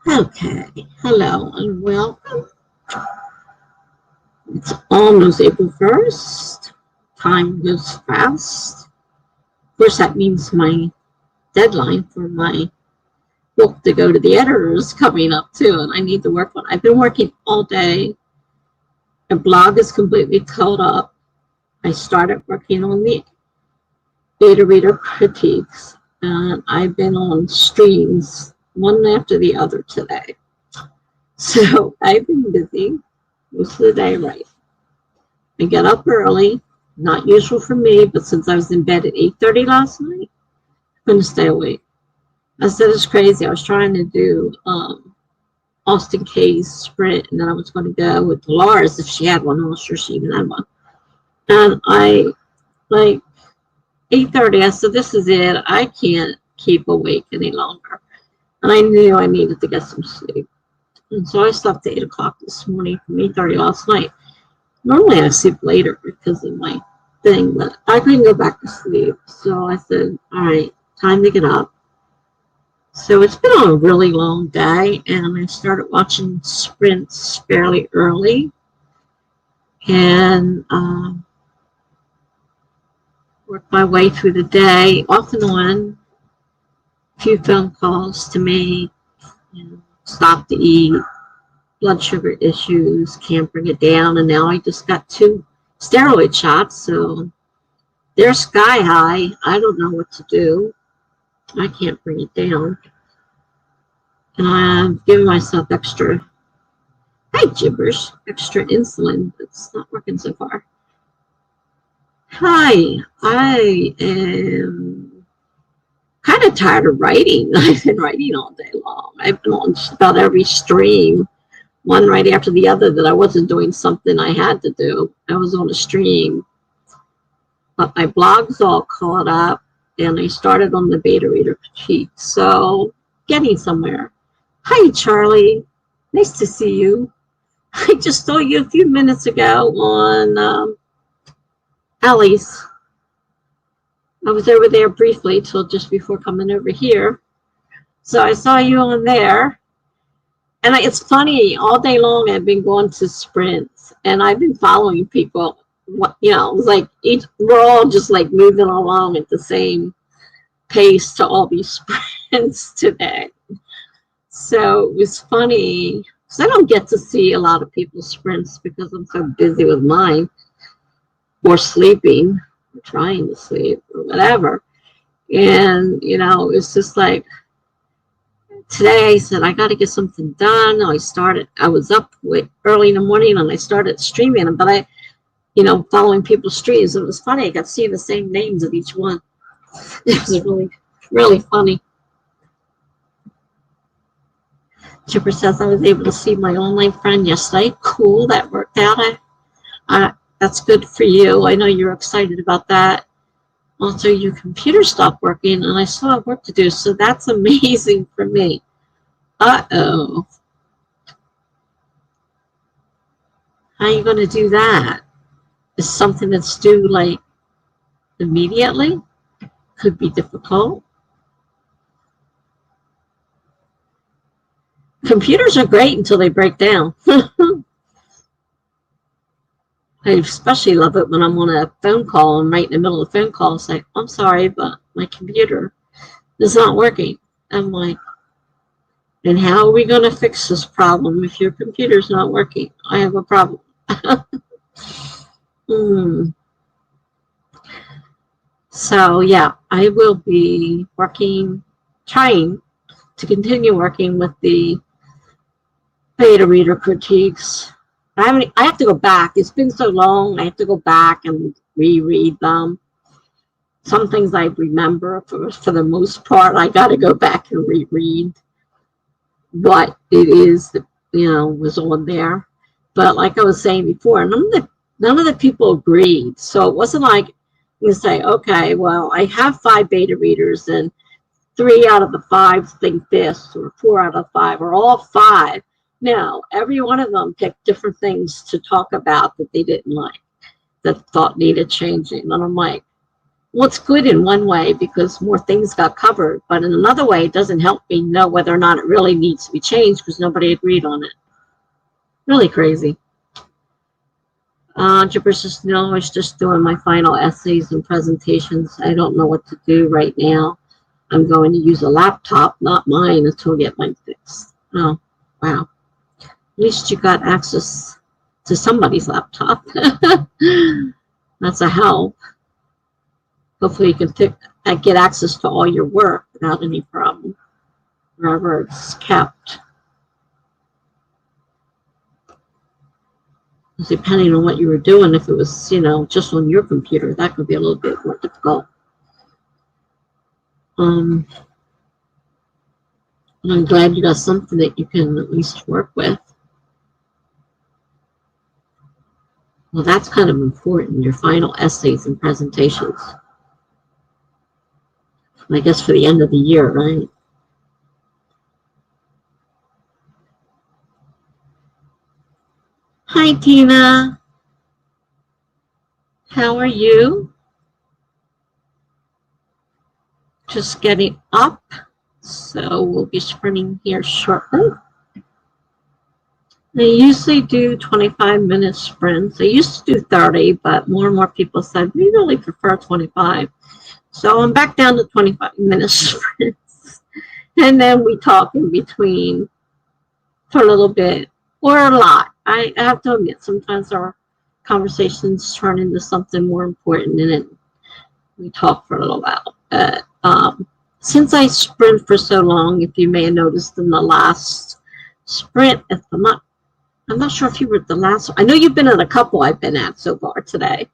Okay, hello and welcome. It's almost April 1st. Time goes fast. Of course, that means my deadline for my book to go to the editor is coming up too, and I need to work on it. I've been working all day. The blog is completely caught up. I started working on the beta reader critiques, and I've been on streams one after the other today. So I've been busy most of the day, right? I get up early, not usual for me, but since I was in bed at 8:30 last night, I couldn't stay awake. I said it's crazy. I was trying to do Austin K's sprint, and then I was going to go with Dolores if she had one. I'm not sure she even had one. And I, like, 8:30, I said, this is it. I can't keep awake any longer. And I knew I needed to get some sleep. And so I slept at 8 o'clock this morning from 8:30 last night. Normally I sleep later because of my thing, but I couldn't go back to sleep. So I said, all right, time to get up. So it's been a really long day, and I started watching sprints fairly early. And worked my way through the day, off and on, a few phone calls to make, stop to eat, blood sugar issues, can't bring it down, and now I just got 2 steroid shots, so they're sky high. I don't know what to do. I can't bring it down. And I'm giving myself extra, gibberish, extra insulin. It's not working so far. Hi, I am kind of tired of writing. I've been writing all day long. I've been on just about every stream, one right after the other, that I wasn't doing something I had to do. I was on a stream. But my blog's all caught up, and I started on the beta reader critique. So getting somewhere. Hi, Charlie. Nice to see you. I just saw you a few minutes ago on Ellie's. I was over there briefly till just before coming over here. So I saw you on there. And it's funny, all day long I've been going to sprints, and I've been following people. It's like we're all just like moving along at the same pace to all these sprints today. So it was funny, because I don't get to see a lot of people's sprints because I'm so busy with mine, or sleeping, or trying to sleep, or whatever. And, it's just like, today I said, I got to get something done. I was up early in the morning, and I started streaming, but following people's streams. It was funny. I got to see the same names of each one. It was really, really funny. Chipper says I was able to see my online friend yesterday. Cool, that worked out. That's good for you. I know you're excited about that. Also, your computer stopped working, and I still have work to do, so that's amazing for me. Uh-oh. How are you going to do that? Is something that's due, like, immediately? Could be difficult. Computers are great until they break down. I especially love it when I'm on a phone call and right in the middle of the phone call say, I'm sorry, but my computer is not working. I'm like, and how are we going to fix this problem if your computer's not working? I have a problem. So, yeah, I will be trying to continue working with the beta reader critiques. I have to go back. It's been so long. I have to go back and reread them. Some things I remember, for the most part. I got to go back and reread what it is that was on there. But like I was saying before, none of the people agreed. So it wasn't like you say, okay, well, I have 5 beta readers, and 3 out of the 5 think this, or 4 out of 5, or all 5. No, every one of them picked different things to talk about that they didn't like, that thought needed changing. And I'm like, well, it's good in one way because more things got covered, but in another way, it doesn't help me know whether or not it really needs to be changed because nobody agreed on it. Really crazy. Jibber says, no, I was just doing my final essays and presentations. I don't know what to do right now. I'm going to use a laptop, not mine, until I get mine fixed. Oh, wow. At least you got access to somebody's laptop. That's a help. Hopefully you can get access to all your work without any problem, wherever it's kept. Depending on what you were doing, if it was, you know, just on your computer, that could be a little bit more difficult. And I'm glad you got something that you can at least work with. Well, that's kind of important, your final essays and presentations. I guess for the end of the year, right? Hi, Tina. How are you? Just getting up. So we'll be sprinting here shortly. I usually do 25-minute sprints. I used to do 30, but more and more people said, we really prefer 25. So I'm back down to 25-minute sprints. And then we talk in between for a little bit or a lot. I have to admit, sometimes our conversations turn into something more important and then we talk for a little while. Since I sprint for so long, if you may have noticed in the last sprint, I'm not sure if you were the last one. I know you've been at a couple I've been at so far today.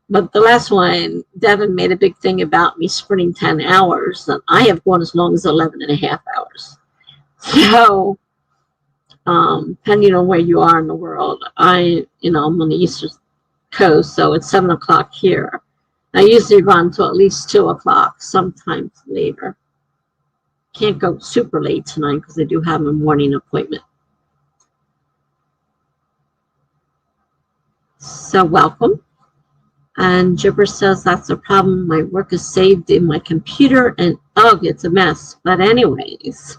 But the last one, Devin made a big thing about me sprinting 10 hours. And I have gone as long as 11 and a half hours. So, depending on where you are in the world, I'm on the Eastern Coast, so it's 7 o'clock here. I usually run till at least 2 o'clock, sometimes later. Can't go super late tonight because I do have a morning appointment. So welcome. And Gibber says that's a problem. My work is saved in my computer and it's a mess. But anyways,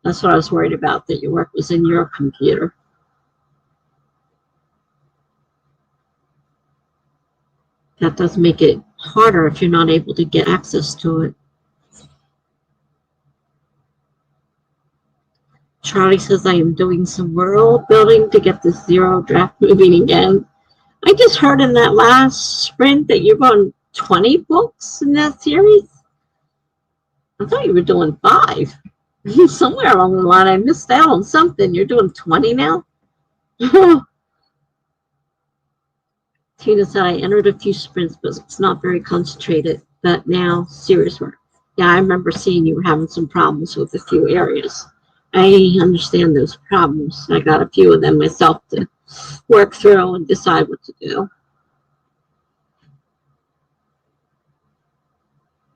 that's what I was worried about, that your work was in your computer. That does make it harder if you're not able to get access to it. Charlie says I am doing some world building to get this zero draft moving again. I just heard in that last sprint that you're going 20 books in that series. I thought you were doing 5. Somewhere along the line, I missed out on something. You're doing 20 now? Tina said I entered a few sprints, but it's not very concentrated. But now, serious work. Yeah, I remember seeing you were having some problems with a few areas. I understand those problems. I got a few of them myself to work through and decide what to do.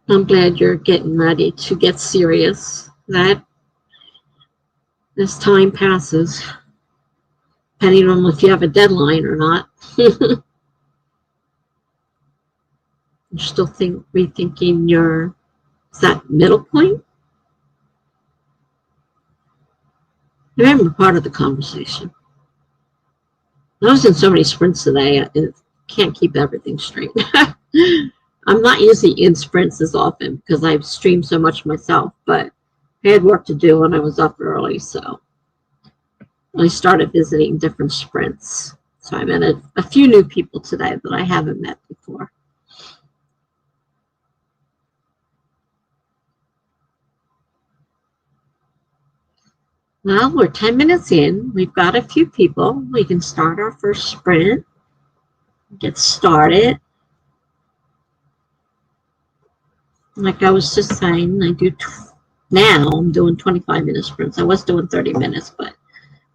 I'm glad you're getting ready to get serious. That as time passes, depending on if you have a deadline or not. You're still rethinking is that middle point? I remember part of the conversation. I was in so many sprints today, I can't keep everything straight. I'm not usually in sprints as often because I stream so much myself, but I had work to do when I was up early, so I started visiting different sprints. So I met a few new people today that I haven't met before. Well, we're 10 minutes in. We've got a few people. We can start our first sprint. Get started. Like I was just saying, now I'm doing 25-minute sprints. I was doing 30 minutes, but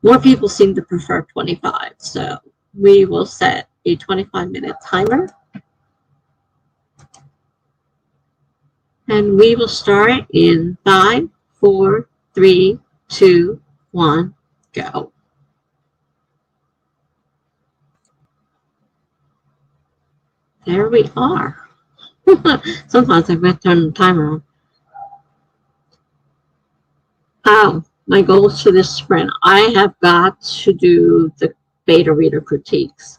more people seem to prefer 25. So we will set a 25-minute timer. And we will start in 5, 4, 3, 2, 1, go. There we are. Sometimes I forget to turn the timer on. Oh, my goals for this sprint. I have got to do the beta reader critiques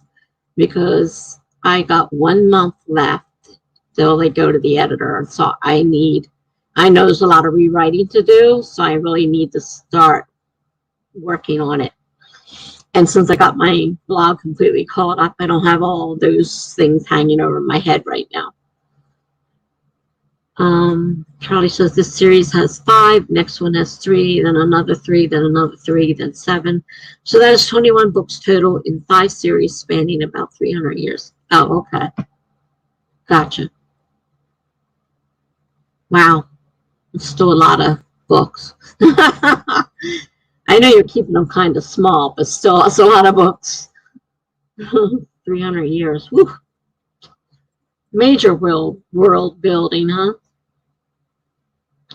because I got 1 month left till they go to the editor. And so I know there's a lot of rewriting to do, so I really need to start working on it. And since I got my blog completely caught up, I don't have all those things hanging over my head right now. Charlie says this series has 5, next one has 3, then another 3, then another 3, then 7. So that is 21 books total in 5 series spanning about 300 years. Oh, okay. Gotcha. Wow. It's still a lot of books. I know you're keeping them kind of small, but still, it's a lot of books. 300 years. Whew. Major world building, huh?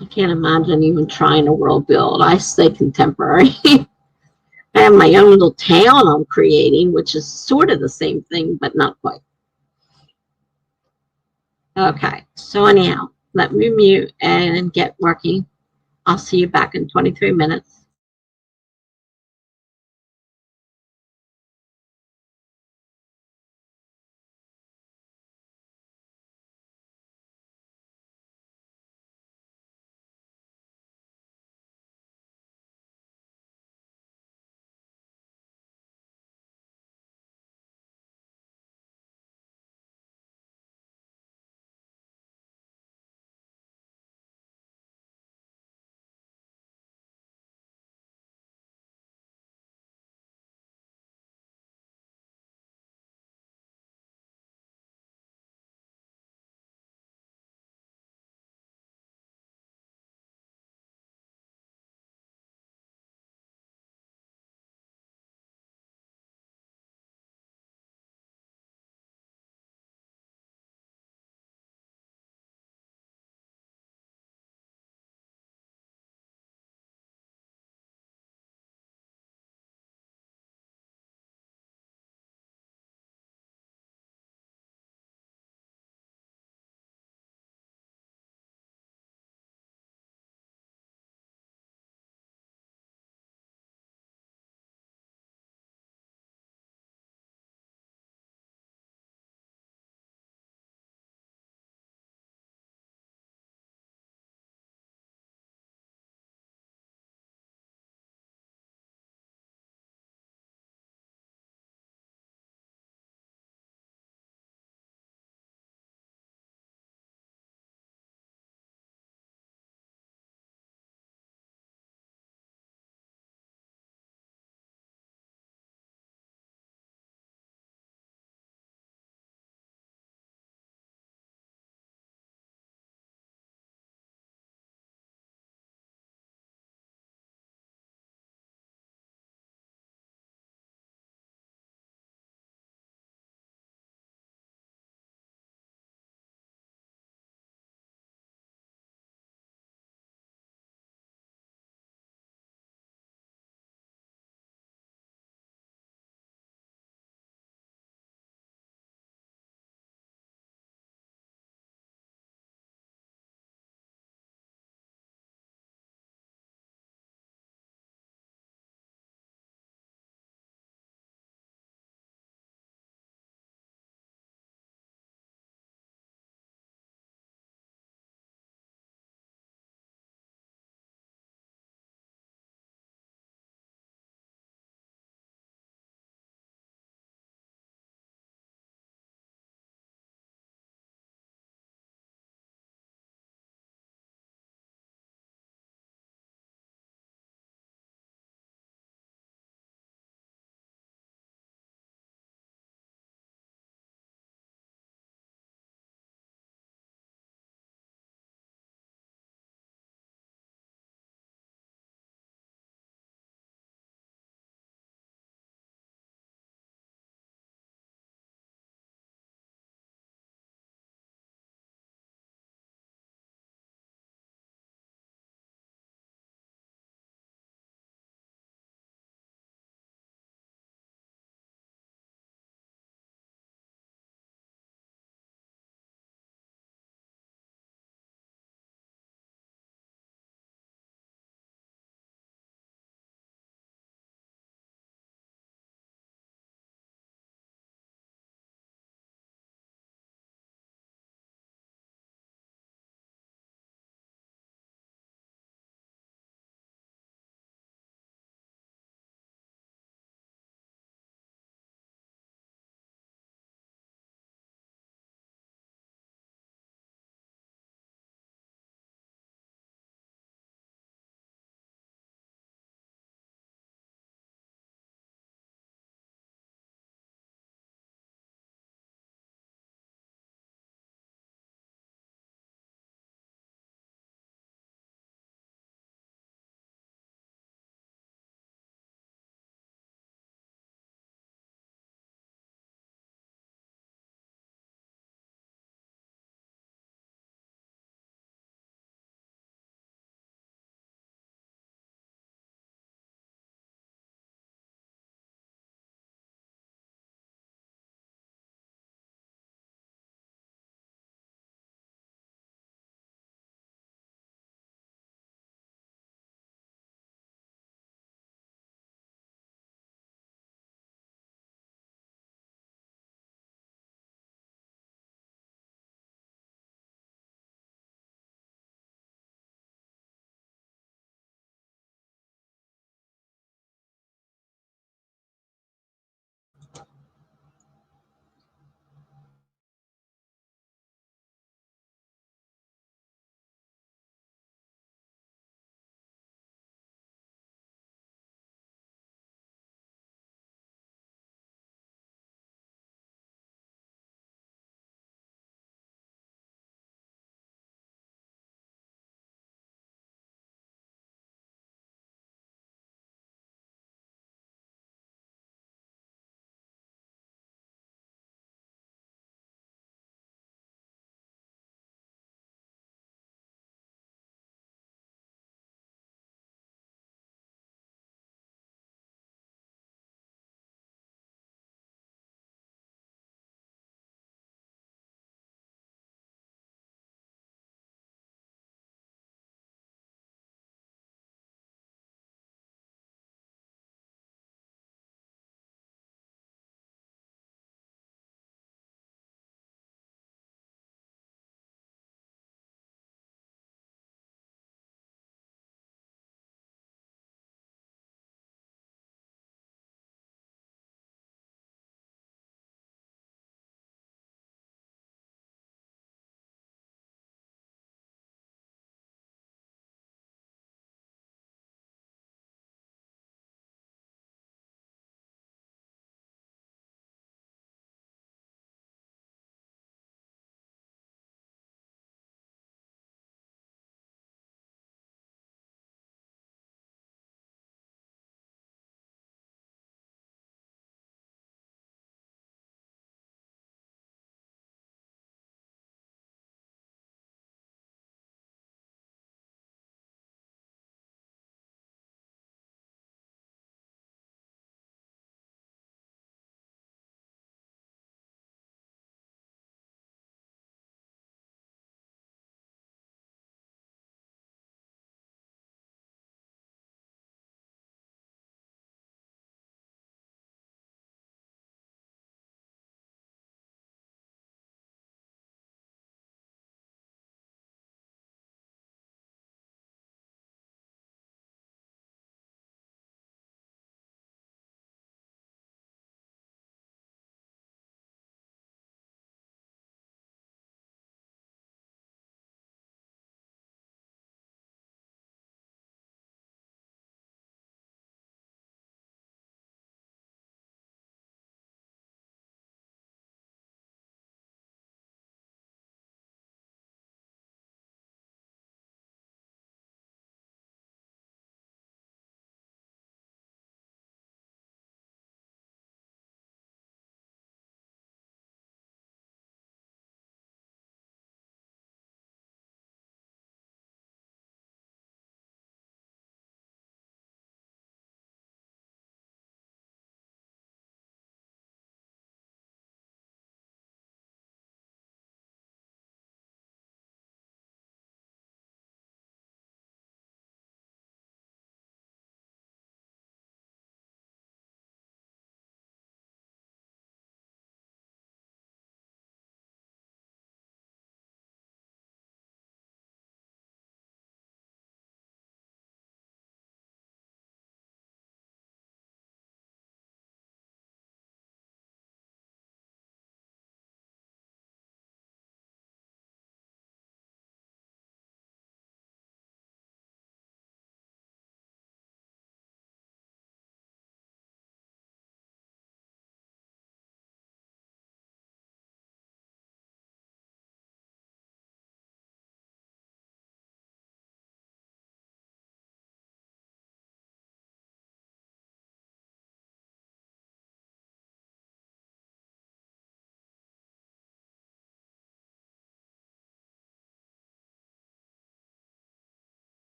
I can't imagine even trying a world build. I stay contemporary. I have my own little town I'm creating, which is sort of the same thing, but not quite. Okay, so anyhow, let me mute and get working. I'll see you back in 23 minutes.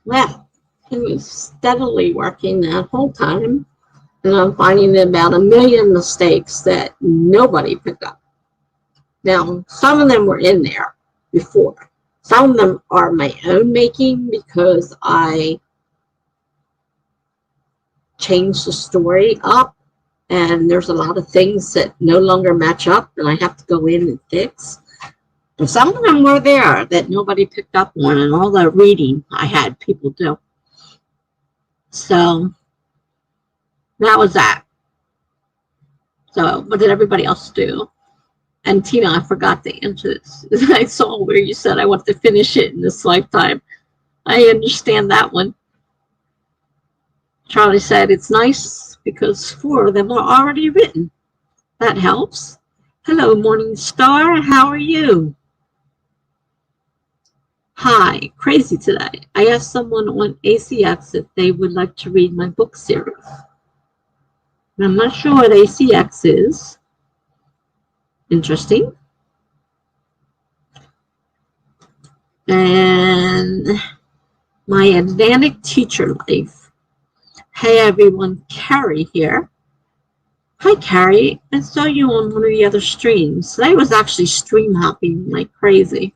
Well, he was steadily working that whole time, and I'm finding about 1,000,000 mistakes that nobody picked up. Now, some of them were in there before. Some of them are my own making because I changed the story up, and there's a lot of things that no longer match up, and I have to go in and fix. And some of them were there that nobody picked up on, and all the reading I had people do. So that was that. So what did everybody else do? And Tina, I forgot to answer this. I saw where you said I want to finish it in this lifetime. I understand that one. Charlie said it's nice because 4 of them are already written. That helps. Hello, Morning Star. How are you? Hi, crazy today. I asked someone on ACX if they would like to read my book series. And I'm not sure what ACX is. Interesting. And my Atlantic Teacher Life. Hey everyone, Carrie here. Hi Carrie, I saw you on one of the other streams. Today was actually stream hopping like crazy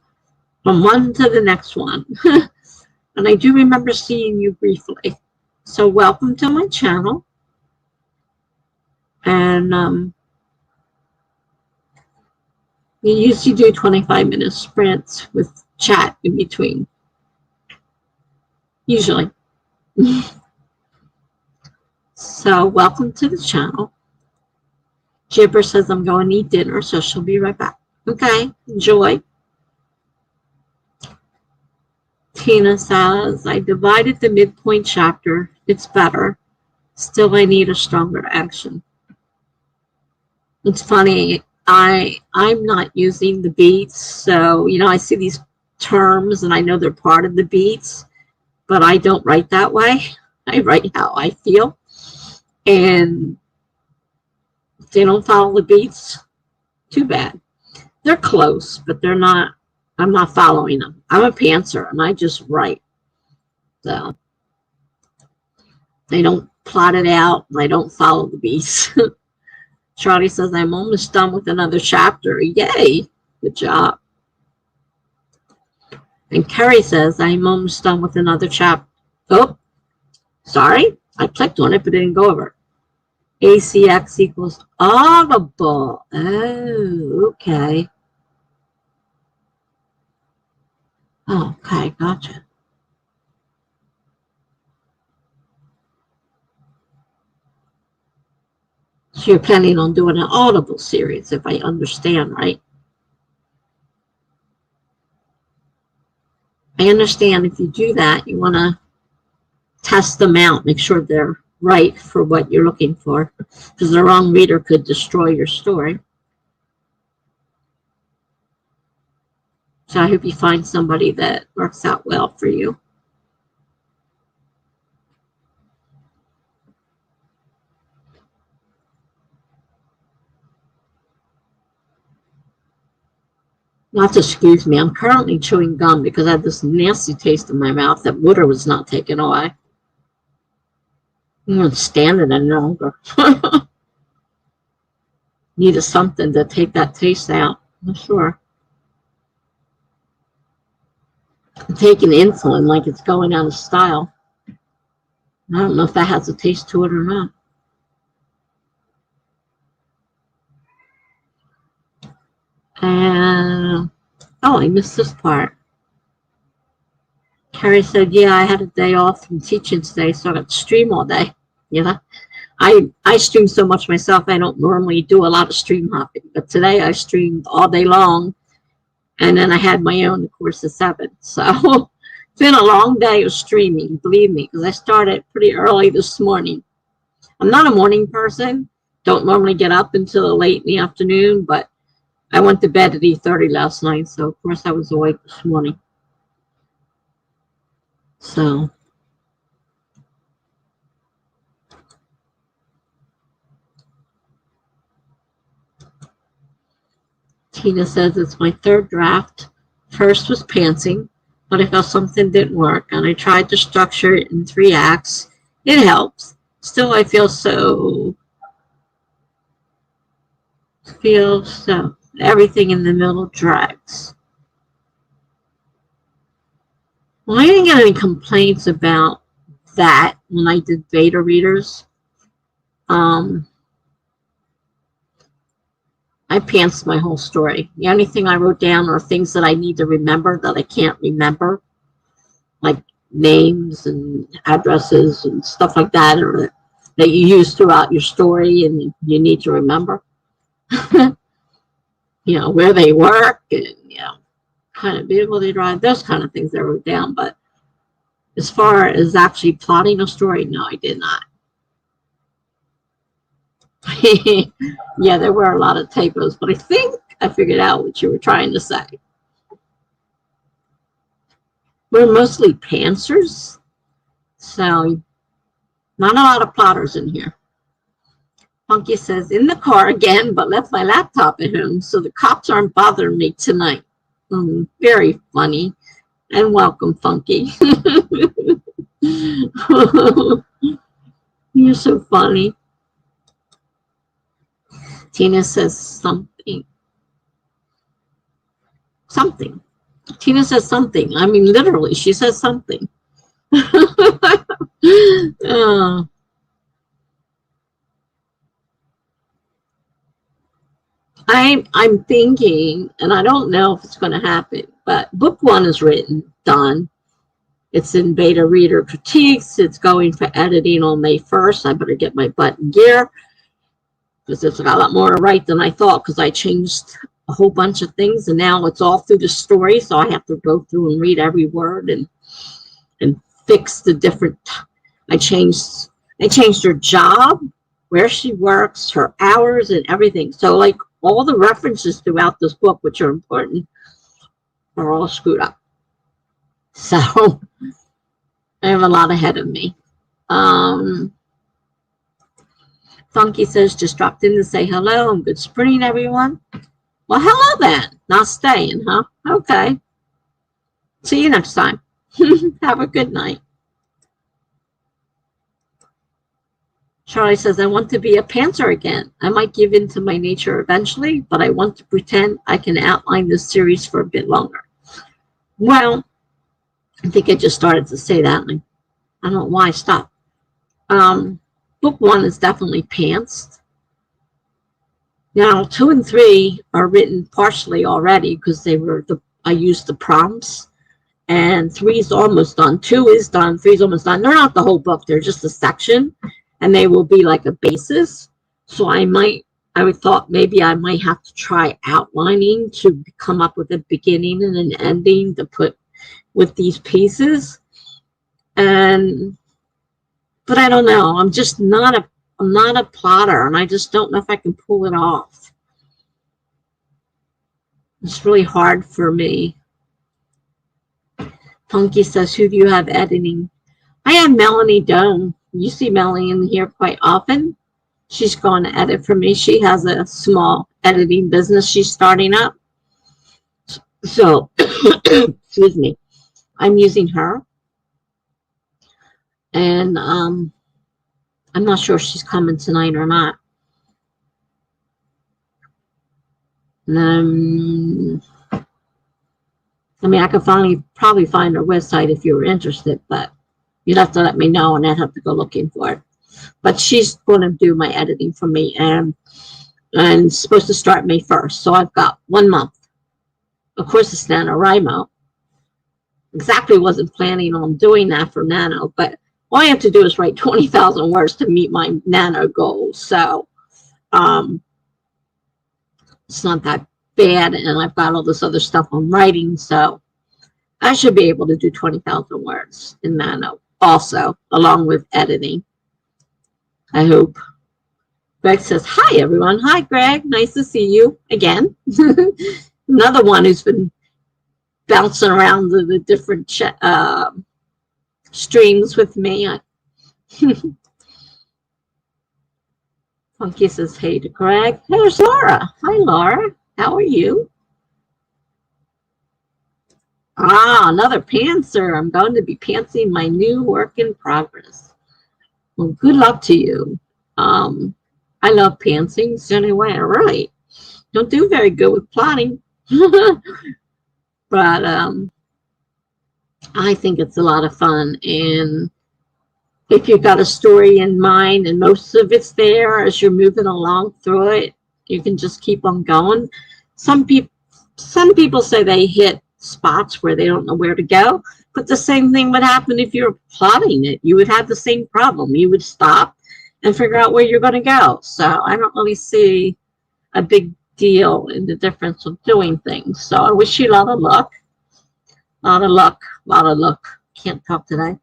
from one to the next one. And I do remember seeing you briefly. So welcome to my channel. And we usually do 25-minute sprints with chat in between. Usually. So welcome to the channel. Jibber says I'm going to eat dinner, so she'll be right back. Okay, enjoy. Tina says, I divided the midpoint chapter. It's better. Still, I need a stronger action. It's funny. I'm not using the beats, so, you know, I see these terms and I know they're part of the beats, but I don't write that way. I write how I feel. And if they don't follow the beats, too bad. They're close, but they're not, I'm not following them. I'm a pantser and I just write. So they don't plot it out. I don't follow the beats. Charlie says, I'm almost done with another chapter. Yay. Good job. And Carrie says, I'm almost done with another chapter. Oh, sorry. I clicked on it, but it didn't go over. ACX equals Audible. Oh, okay. Oh, okay, gotcha. So you're planning on doing an Audible series, if I understand right. I understand if you do that, you want to test them out, make sure they're right for what you're looking for, because the wrong reader could destroy your story. So I hope you find somebody that works out well for you. Not to excuse me, I'm currently chewing gum because I had this nasty taste in my mouth that water was not taken away. I'm not standing any longer. Needed something to take that taste out. I'm sure. I'm taking insulin like it's going out of style. I don't know if that has a taste to it or not. And oh, I missed this part. Carrie said, yeah, I had a day off from teaching today, so I got to stream all day. You know, I stream so much myself, I don't normally do a lot of stream hopping. But today I streamed all day long. And then I had my own, of course, at 7. So it's been a long day of streaming, believe me, because I started pretty early this morning. I'm not a morning person. Don't normally get up until late in the afternoon, but I went to bed at 8:30 last night, so of course I was awake this morning. So Tina says it's my 3rd draft. First was pantsing. but I felt something didn't work, and I tried to structure it in 3 acts. It helps. Still, I feel so everything in the middle drags. Well, I didn't get any complaints about that when I did beta readers. I pantsed my whole story. The only thing I wrote down are things that I need to remember that I can't remember, like names and addresses and stuff like that, or that you use throughout your story and you need to remember. You know, where they work and, you know, kind of vehicle they drive, those kind of things I wrote down. But as far as actually plotting a story, no, I did not. Yeah, there were a lot of typos, but I think I figured out what you were trying to say. We're mostly pantsers, so not a lot of plotters in here. Funky says, in the car again, but left my laptop at home, so the cops aren't bothering me tonight. Very funny. And welcome, Funky. You're so funny. Tina says something. Something. Tina says something. I mean, literally, she says something. I'm thinking, and I don't know if it's going to happen, but book 1 is written, done. It's in beta reader critiques. It's going for editing on May 1st. I better get my butt in gear because it's got a lot more to write than I thought, because I changed a whole bunch of things, and now it's all through the story, so I have to go through and read every word and fix the different. I changed her job, where she works, her hours, and everything. So like all the references throughout this book, which are important, are all screwed up. So I have a lot ahead of me. Funky says, just dropped in to say hello and good spring, everyone. Well, hello then. Not staying, huh? Okay. See you next time. Have a good night. Charlie says, I want to be a pantser again. I might give in to my nature eventually, but I want to pretend I can outline this series for a bit longer. Well, I think I just started to say that. And I don't know why I stopped. Book 1 is definitely pantsed. Now, 2 and 3 are written partially already because I used the prompts. And 3 is almost done. 2 is done. 3 is almost done. They're not the whole book. They're just a section. And they will be like a basis. So I thought maybe I might have to try outlining to come up with a beginning and an ending to put with these pieces. But I don't know. I'm just not a plotter, and I just don't know if I can pull it off. It's really hard for me. Funky says, who do you have editing? I have Melanie Doan. You see Melanie in here quite often. She's going to edit for me. She has a small editing business she's starting up. So, excuse me, I'm using her. And I'm not sure if she's coming tonight or not. I mean, I could probably find her website if you were interested, but you'd have to let me know, and I'd have to go looking for it. But she's going to do my editing for me, and it's supposed to start May 1st. So I've got 1 month. Of course, it's NaNoWRIMO. Exactly wasn't planning on doing that for Nano, but all I have to do is write 20,000 words to meet my Nano goals. So it's not that bad, and I've got all this other stuff I'm writing, so I should be able to do 20,000 words in Nano also, along with editing. I hope. Greg says, hi, everyone. Hi, Greg. Nice to see you again. Another one who's been bouncing around the different streams with me. Funky says, hey to Greg. There's Laura. Hi, Laura. How are you? Ah, another pantser. I'm going to be pantsing my new work in progress. Well, good luck to you. I love pantsing. It's the only way I write. Don't do very good with plotting. But I think it's a lot of fun. And if you've got a story in mind and most of it's there as you're moving along through it, you can just keep on going. Some people say they hit spots where they don't know where to go, but the same thing would happen if you're plotting it. You would have the same problem. You would stop and figure out where you're going to go. So I don't really see a big deal in the difference of doing things. So I wish you a lot of luck. A lot of luck. A lot of luck. Can't talk today.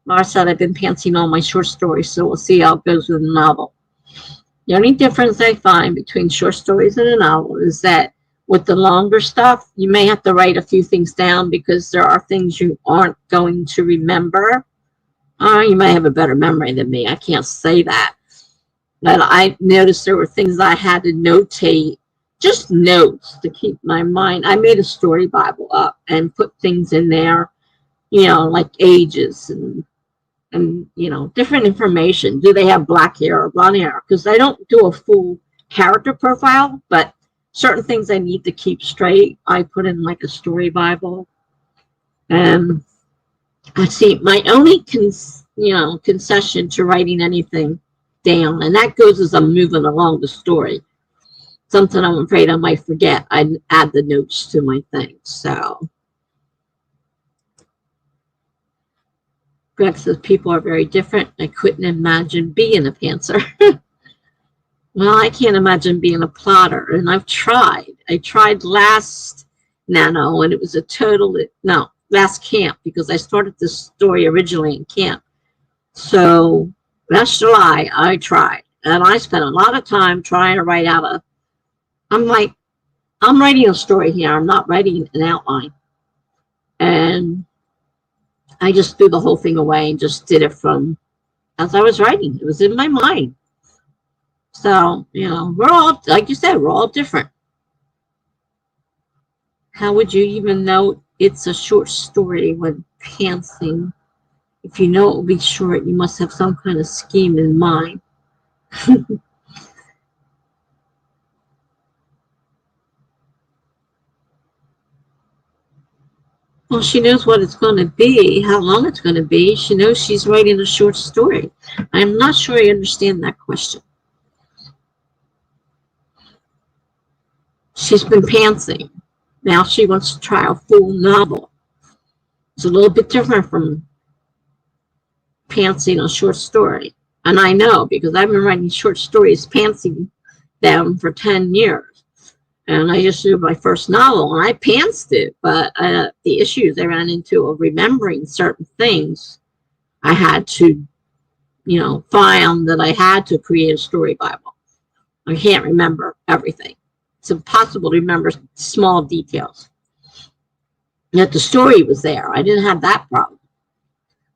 Laura said I've been pantsing all my short stories, so we'll see how it goes with the novel. The only difference I find between short stories and a novel is that with the longer stuff, you may have to write a few things down because there are things you aren't going to remember. You may have a better memory than me. I can't say that. But I noticed there were things I had to notate, just notes to keep my mind. I made a story Bible up and put things in there, like ages and different information. Do they have black hair or blonde hair? Because I don't do a full character profile, but certain things I need to keep straight, I put in like a story Bible. And I see my only concession to writing anything down, and that goes as I'm moving along the story. Something I'm afraid I might forget, I add the notes to my thing. So Greg says people are very different. I couldn't imagine being a pantser. Well, I can't imagine being a plotter, and I've tried. I tried last Nano, and it was last camp, because I started this story originally in camp. So last July, I tried, and I spent a lot of time trying to write out I'm writing a story here. I'm not writing an outline. And I just threw the whole thing away and just did it from as I was writing. It was in my mind. So, we're all, like you said, we're all different. How would you even know it's a short story when pantsing? If you know it will be short, you must have some kind of scheme in mind. Well, she knows what it's going to be, how long it's going to be. She knows she's writing a short story. I'm not sure I understand that question. She's been pantsing. Now she wants to try a full novel. It's a little bit different from pantsing a short story. And I know because I've been writing short stories, pantsing them for 10 years. And I just did my first novel, and I pantsed it. But the issues I ran into of remembering certain things, I had to, find that I had to create a story Bible. I can't remember everything. It's impossible to remember small details. Yet the story was there. I didn't have that problem.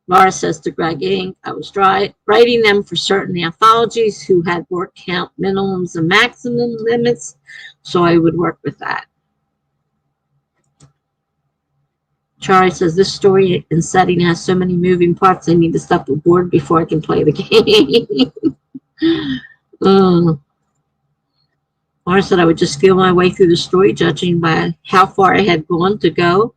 Laura says to Greg Inc., I was writing them for certain anthologies who had word count minimums and maximum limits, so I would work with that. Charlie says, this story and setting has so many moving parts, I need to stop the board before I can play the game. Laura said I would just feel my way through the story, judging by how far I had to go,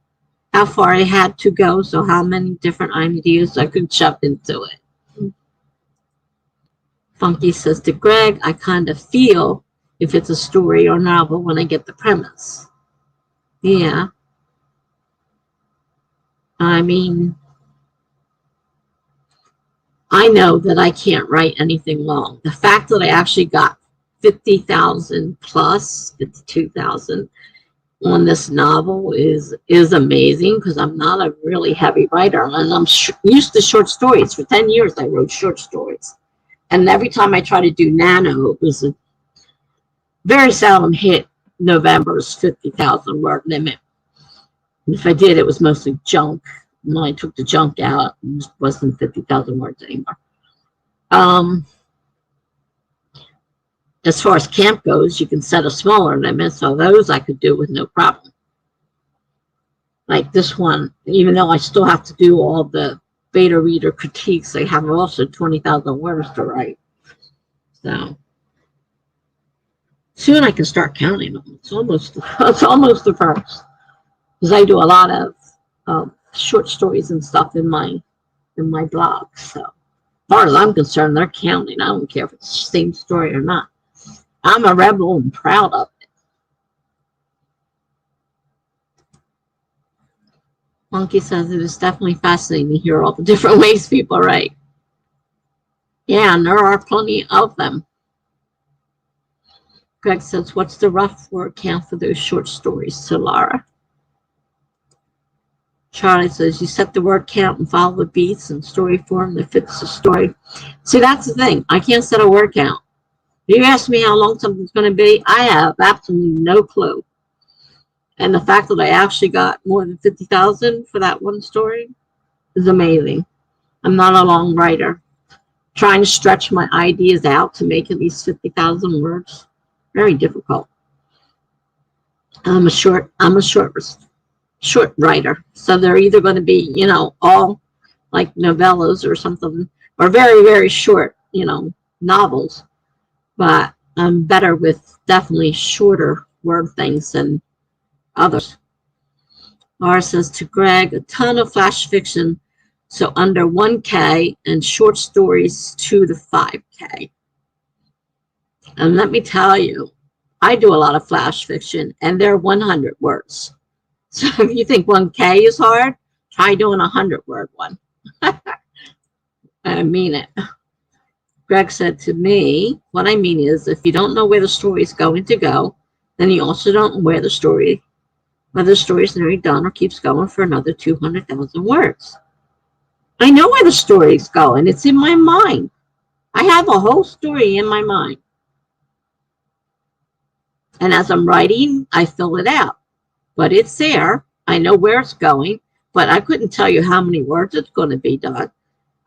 so how many different ideas I could shove into it. Funky says to Greg, I kind of feel if it's a story or novel when I get the premise. Yeah. I mean, I know that I can't write anything long. The fact that I actually got 50,000 plus 52,000 on this novel is amazing, because I'm not a really heavy writer, and I'm used to short stories. For 10 years I wrote short stories, and every time I try to do Nano, it was a very seldom hit November's 50,000 word limit. And if I did, it was mostly junk. When I took the junk out, it wasn't 50,000 words anymore. As far as camp goes, you can set a smaller limit, so those I could do with no problem. Like this one, even though I still have to do all the beta reader critiques, I have also 20,000 words to write. So soon I can start counting them. It's almost the first, because I do a lot of short stories and stuff in my blog. So as far as I'm concerned, they're counting. I don't care if it's the same story or not. I'm a rebel and proud of it. Monkey says it is definitely fascinating to hear all the different ways people write. Yeah, and there are plenty of them. Greg says, what's the rough word count for those short stories? To Lara. Charlie says, you set the word count and follow the beats and story form that fits the story. See, that's the thing. I can't set a word count. If you ask me how long something's going to be, I have absolutely no clue. And the fact that I actually got more than 50,000 for that one story is amazing. I'm not a long writer. Trying to stretch my ideas out to make at least 50,000 words, very difficult. I'm a short writer, so they're either going to be, you know, all like novellas or something, or very, very short, you know, novels. But I'm better with definitely shorter word things than others. Laura says to Greg, a ton of flash fiction, so under 1K, and short stories 2 to 5K. And let me tell you, I do a lot of flash fiction, and they're 100 words. So if you think 1K is hard, try doing a 100-word one. I mean it. Greg said to me, what I mean is, if you don't know where the story is going to go, then you also don't know whether the story is nearly done or keeps going for another 200,000 words. I know where the story is going. It's in my mind. I have a whole story in my mind. And as I'm writing, I fill it out. But it's there. I know where it's going, but I couldn't tell you how many words it's going to be done.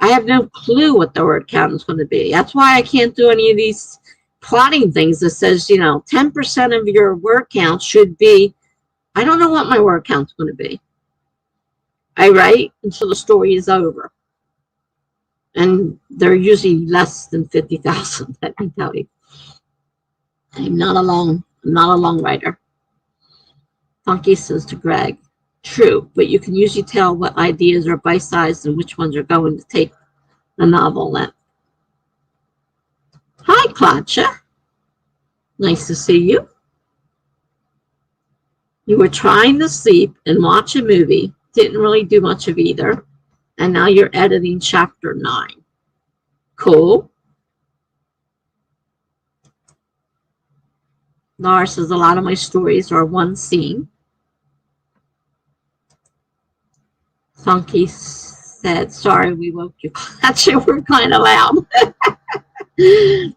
I have no clue what the word count is going to be. That's why I can't do any of these plotting things that says, you know, 10% of your word count should be. I don't know what my word count's going to be. I write until the story is over. And they're usually less than 50,000, let me tell you. I'm not a long writer. Funky says to Greg, true, but you can usually tell what ideas are bite-sized and which ones are going to take the novel length. Hi, Claudia. Nice to see you. You were trying to sleep and watch a movie. Didn't really do much of either. And now you're editing chapter 9. Cool. Laura says a lot of my stories are one scene. Funky said, sorry we woke you. Actually, we're kind of loud.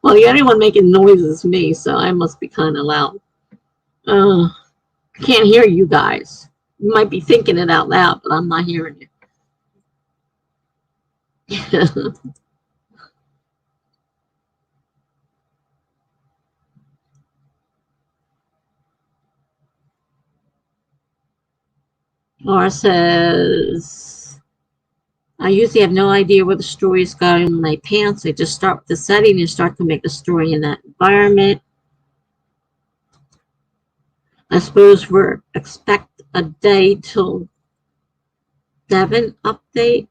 Well, the only one making noise is me, so I must be kind of loud. I can't hear you guys. You might be thinking it out loud, but I'm not hearing you. Laura says, I usually have no idea where the story is going in my pants. I just start with the setting and start to make a story in that environment. I suppose we're expect a day till Devon update.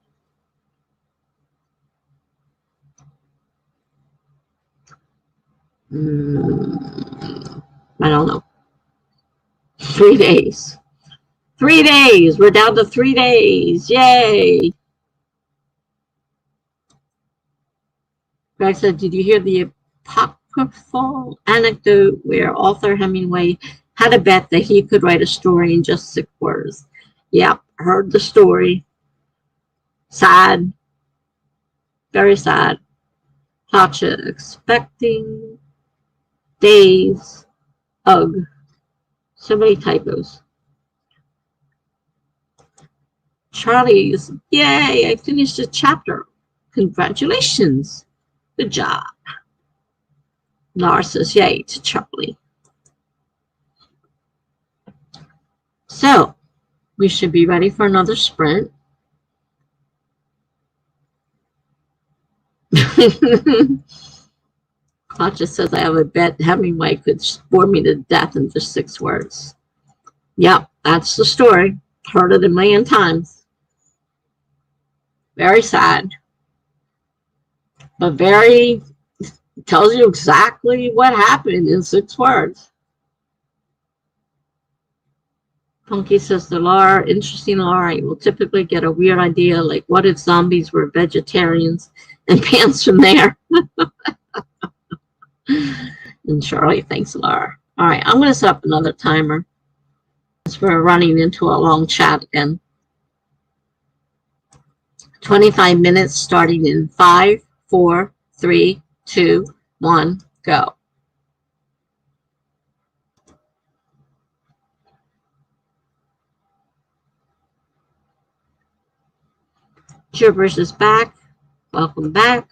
I don't know. 3 days. 3 days. We're down to 3 days. Yay. Greg said, did you hear the apocryphal anecdote where author Hemingway had a bet that he could write a story in just 6 words? Yep, heard the story. Sad. Very sad. Tasha expecting days. Ugh. So many typos. Charlie's, yay, I finished a chapter. Congratulations. Good job. Laura says, yay to Charlie. So, We should be ready for another sprint. Claudia says, I have a bet Hemingway could bore me to death in just 6 words. Yep, that's the story. Heard it a million times. Very sad. But very, tells you exactly what happened in 6 words. Funky says the lore, interesting lore. You will typically get a weird idea like what if zombies were vegetarians and pants from there. And Charlie, thanks, Laura. All right, I'm going to set up another timer as we're running into a long chat again. 25 minutes starting in 5, 4, 3, 2, 1, go. Gibberish is back. Welcome back.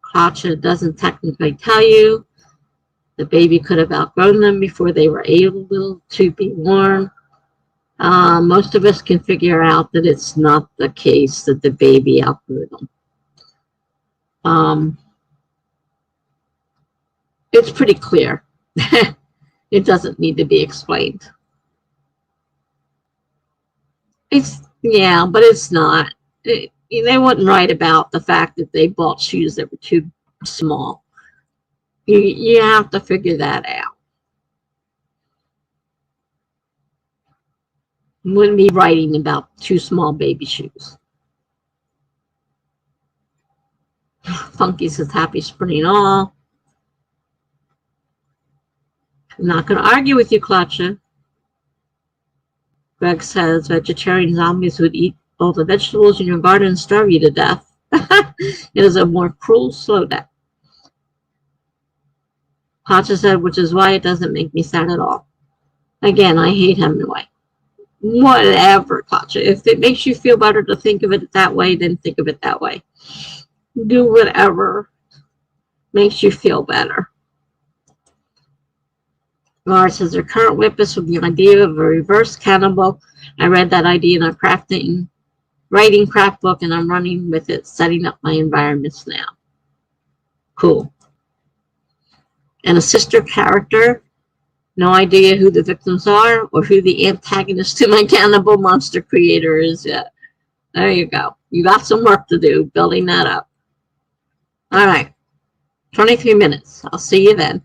Claudia doesn't technically tell you. The baby could have outgrown them before they were able to be born. Most of us can figure out that it's not the case that the baby outgrew them. It's pretty clear. It doesn't need to be explained. Yeah, but it's not. They wouldn't write about the fact that they bought shoes that were too small. You have to figure that out. You wouldn't be writing about too small baby shoes. Funky says happy spring all. I'm not going to argue with you, Claudia. Greg says vegetarian zombies would eat all the vegetables in your garden and starve you to death. It is a more cruel, slow death. Claudia said, which is why it doesn't make me sad at all. Again, I hate Hemingway. Whatever, Claudia. If it makes you feel better to think of it that way, then think of it that way. Do whatever makes you feel better. Laura says her current whip is with the idea of a reverse cannibal. I read that idea in a writing craft book, and I'm running with it, setting up my environments now. Cool. And a sister character, no idea who the victims are or who the antagonist to my cannibal monster creator is yet. There you go. You got some work to do building that up. All right. 23 minutes. I'll see you then.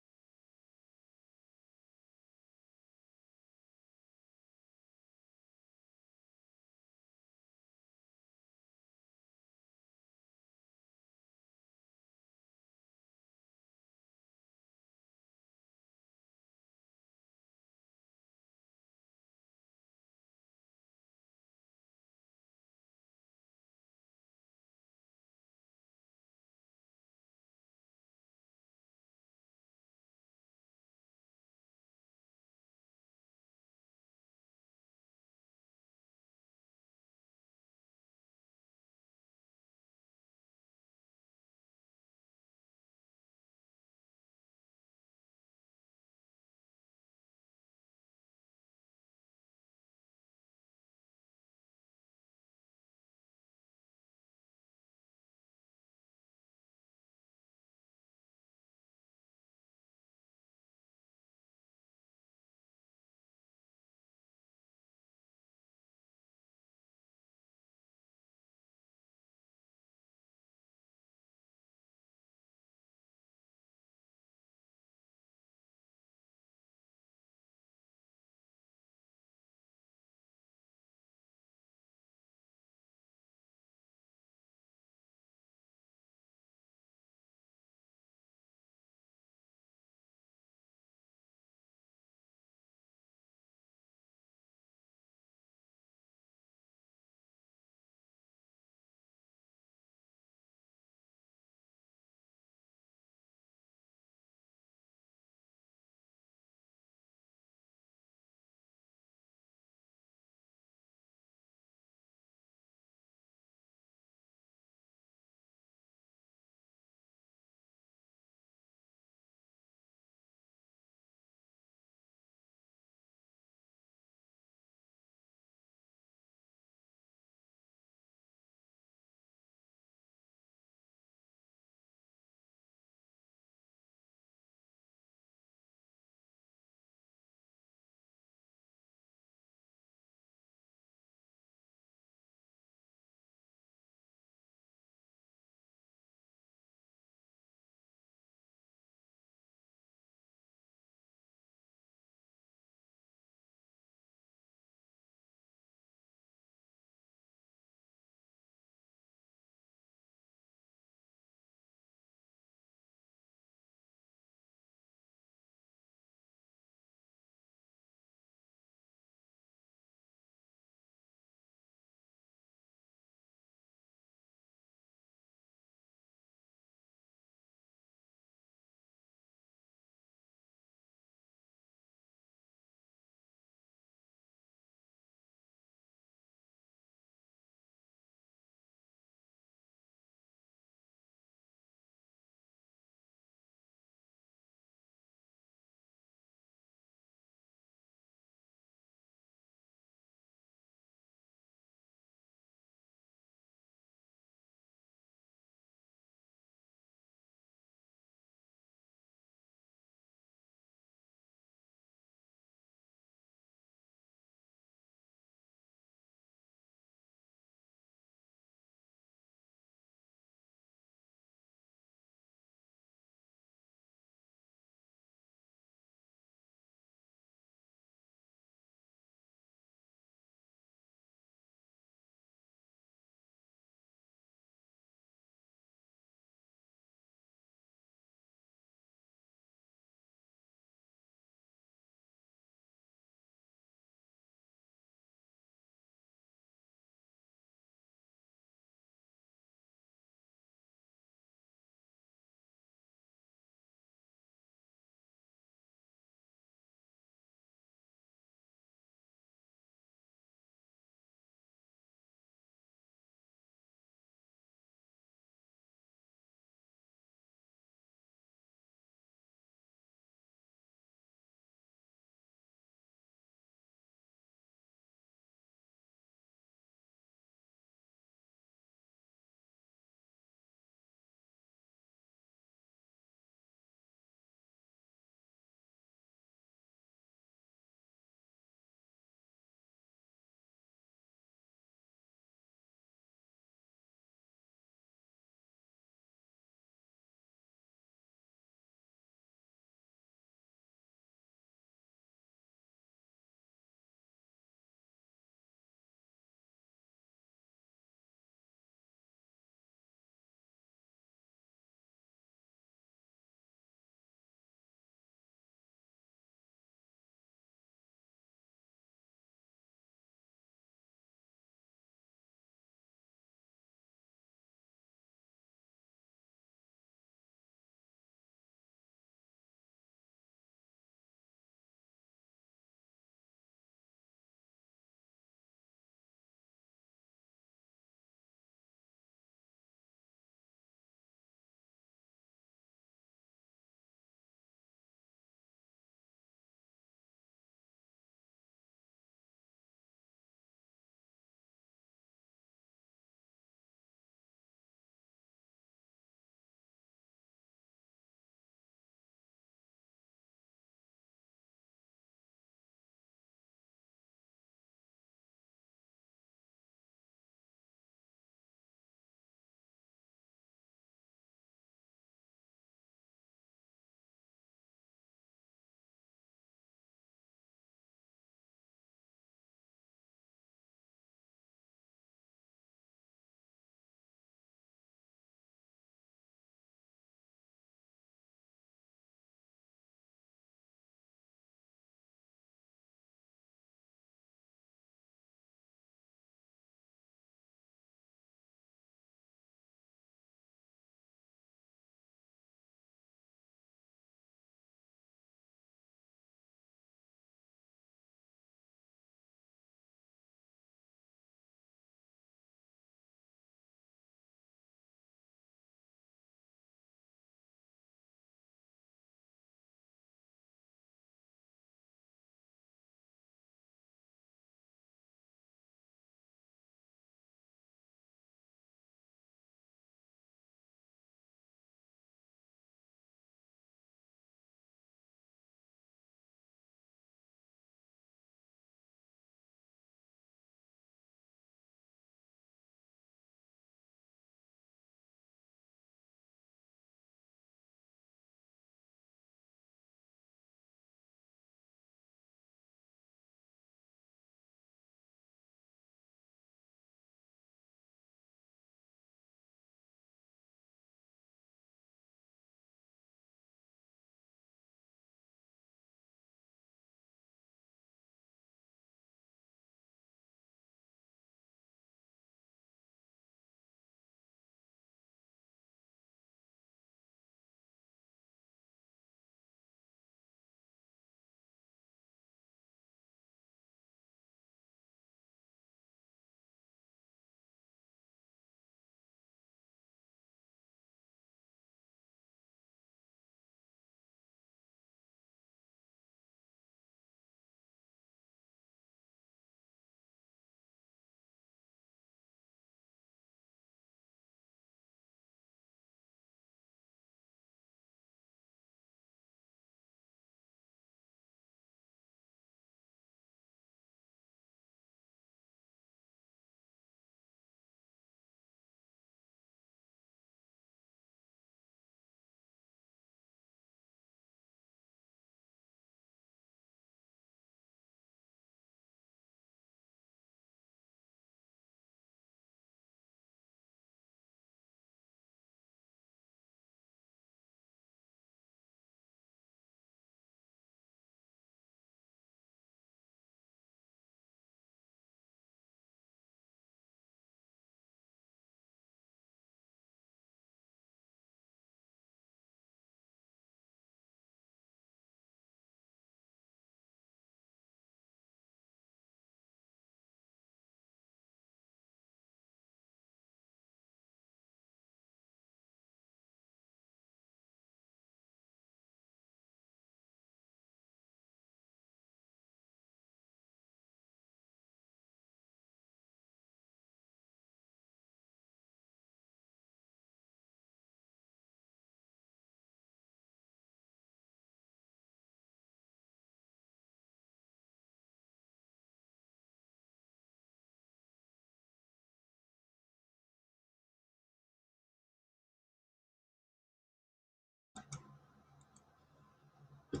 All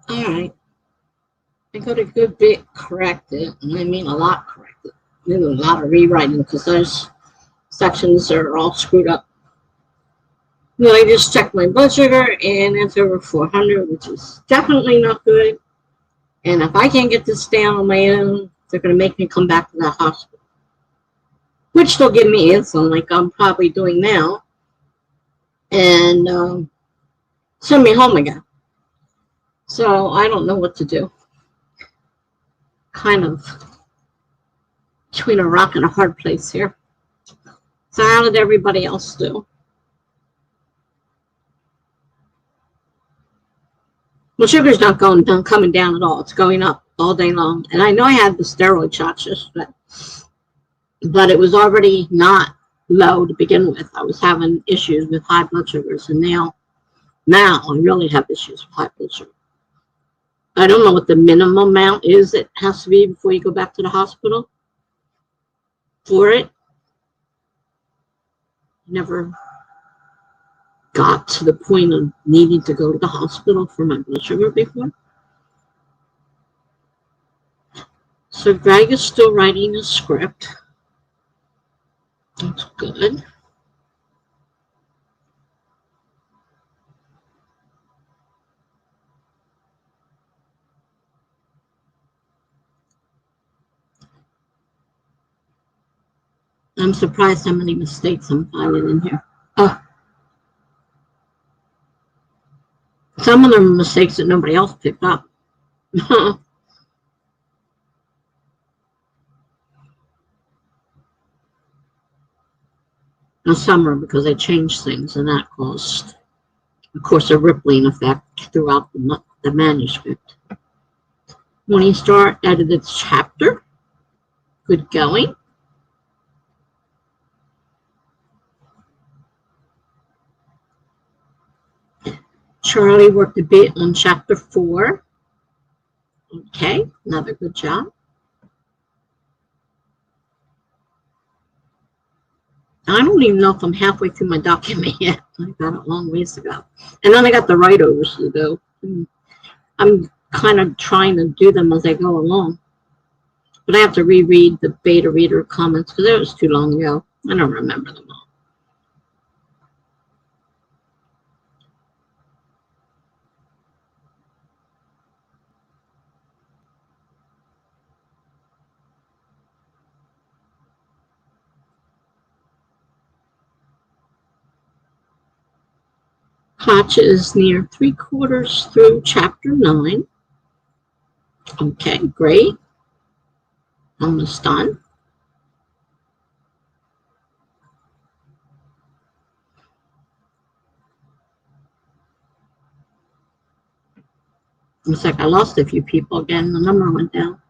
right. I got a good bit corrected, and I mean a lot corrected. There's a lot of rewriting because those sections are all screwed up. No, I just checked my blood sugar, and it's over 400, which is definitely not good. And if I can't get this down on my own, they're going to make me come back to the hospital, which they'll give me insulin, like I'm probably doing now, and send me home again. So I don't know what to do. Kind of between a rock and a hard place here. So how did everybody else do? Well, sugar's not coming down at all. It's going up all day long. And I know I had the steroid shots yesterday, but it was already not low to begin with. I was having issues with high blood sugars, and now I really have issues with high blood sugar. I don't know what the minimum amount is it has to be before you go back to the hospital for it. Never got to the point of needing to go to the hospital for my blood sugar before. So Greg is still writing a script. That's good. I'm surprised how many mistakes I'm finding in here. Oh, some of them are mistakes that nobody else picked up. And some are because I changed things, and that caused, of course, a rippling effect throughout the manuscript. When you start edited chapter, good going. Charlie worked a bit on chapter 4. Okay, another good job. I don't even know if I'm halfway through my document yet. I got it a long ways ago. And then I got the write-overs to do. I'm kind of trying to do them as I go along. But I have to reread the beta reader comments because it was too long ago. I don't remember them all. Katja is near 3/4 through chapter 9. Okay, great. Almost done. It's like I lost a few people again. The number went down.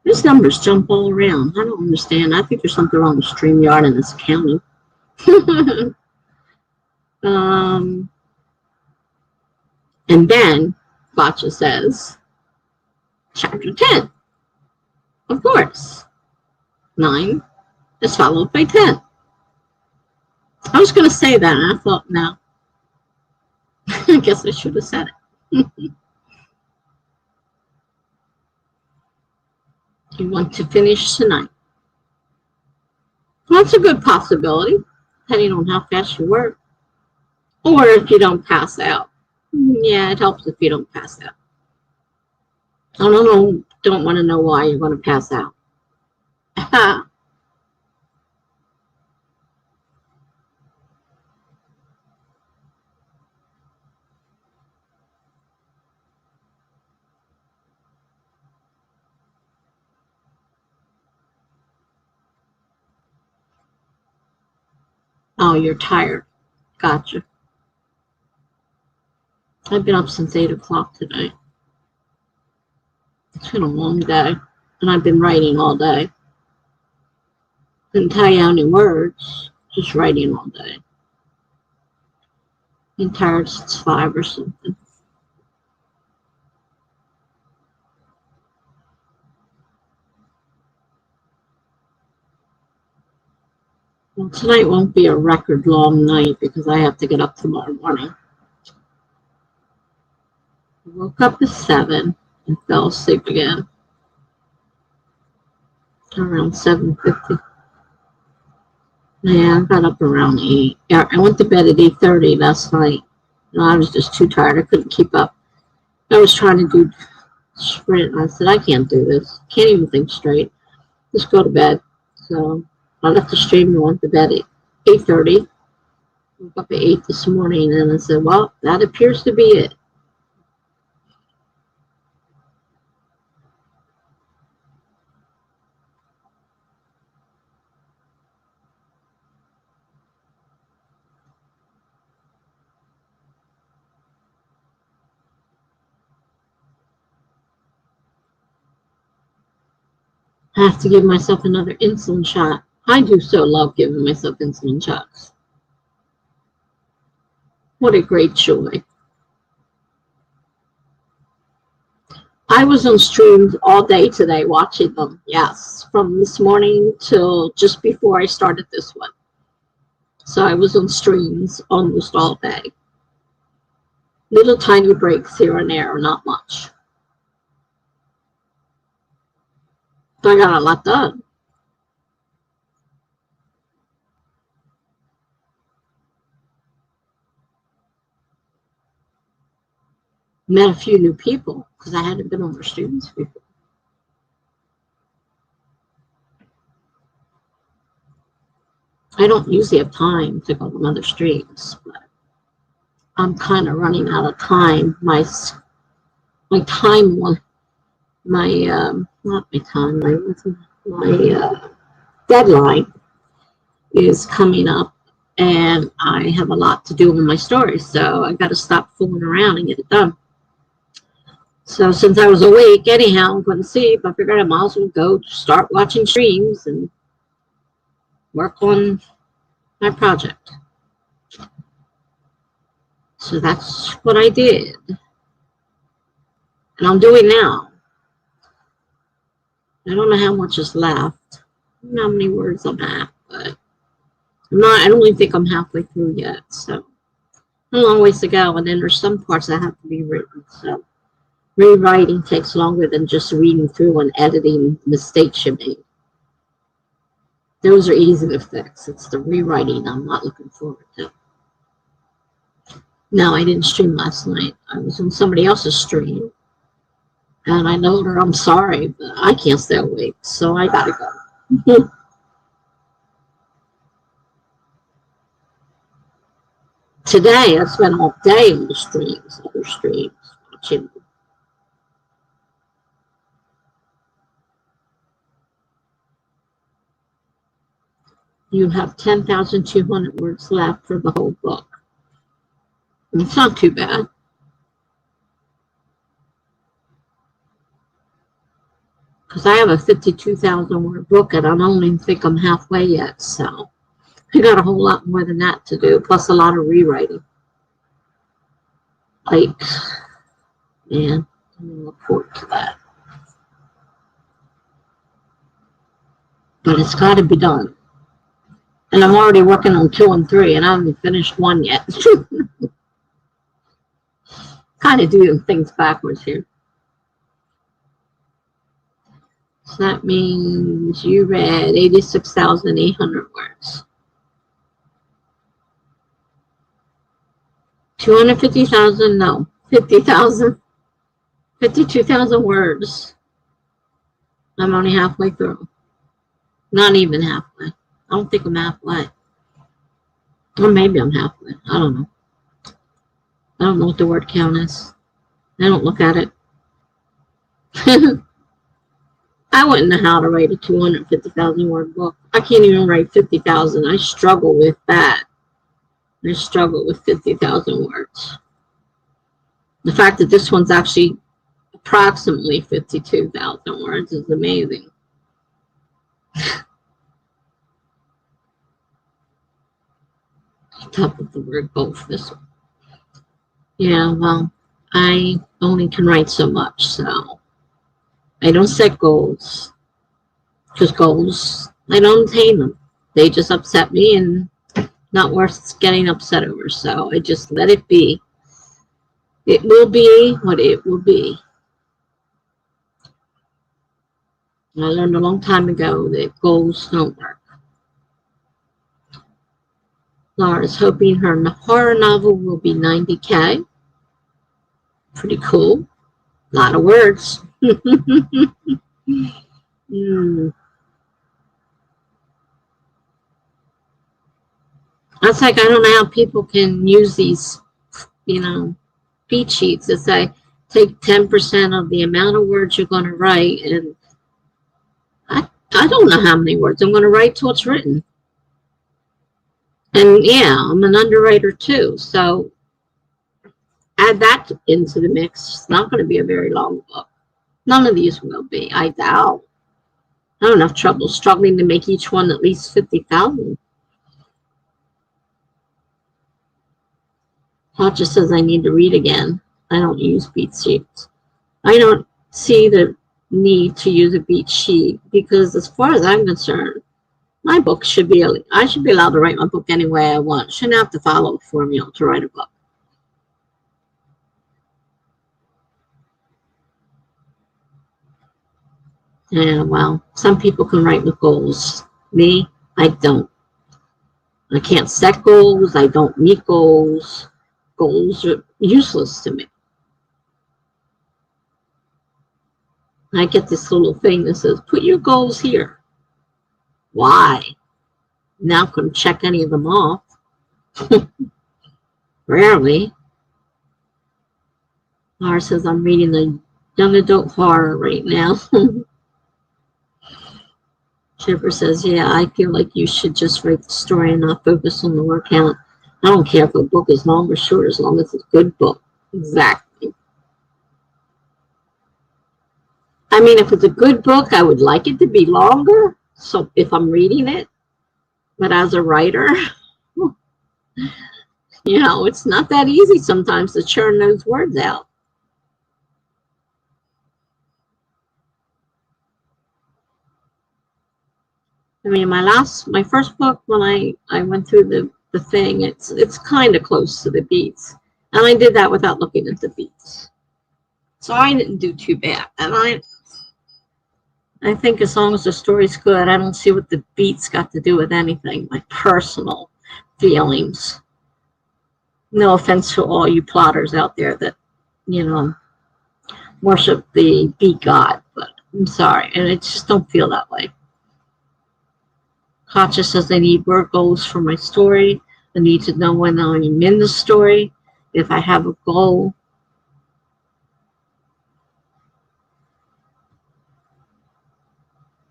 These numbers jump all around. I don't understand. I think there's something wrong with StreamYard and this counting. And then Katja says, chapter 10. Of course. 9 is followed by 10. I was going to say that, and I thought, no. I guess I should have said it. You want to finish tonight. Well, that's a good possibility, depending on how fast you work. Or if you don't pass out. Yeah, it helps if you don't pass out. I don't want to know why you're going to pass out. Oh, you're tired. Gotcha. I've been up since 8 o'clock today. It's been a long day, and I've been writing all day. Couldn't tell you any words, just writing all day. Been tired since 5 or something. Well, tonight won't be a record long night because I have to get up tomorrow morning. I woke up at 7 and fell asleep again around 7:50. Yeah, I got up around 8. Yeah, I went to bed at 8:30 last night. No, I was just too tired. I couldn't keep up. I was trying to do sprint. I said, I can't do this. Can't even think straight. Just go to bed. So I left the stream and went to bed at 8:30. Woke up at 8 this morning and I said, well, that appears to be it. I have to give myself another insulin shot. I do so love giving myself insulin shots. What a great joy. I was on streams all day today watching them. Yes, from this morning till just before I started this one. So I was on streams almost all day. Little tiny breaks here and there, not much. But I got a lot done. Met a few new people because I hadn't been on their streams before. I don't usually have time to go on other streams, but I'm kind of running out of time. My time, not my time, my deadline is coming up, and I have a lot to do in my story, so I got to stop fooling around and get it done. So since I was awake anyhow, I'm going to sleep. I figured I might as well go start watching streams and work on my project. So that's what I did. And I'm doing now. I don't know how much is left. I don't know how many words I'm at, but I don't even think I'm halfway through yet. So a long ways to go. And then there's some parts that have to be written. So rewriting takes longer than just reading through and editing mistakes you made. Those are easy to fix. It's the rewriting I'm not looking forward to. No, I didn't stream last night. I was on somebody else's stream. And I told her I'm sorry, but I can't stay awake, so I gotta go. Today, I spent all day on the streams, other streams, watching them. You have 10,200 words left for the whole book. It's not too bad. Because I have a 52,000 word book and I don't even think I'm halfway yet, so I got a whole lot more than that to do, plus a lot of rewriting. Like, man, I'm look forward to that. But it's got to be done. And I'm already working on 2 and 3, and I haven't finished 1 yet. Kind of doing things backwards here. So that means you read 86,800 words. 250,000, no, 50,000, 52,000 words. I'm only halfway through. Not even halfway. I don't think I'm halfway. Or maybe I'm halfway. I don't know. I don't know what the word count is. I don't look at it. I wouldn't know how to write a 250,000 word book. I can't even write 50,000. I struggle with that. I struggle with 50,000 words. The fact that this one's actually approximately 52,000 words is amazing. Top of the word both, this one. Yeah, well, I only can write so much, so I don't set goals. Because goals, I don't attain them. They just upset me and not worth getting upset over, so I just let it be. It will be what it will be. I learned a long time ago that goals don't work. Laura's hoping her horror novel will be 90K. Pretty cool. A lot of words. That's like, I don't know how people can use these, beat sheets that say, take 10% of the amount of words you're going to write, and I don't know how many words I'm going to write till it's written. And yeah, I'm an underwriter too, so add that into the mix. It's not going to be a very long book. None of these will be, I doubt. I don't have trouble struggling to make each one at least 50,000. Tasha says I need to read again. I don't use beat sheets. I don't see the need to use a beat sheet because, as far as I'm concerned, my book should be, I should be allowed to write my book any way I want. Shouldn't have to follow a formula to write a book. Yeah, well, some people can write with goals. Me, I don't. I can't set goals. I don't meet goals. Goals are useless to me. I get this little thing that says, put your goals here. Why? Now I couldn't check any of them off. Rarely. Laura says, I'm reading the young adult horror right now. Chipper says, yeah, I feel like you should just write the story and not focus on the word count. I don't care if a book is long or short, as long as it's a good book. Exactly. I mean, if it's a good book, I would like it to be longer. So if I'm reading it, but as a writer, it's not that easy sometimes to churn those words out. I mean, my first book, when I went through the thing, it's kind of close to the beats. And I did that without looking at the beats. So I didn't do too bad. And I think as long as the story's good, I don't see what the beats got to do with anything. My personal feelings. No offense to all you plotters out there that, worship the beat god, but I'm sorry. And I just don't feel that way. Katja says I need word goals for my story. I need to know when I'm in the story. If I have a goal,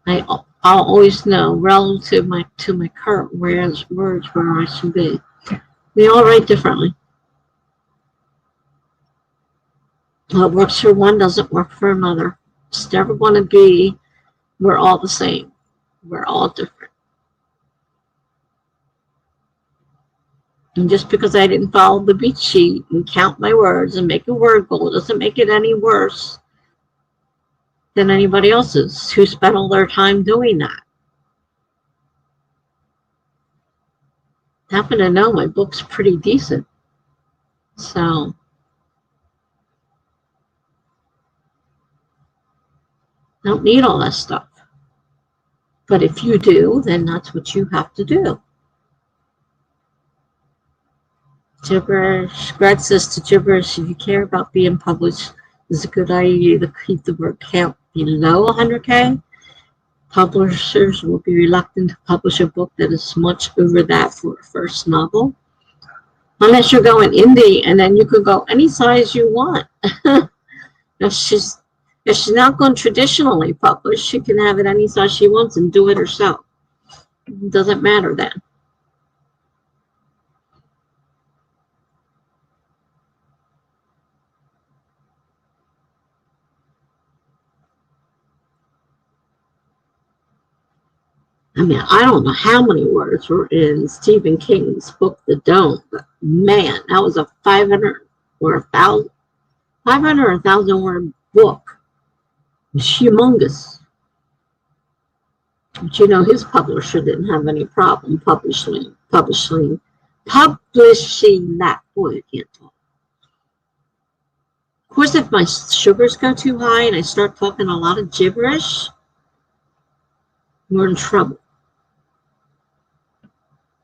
I'll always know relative to my current words where I should be. We all write differently. What works for one doesn't work for another. It's never going to be, we're all the same. We're all different. And just because I didn't follow the beat sheet and count my words and make a word goal doesn't make it any worse than anybody else's who spent all their time doing that. I happen to know my book's pretty decent. So I don't need all that stuff. But if you do, then that's what you have to do. Gibberish. Greg says to Gibberish, if you care about being published, it's a good idea to keep the word count below 100K. Publishers will be reluctant to publish a book that is much over that for a first novel. Unless you're going indie, and then you could go any size you want. If she's not going traditionally published, she can have it any size she wants and do it herself. It doesn't matter then. I mean, I don't know how many words were in Stephen King's book, The Dome, but man, that was a 500 or 1,000 word book. It's humongous. But his publisher didn't have any problem publishing that. Boy, I can't talk. Of course, if my sugars go too high and I start talking a lot of gibberish, we're in trouble.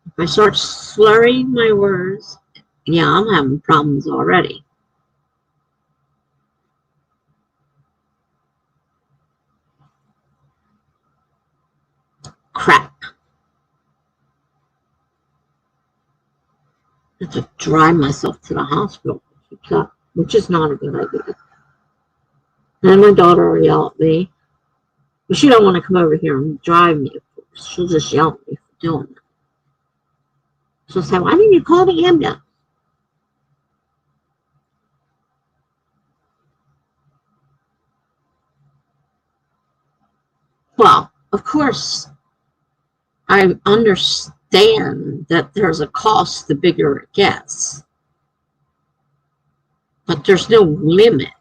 If I start slurring my words, yeah, I'm having problems already. Crap. I have to drive myself to the hospital, which is not a good idea. And my daughter will yell at me. But she don't want to come over here and drive me, of course. She'll just yell at me for doing that. She'll say, why didn't you call the ambulance? Well, of course, I understand that there's a cost the bigger it gets. But there's no limit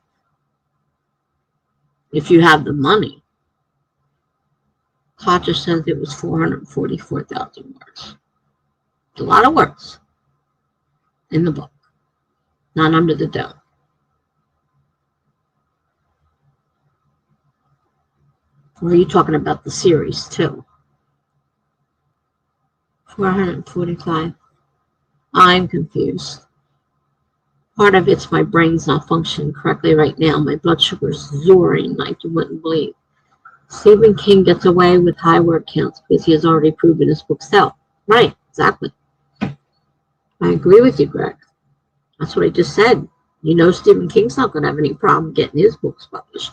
if you have the money. Katja says it was 444,000 words. It's a lot of words in the book, not under the dome. Or are you talking about the series too? 445. I'm confused. Part of it's my brain's not functioning correctly right now. My blood sugar's soaring like you wouldn't believe. Stephen King gets away with high word counts because he has already proven his books sell. Right, exactly. I agree with you, Greg. That's what I just said. You know Stephen King's not going to have any problem getting his books published.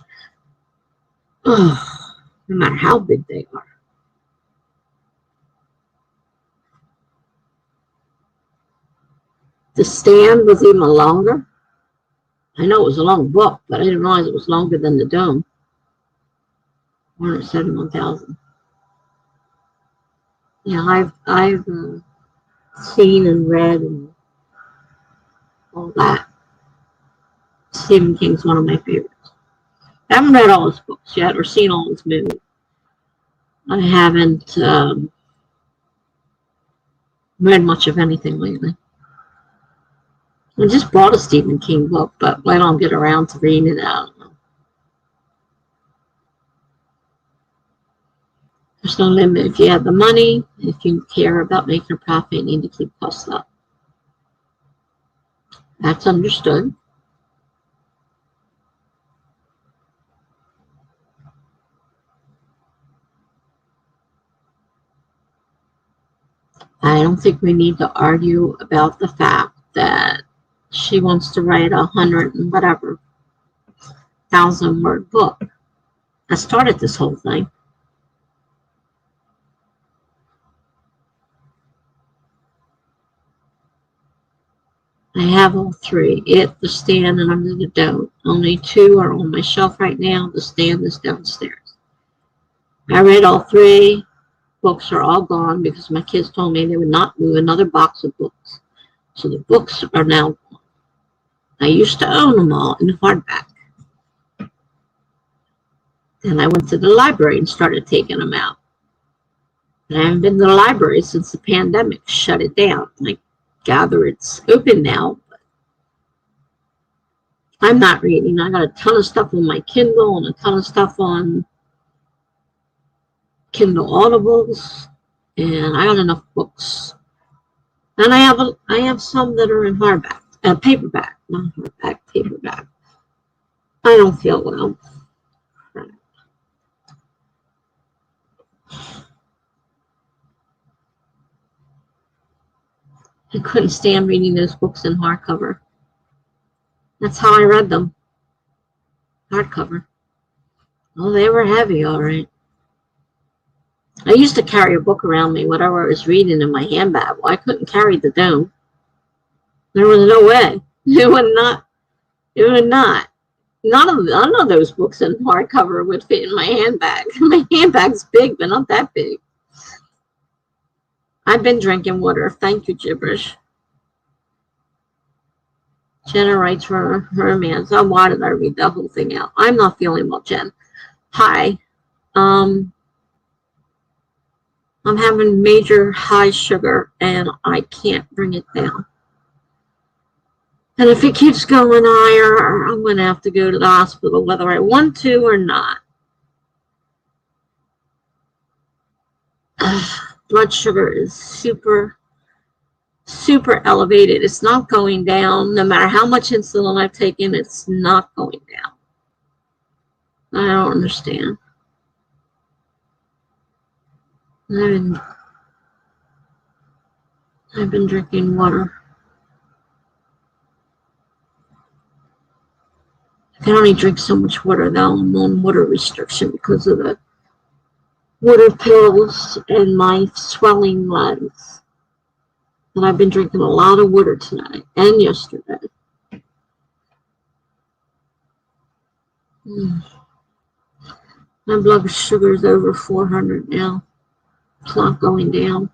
Ugh, no matter how big they are. The Stand was even longer. I know it was a long book, but I didn't realize it was longer than The Dome. 171,000. Yeah, I've seen and read and all that. Stephen King's one of my favorites. I haven't read all his books yet or seen all his movies. I haven't read much of anything lately. I just bought a Stephen King book, but when I'll get around to reading it, I don't know. There's no limit. If you have the money, if you care about making a profit, you need to keep costs up. That's understood. I don't think we need to argue about the fact that she wants to write 100 and whatever 1,000-word book. I started this whole thing. I have all three. It, The Stand, and Under the Dome. Only two are on my shelf right now. The Stand is downstairs. I read all three. Books are all gone because my kids told me they would not move another box of books. So the books are now gone. I used to own them all in hardback. Then I went to the library and started taking them out. And I haven't been to the library since the pandemic shut it down. I gather it's open now, but I'm not reading. I got a ton of stuff on my Kindle and a ton of stuff on Kindle Audibles, and I got enough books. And I have some that are in hardback, paperback, not hardback, paperback. I don't feel well. I couldn't stand reading those books in hardcover. That's how I read them. Hardcover. Oh, they were heavy, all right. I used to carry a book around me, whatever I was reading, in my handbag. Well, I couldn't carry the Dome. There was no way. It would not. It would not. None of those books in hardcover would fit in my handbag. My handbag's big, but not that big. I've been drinking water. Thank you, Gibberish. Jenna writes for her man. So why did I read that whole thing out? I'm not feeling well, Jen. Hi. I'm having major high sugar and I can't bring it down. And if it keeps going higher, I'm going to have to go to the hospital, whether I want to or not. Blood sugar is super elevated. It's not going down. No matter how much insulin I've taken, it's not going down. I don't understand. I've been drinking water. I can only drink so much water now. I'm on water restriction because of the water pills and my swelling legs. And I've been drinking a lot of water tonight and yesterday. My blood sugar is over 400 now. It's not going down.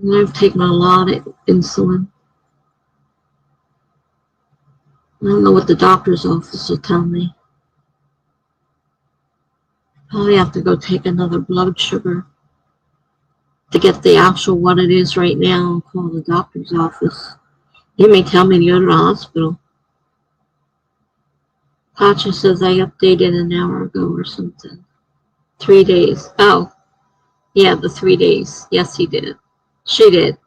And I've taken a lot of insulin. I don't know what the doctor's office will tell me. Probably have to go take another blood sugar to get the actual what it is right now and call the doctor's office. He may tell me to go to the hospital. Pacha says I updated an hour ago or something. 3 days. Oh, yeah, the 3 days. Yes, he did. She did.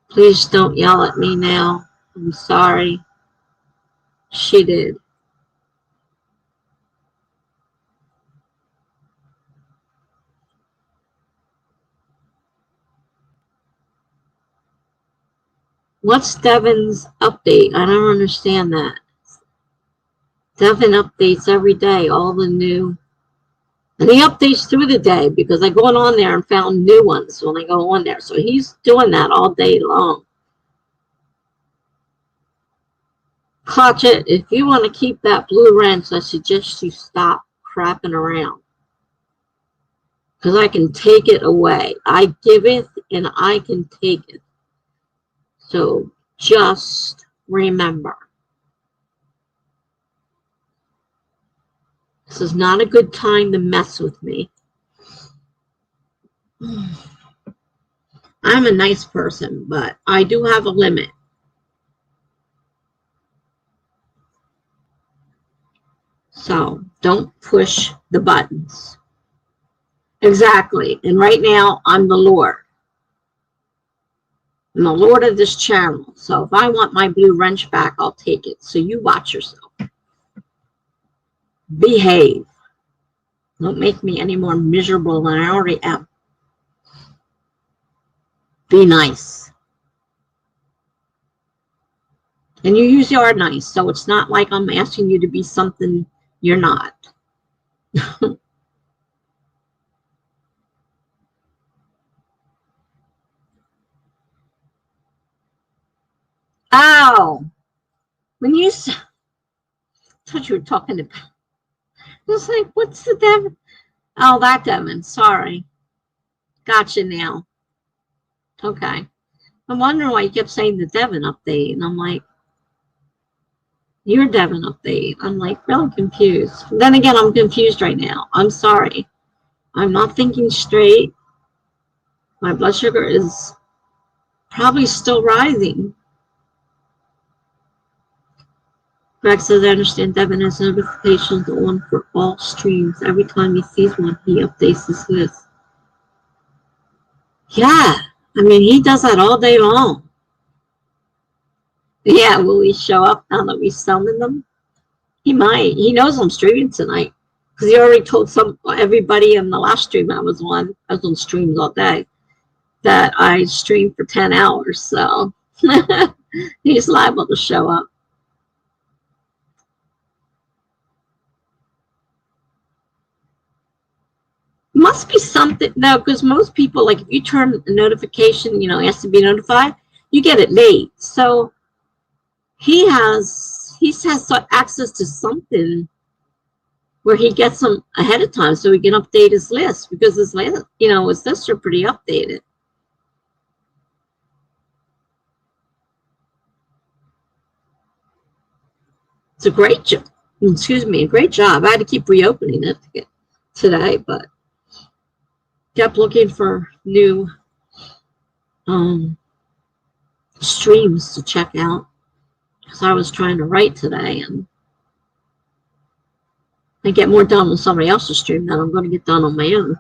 Please don't yell at me now. I'm sorry. She did. What's Devin's update? I don't understand that. Devin updates every day, all the new. And he updates through the day because I go on there and found new ones when I go on there. So he's doing that all day long. Katja, if you want to keep that blue wrench, I suggest you stop crapping around. Because I can take it away. I give it and I can take it. So just remember. This is not a good time to mess with me. I'm a nice person, but I do have a limit. So don't push the buttons. Exactly. And right now, I'm the Lord. I'm the Lord of this channel. So if I want my blue wrench back, I'll take it. So you watch yourself. Behave. Don't make me any more miserable than I already am. Be nice. And you usually are nice. So it's not like I'm asking you to be something you're not. Oh, when you I thought you were talking about, I was like, what's the Devin? Oh, that Devin. Sorry. Gotcha now. Okay. I'm wondering why you kept saying the Devin update. And I'm like, your Devin update. I'm like, really confused. Then again, I'm confused right now. I'm sorry. I'm not thinking straight. My blood sugar is probably still rising. Greg says, I understand Devin has notifications on for all streams. Every time he sees one, he updates his list. Yeah, I mean, he does that all day long. Yeah, will he show up now that we summon them? He might. He knows I'm streaming tonight because he already told everybody in the last stream I was on streams all day, that I streamed for 10 hours. So he's liable to show up. Must be something, no, because most people, like if you turn a notification, ask to be notified, you get it late. So he has access to something where he gets them ahead of time so he can update his list, because his list, his lists are pretty updated. It's a great job. Excuse me, a great job. I had to keep reopening it today, but kept looking for new streams to check out because I was trying to write today, and I get more done on somebody else's stream than I'm going to get done on my own.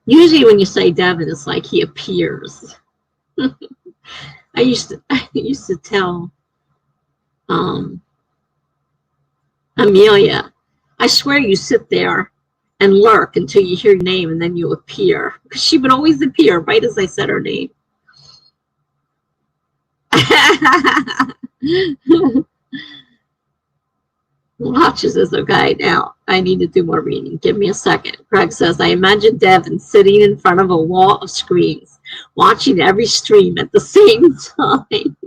Usually when you say Devin, it's like he appears. I used to tell Amelia, I swear you sit there and lurk until you hear your name and then you appear. She would always appear right as I said her name. Watches is okay. Now I need to do more reading. Give me a second. Greg says, I imagine Devin sitting in front of a wall of screens, watching every stream at the same time.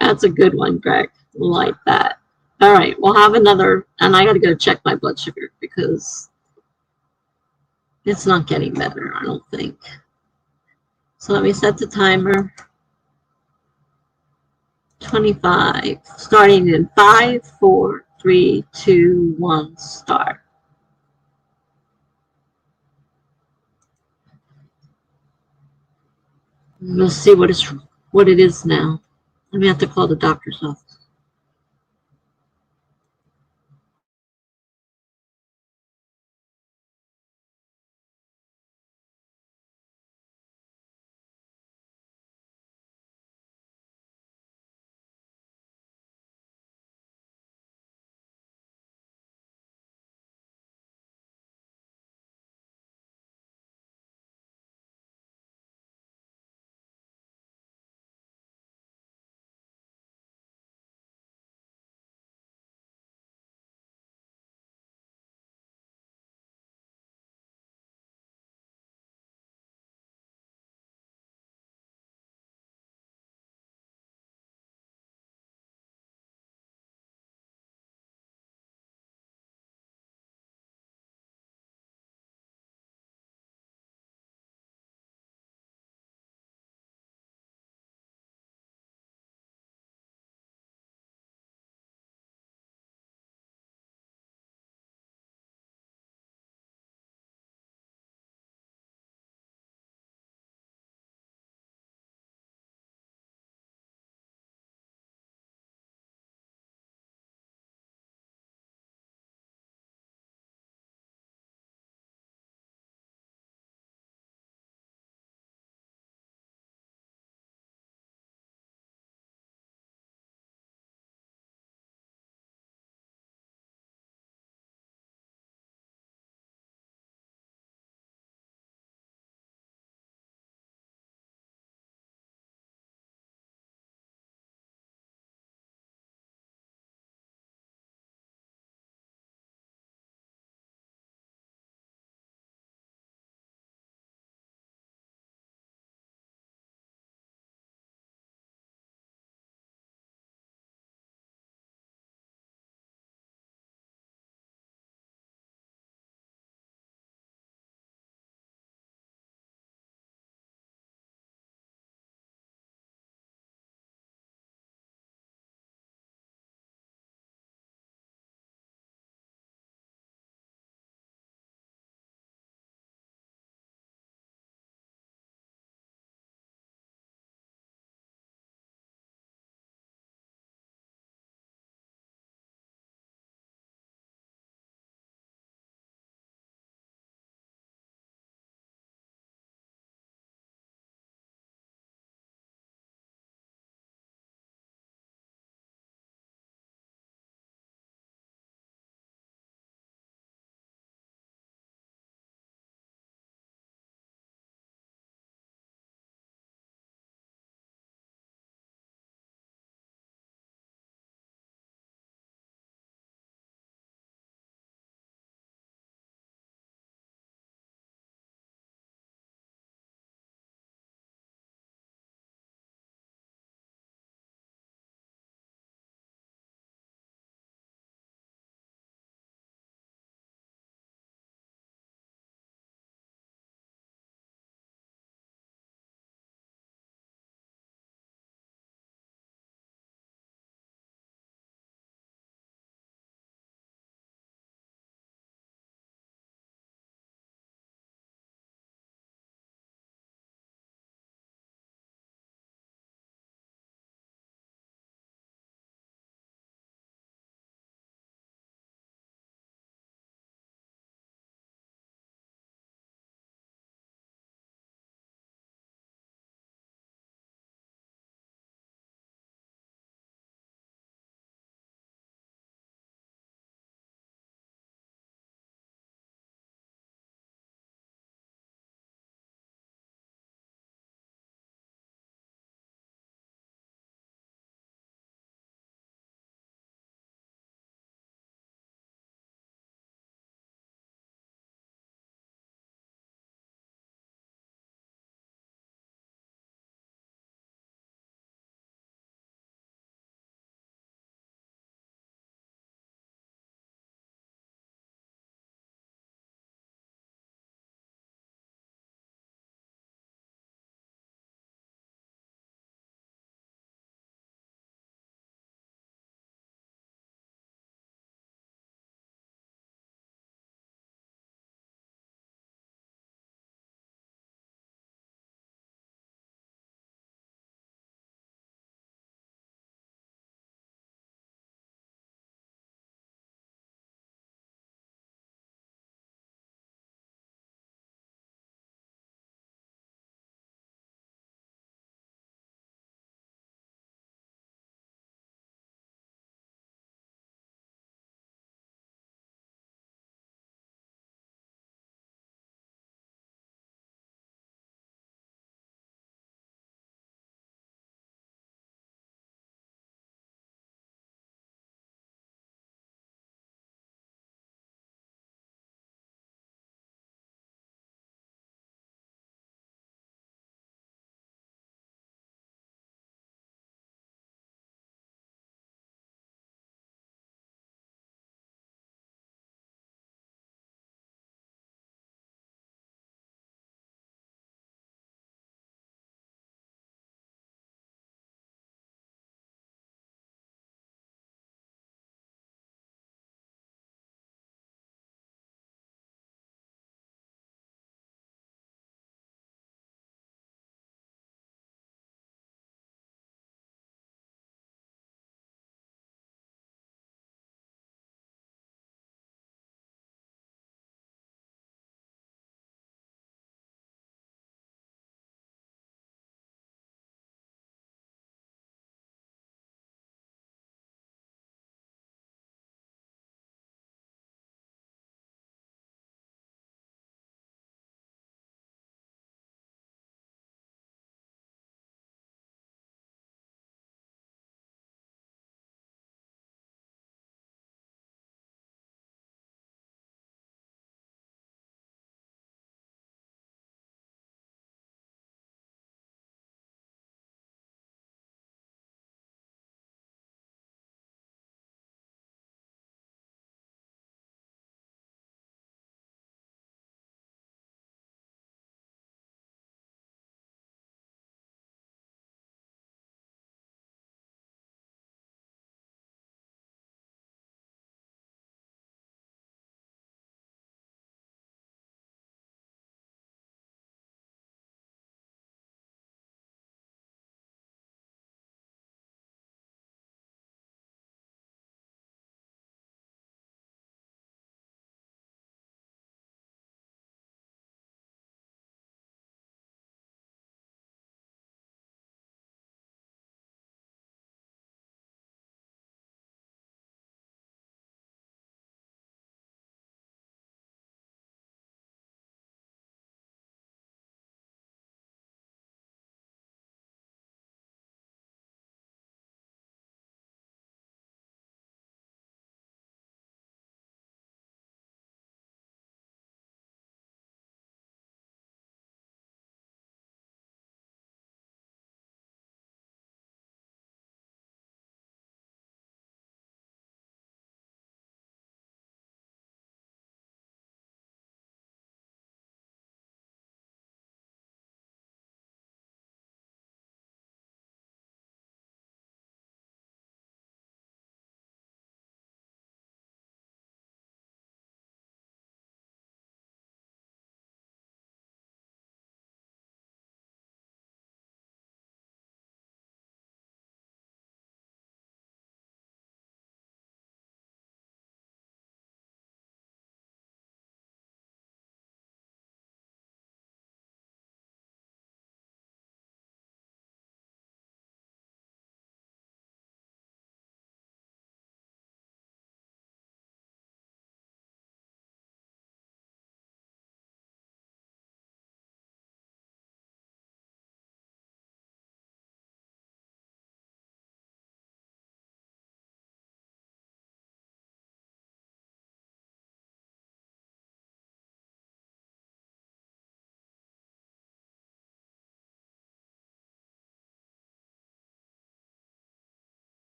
That's a good one, Greg. Like that. All right, we'll have another, and I got to go check my blood sugar because it's not getting better, I don't think. So let me set the timer. 25, starting in 5, 4, 3, 2, 1, start. Let's see what it is now. I'm gonna have to call the doctor's office.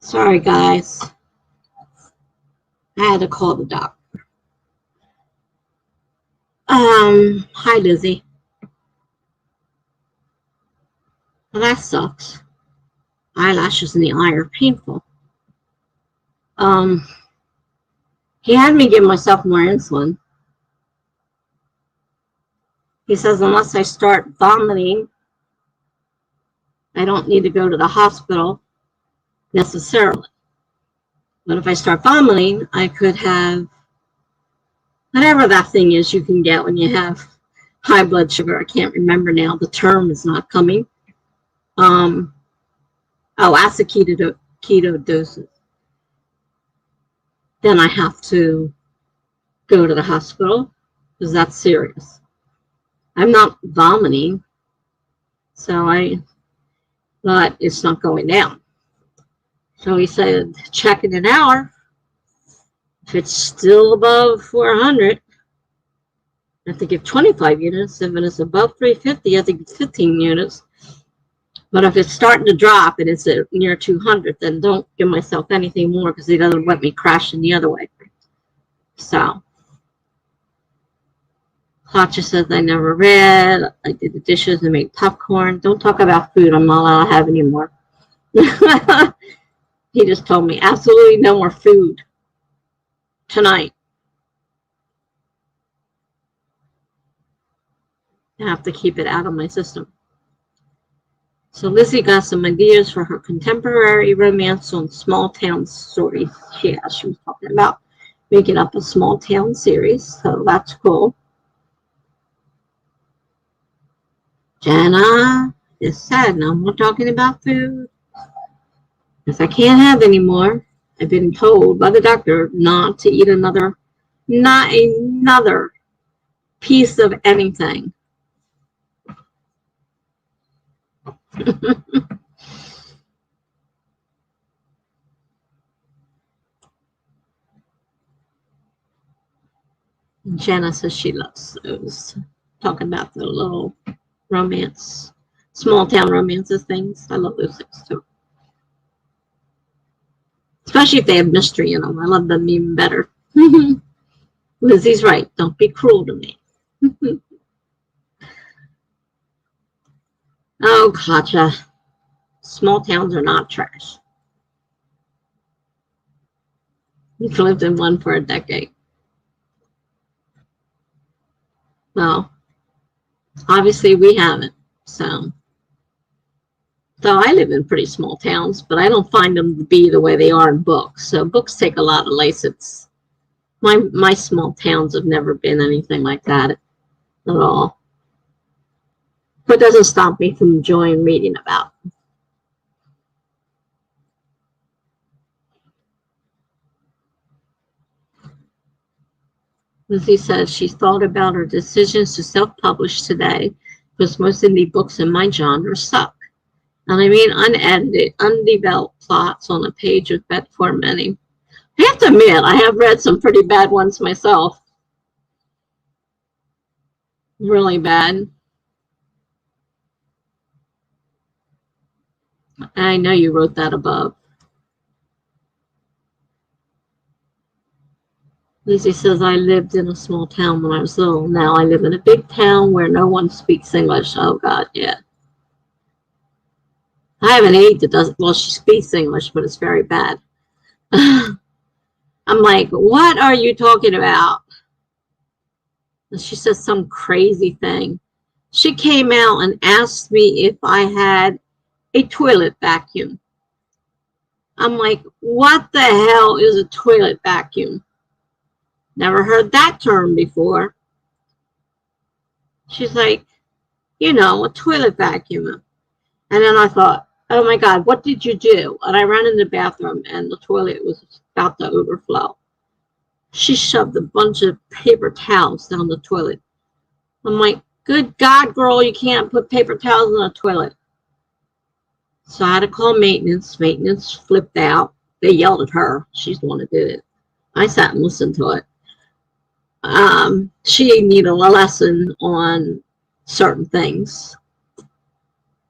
Sorry, guys. I had to call the doctor. Hi, Lizzie. Well, that sucks. Eyelashes in the eye are painful. He had me give myself more insulin. He says unless I start vomiting, I don't need to go to the hospital necessarily. But if I start vomiting, I could have whatever that thing is you can get when you have high blood sugar. I can't remember now. The term is not coming. Acid ketoacidosis. Then I have to go to the hospital because that's serious. I'm not vomiting, so I thought it's not going down. So he said, check in an hour. If it's still above 400, I have to give 25 units. If it is above 350, I have to give 15 units. But if it's starting to drop and it's at near 200, then don't give myself anything more because he doesn't let me crash in the other way. So, Hotcha says, I never read. I did the dishes and made popcorn. Don't talk about food. I'm not allowed to have any more. He just told me, absolutely no more food tonight. I have to keep it out of my system. So Lizzie got some ideas for her contemporary romance on small town stories. Yeah, she was talking about making up a small town series, so that's cool. Jenna is sad. No more talking about food. Because I can't have any more. I've been told by the doctor not to eat not another piece of anything. Jenna says she loves those. Talking about the little romance, small town romances things. I love those things too. Especially if they have mystery in them. I love them even better. Lizzie's right. Don't be cruel to me. Oh, gotcha. Small towns are not trash. We've lived in one for a decade. Well, obviously we haven't. So I live in pretty small towns, but I don't find them to be the way they are in books. So books take a lot of license. My small towns have never been anything like that at all. But it doesn't stop me from enjoying reading about them. Lizzie says she thought about her decisions to self-publish today because most indie books in my genre suck. And I mean unedited, undeveloped plots on a page of bet for many. I have to admit, I have read some pretty bad ones myself. Really bad. I know you wrote that above. Lizzie says, I lived in a small town when I was little. Now I live in a big town where no one speaks English. Oh, God, yeah. I have an aide that does, well, she speaks English, but it's very bad. I'm like, what are you talking about? And she says some crazy thing. She came out and asked me if I had a toilet vacuum. I'm like, what the hell is a toilet vacuum? Never heard that term before. She's like, you know, a toilet vacuum. And then I thought, oh my God, what did you do? And I ran in the bathroom and the toilet was about to overflow. She shoved a bunch of paper towels down the toilet. I'm like, good God, girl, you can't put paper towels in a toilet. So I had to call maintenance. Maintenance flipped out. They yelled at her. She's the one that did it. I sat and listened to it. She needed a lesson on certain things.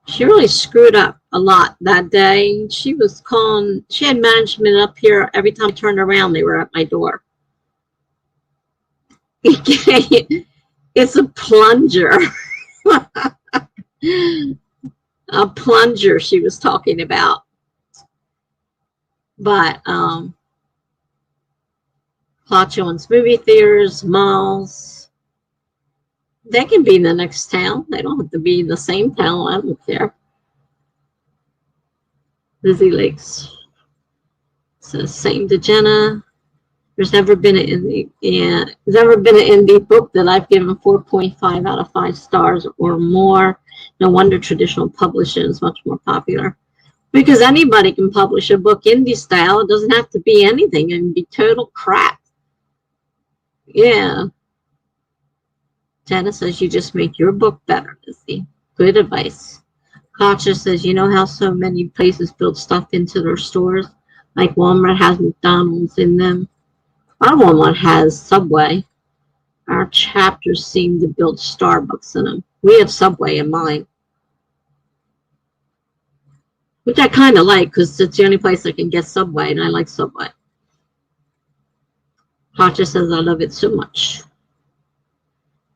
She really screwed up a lot that day. She was calling, she had management up here. Every time I turned around, they were at my door. It's a plunger. A plunger she was talking about. But plot showings, movie theaters, malls. They can be in the next town. They don't have to be in the same town. I don't care. Lizzie Lakes says, same to Jenna. There's never been an indie book that I've given 4.5 out of 5 stars or more. No wonder traditional publishing is much more popular. Because anybody can publish a book indie style. It doesn't have to be anything. It can be total crap. Yeah. Jenna says, you just make your book better, Lizzie. Good advice. Katja says, you know how so many places build stuff into their stores? Like Walmart has McDonald's in them. Our Walmart has Subway. Our chapters seem to build Starbucks in them. We have Subway in mine. Which I kind of like because it's the only place I can get Subway, and I like Subway. Katja says, I love it so much.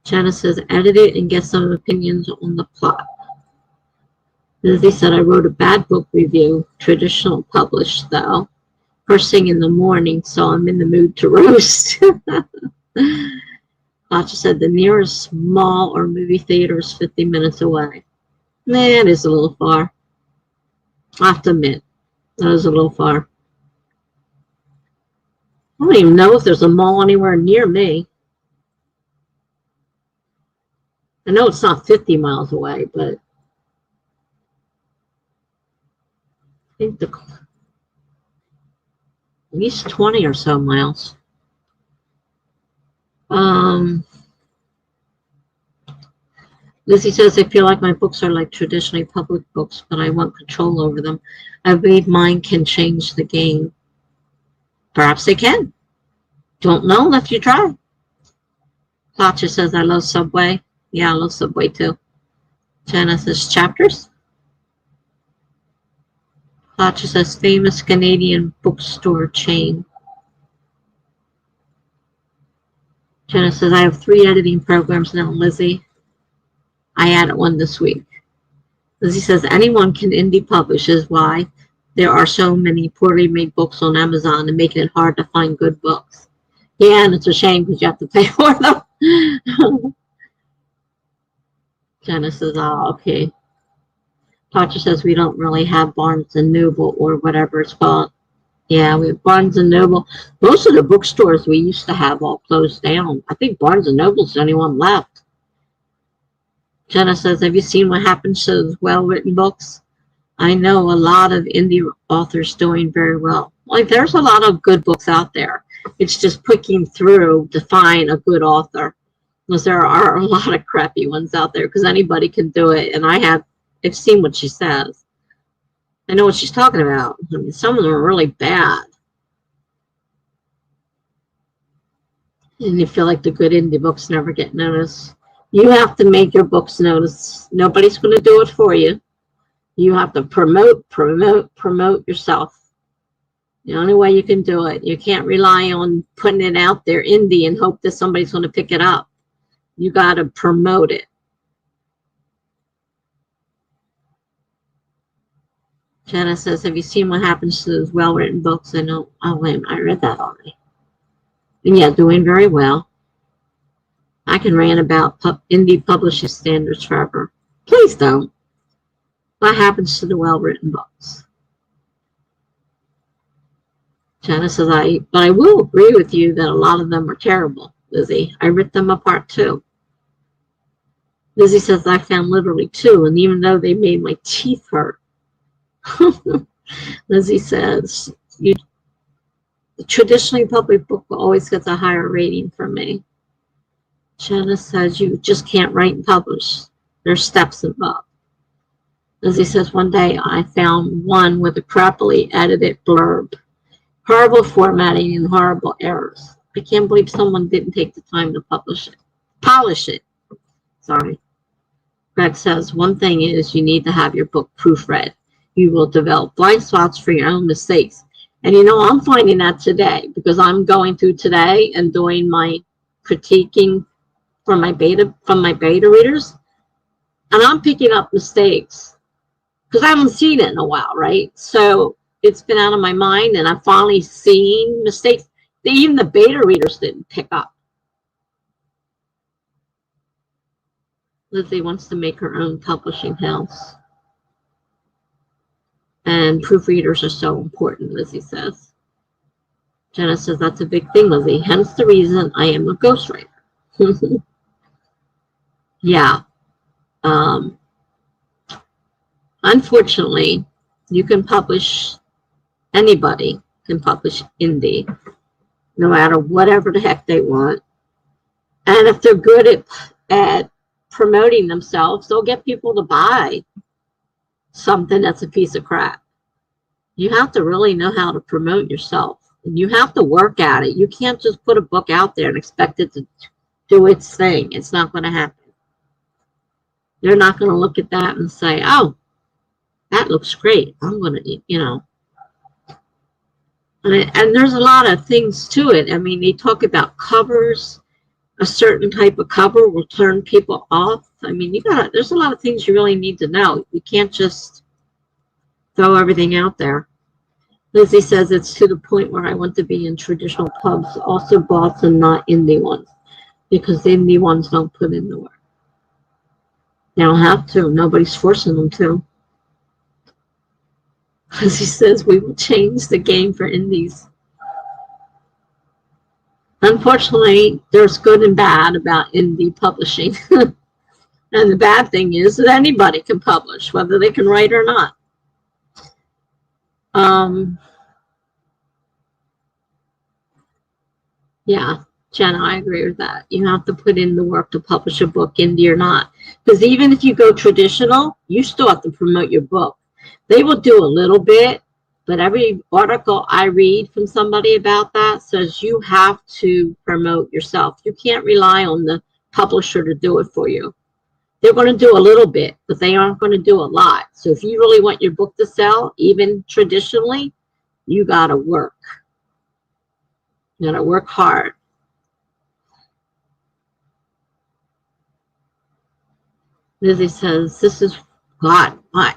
Jenna says, edit it and get some opinions on the plot. Lizzie said, I wrote a bad book review, traditional published though. First thing in the morning, so I'm in the mood to roast. Katja said, the nearest mall or movie theater is 50 minutes away. Nah, it is a little far. I have to admit, that is a little far. I don't even know if there's a mall anywhere near me. I know it's not 50 miles away, but I think at least 20 or so miles. Lizzie says, I feel like my books are like traditionally public books, but I want control over them. I believe mine can change the game. Perhaps they can. Don't know unless you try. Katja says, I love Subway. Yeah, I love Subway too. Jenna says, chapters. Katja says, famous Canadian bookstore chain. Jenna says, I have 3 editing programs now, Lizzie. I added one this week. Lizzie says, anyone can indie publish, is why there are so many poorly made books on Amazon and making it hard to find good books. Yeah, and it's a shame because you have to pay for them. Jenna says, oh, okay. Katja says, we don't really have Barnes and Noble or whatever it's called. Yeah, we have Barnes and Noble. Most of the bookstores we used to have all closed down. I think Barnes and Noble's the only one left. Jenna says, have you seen what happens to those well-written books? I know a lot of indie authors doing very well. Like, there's a lot of good books out there. It's just picking through to find a good author. Because there are a lot of crappy ones out there because anybody can do it. And I've seen what she says. I know what she's talking about. I mean, some of them are really bad. And you feel like the good indie books never get noticed. You have to make your books notice. Nobody's going to do it for you. You have to promote yourself. The only way you can do it. You can't rely on putting it out there indie and hope that somebody's going to pick it up. You got to promote it. Jenna says, have you seen what happens to those well-written books? I know. Oh, wait, I read that already. And yeah, doing very well. I can rant about indie publishing standards forever. Please don't. What happens to the well-written books? Jenna says, but I will agree with you that a lot of them are terrible, Lizzie. I ripped them apart too. Lizzie says, I found literally 2, and even though they made my teeth hurt. Lizzie says, the traditionally public book always gets a higher rating from me. Jenna says, you just can't write and publish. There's steps involved. Lizzie says, one day I found one with a crappily edited blurb. Horrible formatting and horrible errors. I can't believe someone didn't take the time to polish it. Sorry. Greg says, one thing is you need to have your book proofread. You will develop blind spots for your own mistakes. And you know, I'm finding that today because I'm going through today and doing my critiquing from my beta readers, and I'm picking up mistakes because I haven't seen it in a while, right? So it's been out of my mind, and I'm finally seeing mistakes that even the beta readers didn't pick up. Lizzie wants to make her own publishing house. And proofreaders are so important, Lizzie says. Jenna says, that's a big thing, Lizzie. Hence the reason I am a ghostwriter. Yeah. Unfortunately, you can publish, anybody can publish indie, no matter whatever the heck they want. And if they're good at promoting themselves, they'll get people to buy something that's a piece of crap. You have to really know how to promote yourself. And you have to work at it. You can't just put a book out there and expect it to do its thing. It's not going to happen. They're not going to look at that and say, oh, that looks great. I'm going to, you know. And there's a lot of things to it. I mean, they talk about covers. A certain type of cover will turn people off. I mean, there's a lot of things you really need to know. You can't just throw everything out there. Lizzie says it's to the point where I want to be in traditional pubs, also bots and not indie ones, because the indie ones don't put in the work. They don't have to. Nobody's forcing them to. Lizzie says we will change the game for indies. Unfortunately, there's good and bad about indie publishing. And the bad thing is that anybody can publish, whether they can write or not. Yeah, Jenna, I agree with that. You have to put in the work to publish a book, indie or not. Because even if you go traditional, you still have to promote your book. They will do a little bit, but every article I read from somebody about that says you have to promote yourself. You can't rely on the publisher to do it for you. They're going to do a little bit, but they aren't going to do a lot. So if you really want your book to sell, even traditionally, you got to work. You got to work hard. Lizzie says, this is hot. My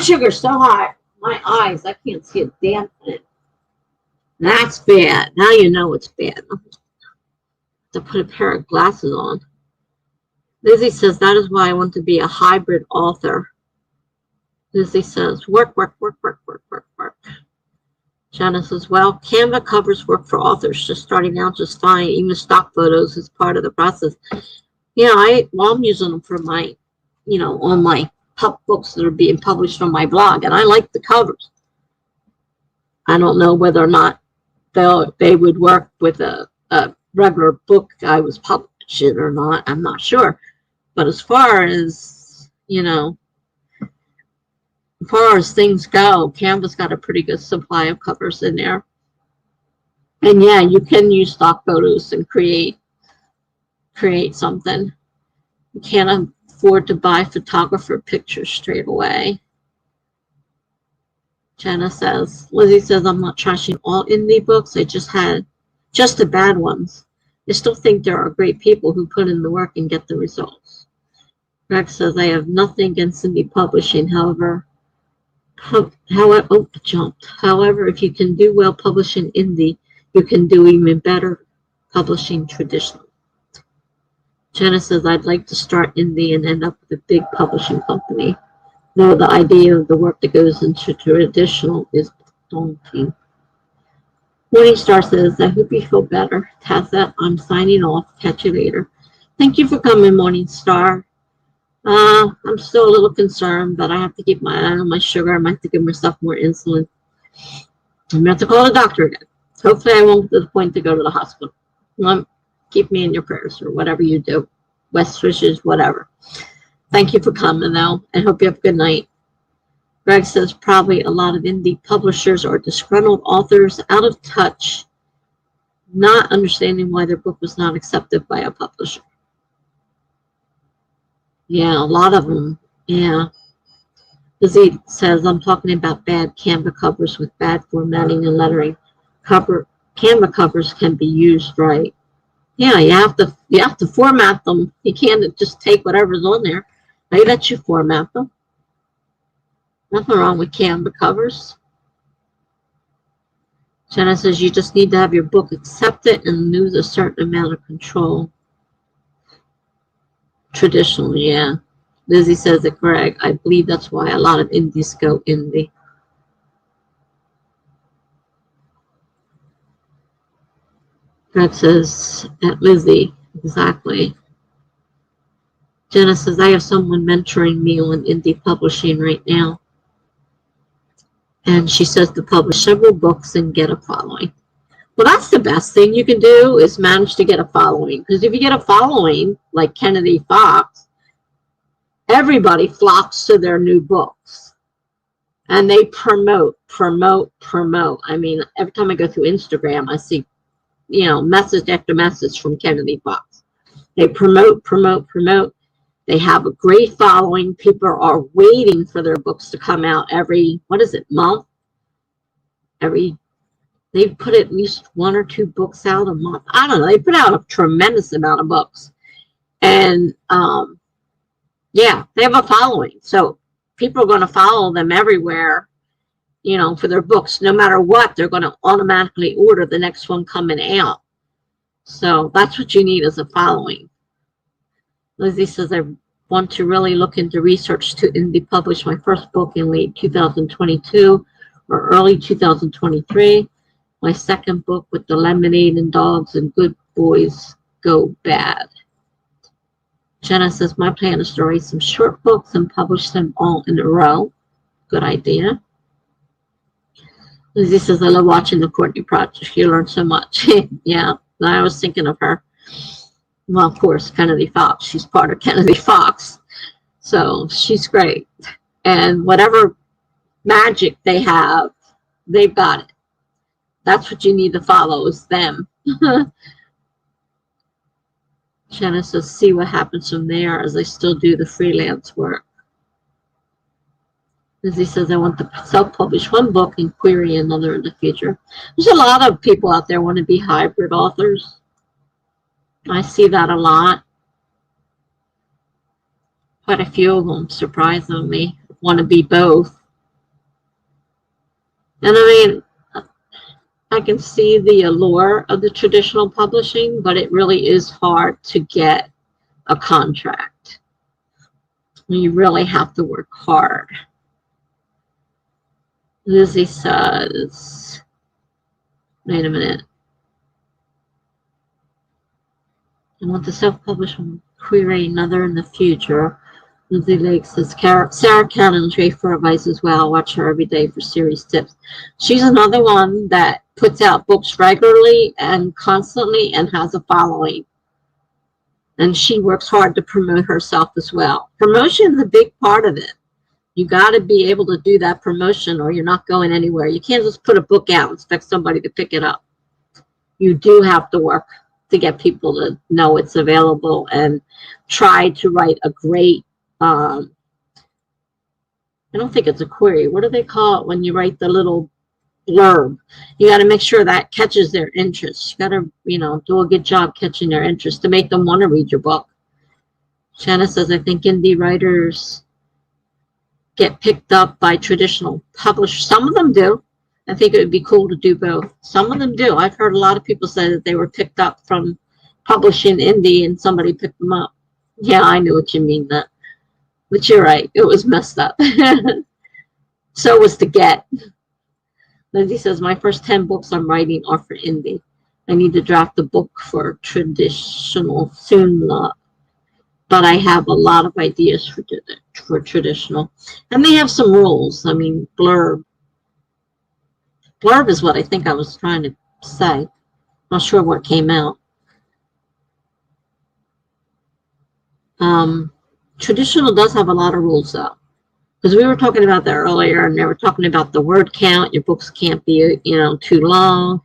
sugar's so hot. My eyes, I can't see a damn thing. That's bad. Now you know it's bad. I have to put a pair of glasses on. Lizzie says, that is why I want to be a hybrid author. Lizzie says, work. Jenna says, well, Canva covers work for authors just starting out just fine. Even stock photos is part of the process. Yeah, I'm using them for my, on my books that are being published on my blog, and I like the covers. I don't know whether or not they would work with a regular book I was publishing or not. I'm not sure. But as far as, as far as things go, Canva's got a pretty good supply of covers in there. And yeah, you can use stock photos and create something. You can't afford to buy photographer pictures straight away. Jenna says, Lizzie says, I'm not trashing all indie books. I just the bad ones. I still think there are great people who put in the work and get the results. Greg says, I have nothing against indie publishing. However, if you can do well publishing indie, you can do even better publishing traditional. Jenna says, I'd like to start indie and end up with a big publishing company. No, the idea of the work that goes into traditional is daunting. Morningstar says, I hope you feel better. Tessa, I'm signing off. Catch you later. Thank you for coming, Morningstar. I'm still a little concerned, but I have to keep my eye on my sugar. I might have to give myself more insulin. I'm going to have to call the doctor again. Hopefully I won't get to the point to go to the hospital. Keep me in your prayers or whatever you do. Best wishes, whatever. Thank you for coming, though. I hope you have a good night. Greg says probably a lot of indie publishers are disgruntled authors, out of touch, not understanding why their book was not accepted by a publisher. Yeah, a lot of them. Yeah. Lizzie says, I'm talking about bad Canva covers with bad formatting and lettering. Canva covers can be used right. Yeah, you have to format them. You can't just take whatever's on there. They let you format them. Nothing wrong with Canva covers. Jenna says you just need to have your book accepted and lose a certain amount of control. Traditionally, yeah. Lizzie says it correct. I believe that's why a lot of indies go indie. Greg says, at Lizzie, exactly. Jenna says, I have someone mentoring me on indie publishing right now. And she says to publish several books and get a following. Well, that's the best thing you can do is manage to get a following. Because if you get a following, like Kennedy Fox, everybody flocks to their new books. And they promote. I mean, every time I go through Instagram, I see, message after message from Kennedy Fox. They promote. They have a great following. People are waiting for their books to come out every, month? They put at least 1 or 2 books out a month. I don't know. They put out a tremendous amount of books. And, yeah, they have a following. So people are going to follow them everywhere, for their books. No matter what, they're going to automatically order the next one coming out. So that's what you need as a following. Lizzie says, I want to really look into research to indie publish my first book in late 2022 or early 2023. My second book with the lemonade and dogs and good boys go bad. Jenna says, my plan is to write some short books and publish them all in a row. Good idea. Lizzie says, I love watching the Courtney Project. You learn so much. Yeah, I was thinking of her. Well, of course, Kennedy Fox. She's part of Kennedy Fox. So she's great. And whatever magic they have, they've got it. That's what you need to follow is them. Jenna says, see what happens from there as I still do the freelance work. Lizzie says, I want to self-publish one book and query another in the future. There's a lot of people out there want to be hybrid authors. I see that a lot. Quite a few of them, surprisingly, want to be both. And I mean, I can see the allure of the traditional publishing, but it really is hard to get a contract. You really have to work hard. Lizzie says, wait a minute. I want to self-publish and query another in the future. Lizzie Lake says, Sarah Cannon's great for advice as well. I watch her every day for series tips. She's another one that puts out books regularly and constantly and has a following. And she works hard to promote herself as well. Promotion is a big part of it. You got to be able to do that promotion or you're not going anywhere. You can't just put a book out and expect somebody to pick it up. You do have to work to get people to know it's available and try to write a great, I don't think it's a query. What do they call it when you write the little blurb? You got to make sure that catches their interest. You got to, do a good job catching their interest to make them want to read your book. Shanna says, I think indie writers get picked up by traditional publishers. Some of them do. I think it would be cool to do both. Some of them do. I've heard a lot of people say that they were picked up from publishing indie and somebody picked them up. Yeah, I knew what you mean that. But you're right. It was messed up. So was the get. Lindsay says, my first 10 books I'm writing are for indie. I need to draft a book for traditional soon, but I have a lot of ideas for traditional. And they have some rules. I mean, blurb. Blurb is what I think I was trying to say. Not sure what came out. Traditional does have a lot of rules, though. Because we were talking about that earlier, and they were talking about the word count. Your books can't be, too long.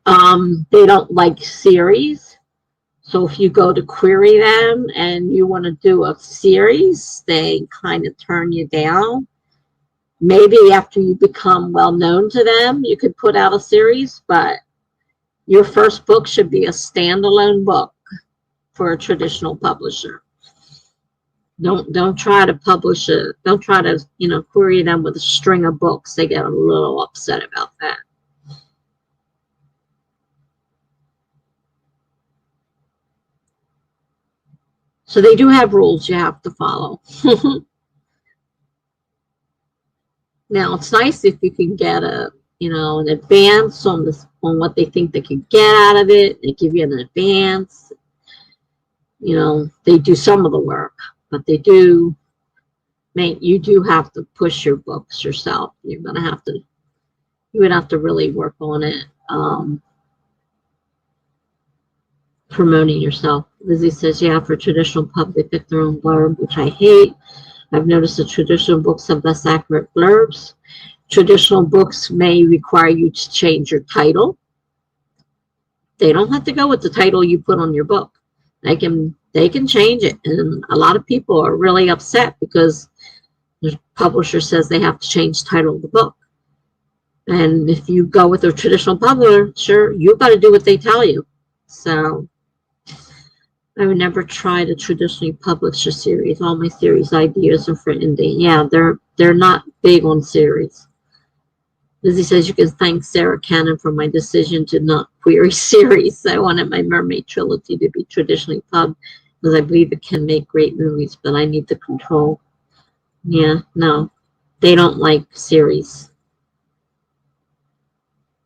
They don't like series. So if you go to query them and you want to do a series, they kind of turn you down. Maybe after you become well known to them, you could put out a series, but your first book should be a standalone book for a traditional publisher. Don't try to publish it. Don't try to, you know, query them with a string of books. They get a little upset about that. So they do have rules you have to follow. Now it's nice if you can get a, you know, an advance on this, on what they think they can get out of it. They give you an advance. You know, they do some of the work, but they do make, you do have to push your books yourself. You're gonna have to, you would have to really work on it. Promoting yourself. Lizzie says, yeah, for traditional pub, they pick their own blurb, which I hate. I've noticed that traditional books have less accurate blurbs. Traditional books may require you to change your title. They don't have to go with the title you put on your book. They can change it. And a lot of people are really upset because the publisher says they have to change the title of the book. And if you go with a traditional publisher, you've got to do what they tell you. So I would never try to traditionally publish a series. All my series ideas are for indie. Yeah, they're not big on series. Lizzie says, you can thank Sarah Cannon for my decision to not query series. I wanted my Mermaid trilogy to be traditionally pub because I believe it can make great movies, but I need the control. Yeah, no, they don't like series.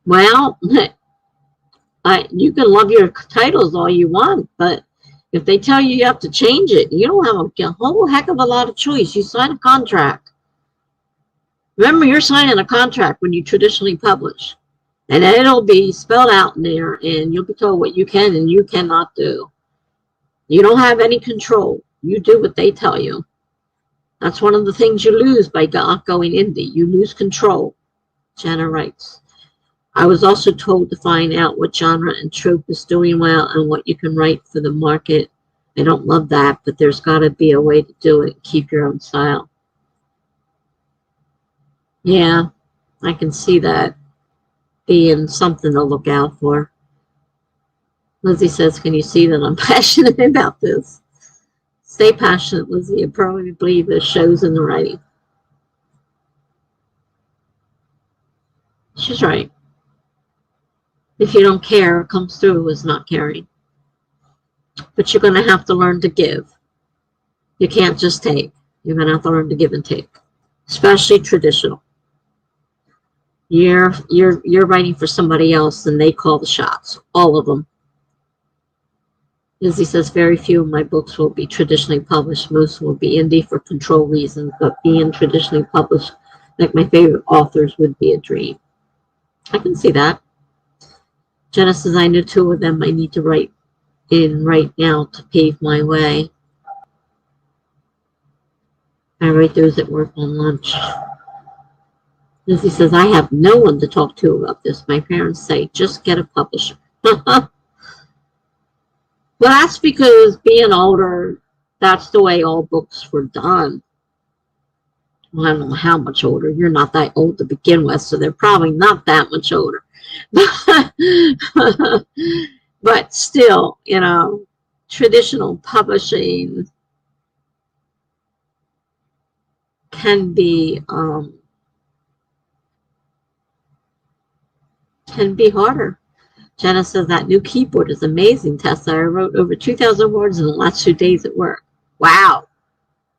Well, you can love your titles all you want, but if they tell you you have to change it, you don't have a whole heck of a lot of choice. You sign a contract. Remember, you're signing a contract when you traditionally publish. And it'll be spelled out in there, and you'll be told what you can and you cannot do. You don't have any control. You do what they tell you. That's one of the things you lose by not going indie. You lose control. Jenna writes, I was also told to find out what genre and trope is doing well and what you can write for the market. I don't love that, but there's got to be a way to do it and keep your own style. Yeah, I can see that being something to look out for. Lizzie says, can you see that I'm passionate about this? Stay passionate, Lizzie. You probably believe the shows in the writing. She's right. If you don't care, it comes through as not caring. But you're going to have to learn to give. You can't just take. You're going to have to learn to give and take, especially traditional. You're writing for somebody else, and they call the shots. All of them. Lizzie says, very few of my books will be traditionally published. Most will be indie for control reasons, but being traditionally published, like my favorite authors, would be a dream. I can see that. Jenna says, I know 2 of them I need to write in right now to pave my way. I write those at work on lunch. Lizzie says, I have no one to talk to about this. My parents say, just get a publisher. Well, that's because being older, that's the way all books were done. Well, I don't know how much older. You're not that old to begin with, so they're probably not that much older. But still, you know, traditional publishing can be harder. Jenna says, that new keyboard is amazing, Tessa. I wrote over 2,000 words in the last 2 days at work. Wow.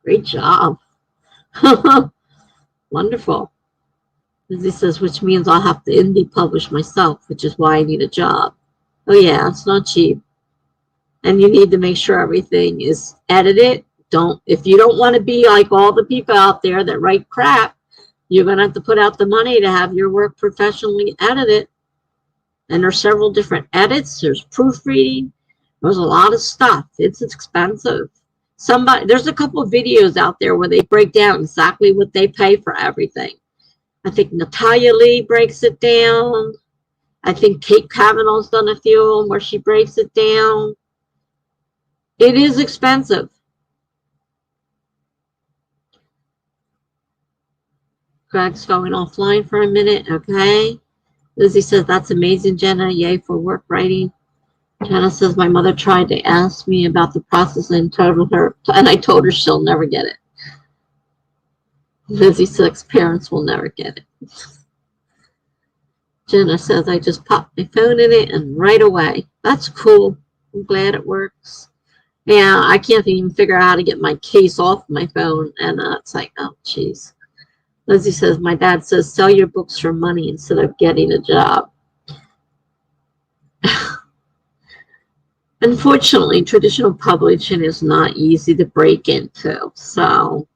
Great job. Wonderful. Lizzie says, which means I'll have to indie publish myself, which is why I need a job. Oh, yeah, it's not cheap. And you need to make sure everything is edited. If you don't want to be like all the people out there that write crap, you're going to have to put out the money to have your work professionally edited. And there's several different edits. There's proofreading. There's a lot of stuff. It's expensive. There's a couple of videos out there where they break down exactly what they pay for everything. I think Natalia Lee breaks it down. I think Kate Kavanaugh's done a few of them where she breaks it down. It is expensive. Greg's going offline for a minute. Okay. Lizzie says, that's amazing, Jenna. Yay for work writing. Jenna says, my mother tried to ask me about the process and I told her she'll never get it. Lizzie says, parents will never get it. Jenna says, I just popped my phone in it and right away. That's cool. I'm glad it works. Yeah, I can't even figure out how to get my case off my phone. And it's like, oh, geez. Lizzie says, my dad says, sell your books for money instead of getting a job. Unfortunately, traditional publishing is not easy to break into. So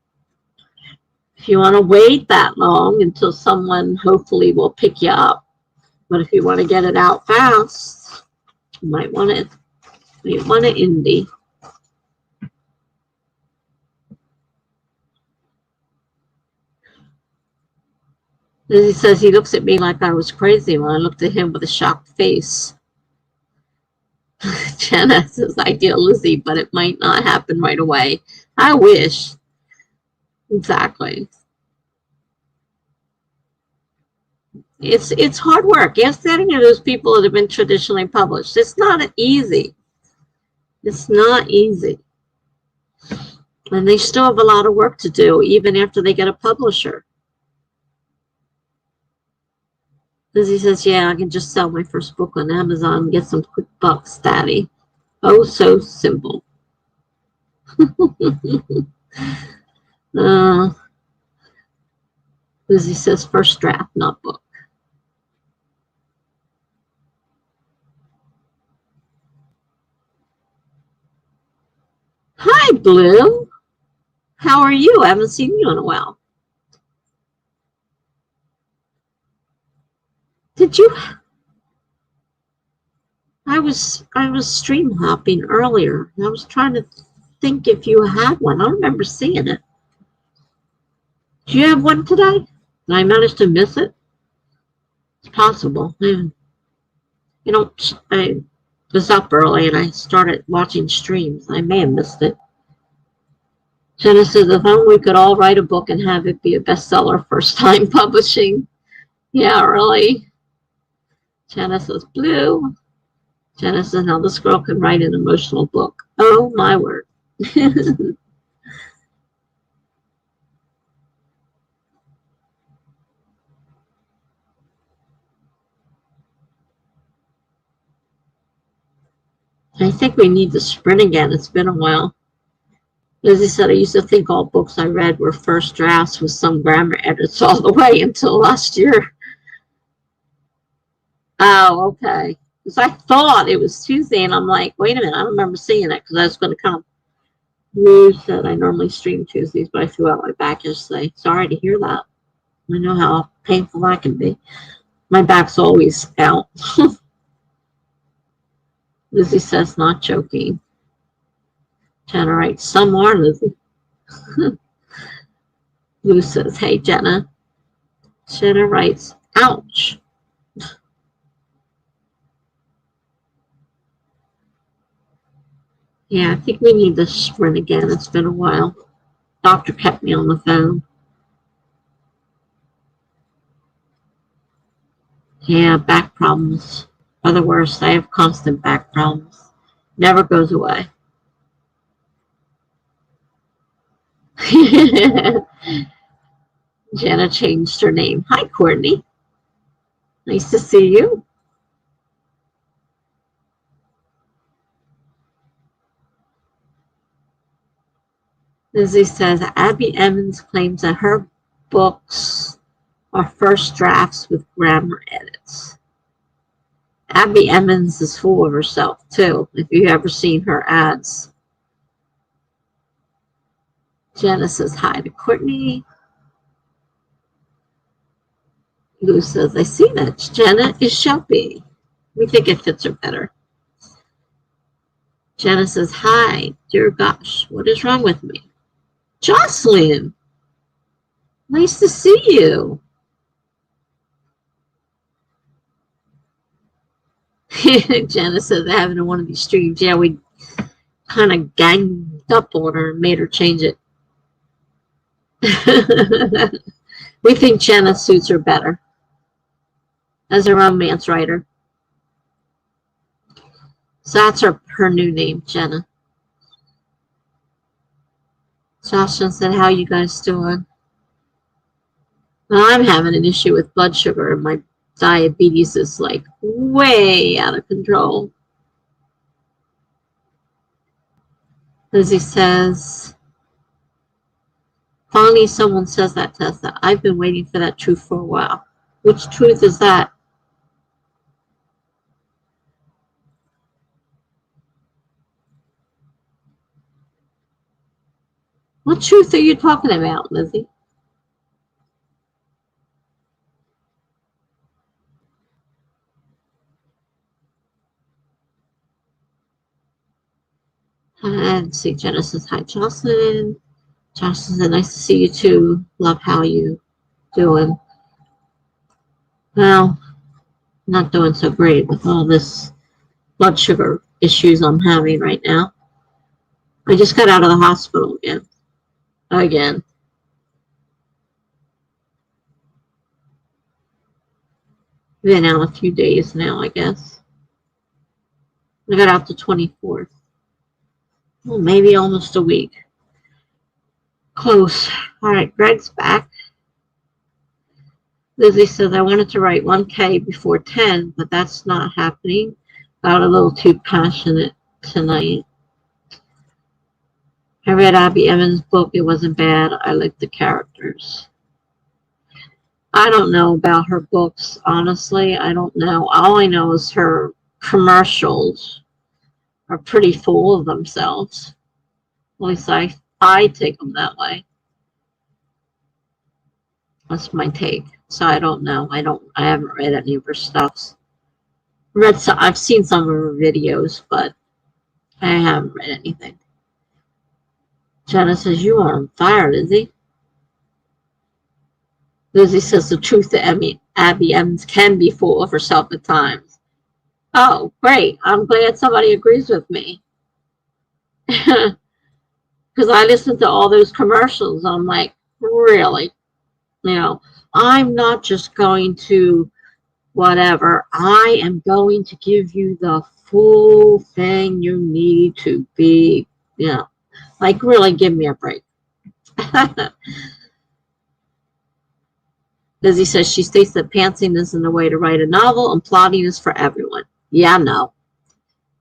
if you want to wait that long until someone hopefully will pick you up, but if you want to get it out fast, you might want it. You want it indie. Lizzie says he looks at me like I was crazy when I looked at him with a shocked face. Jenna says, ideal Lizzie, but it might not happen right away. I wish. Exactly. It's hard work. Ask any of those people that have been traditionally published. It's not easy. It's not easy. And they still have a lot of work to do, even after they get a publisher. Lizzie says, yeah, I can just sell my first book on Amazon and get some quick bucks, Daddy. Oh, so simple. Lizzie says, first draft, not book. Hi, Blue. How are you? I haven't seen you in a while. Did you? I was stream hopping earlier. I was trying to think if you had one. I don't remember seeing it. Do you have one today? Did I manage to miss it? It's possible. You know, I was up early and I started watching streams. I may have missed it. Jenna says, if only we could all write a book and have it be a bestseller first time publishing. Yeah, really. Jenna says, Blue. Jenna says, now this girl can write an emotional book. Oh, my word. I think we need to sprint again. It's been a while. Lizzie said, I used to think all books I read were first drafts with some grammar edits all the way until last year. Oh, okay. Because I thought it was Tuesday, and I'm like, wait a minute, I don't remember seeing it because I was going to come. Lou said, I normally stream Tuesdays, but I threw out my back yesterday. Sorry to hear that. I know how painful that can be. My back's always out. Lizzie says, not joking. Jenna writes, some are, Lizzie. Lou says, hey, Jenna. Jenna writes, ouch. Yeah, I think we need to sprint again. It's been a while. Doctor kept me on the phone. Yeah, back problems are the worst. I have constant back problems. Never goes away. Jenna changed her name. Hi, Courtney. Nice to see you. Lizzie says, Abby Emmons claims that her books are first drafts with grammar edits. Abby Emmons is full of herself, too, if you've ever seen her ads. Jenna says hi to Courtney. Lou says, I see that. Jenna is Shelby. We think it fits her better. Jenna says, hi. Dear gosh, what is wrong with me? Jocelyn, nice to see you. Jenna says, I haven't in one of these streams. Yeah, we kind of ganged up on her and made her change it. We think Jenna suits her better as a romance writer. So that's her new name, Jenna. Jocelyn said, how you guys doing? Well, I'm having an issue with blood sugar. My diabetes is like way out of control. Lizzie says, finally someone says that, Tessa. I've been waiting for that truth for a while. Which truth is that? What truth are you talking about, Lizzie? And see, Jenna says, hi, Jocelyn. Jocelyn said, nice to see you too. Love how you doing. Well, not doing so great with all this blood sugar issues I'm having right now. I just got out of the hospital again. Been out a few days now, I guess. I got out the 24th. Well, maybe almost a week. Close. All right, Greg's back. Lizzie says, I wanted to write 1K before 10, but that's not happening. Got a little too passionate tonight. I read Abby Evans' book. It wasn't bad. I liked the characters. I don't know about her books, honestly. I don't know. All I know is her commercials are pretty full of themselves. At least I take them that way. That's my take. So I don't know. I haven't read any of her stuff. I've seen some of her videos, but I haven't read anything. Jenna says, you are on fire, Lizzie. Lizzie says the truth that Abby Evans can be full of herself at times. Oh, great. I'm glad somebody agrees with me. Because I listen to all those commercials. I'm like, really? You know, I'm not just going to whatever. I am going to give you the full thing you need to be, you know, like really give me a break. Lizzie says she states that pantsing isn't the way to write a novel and plotting is for everyone. Yeah, no.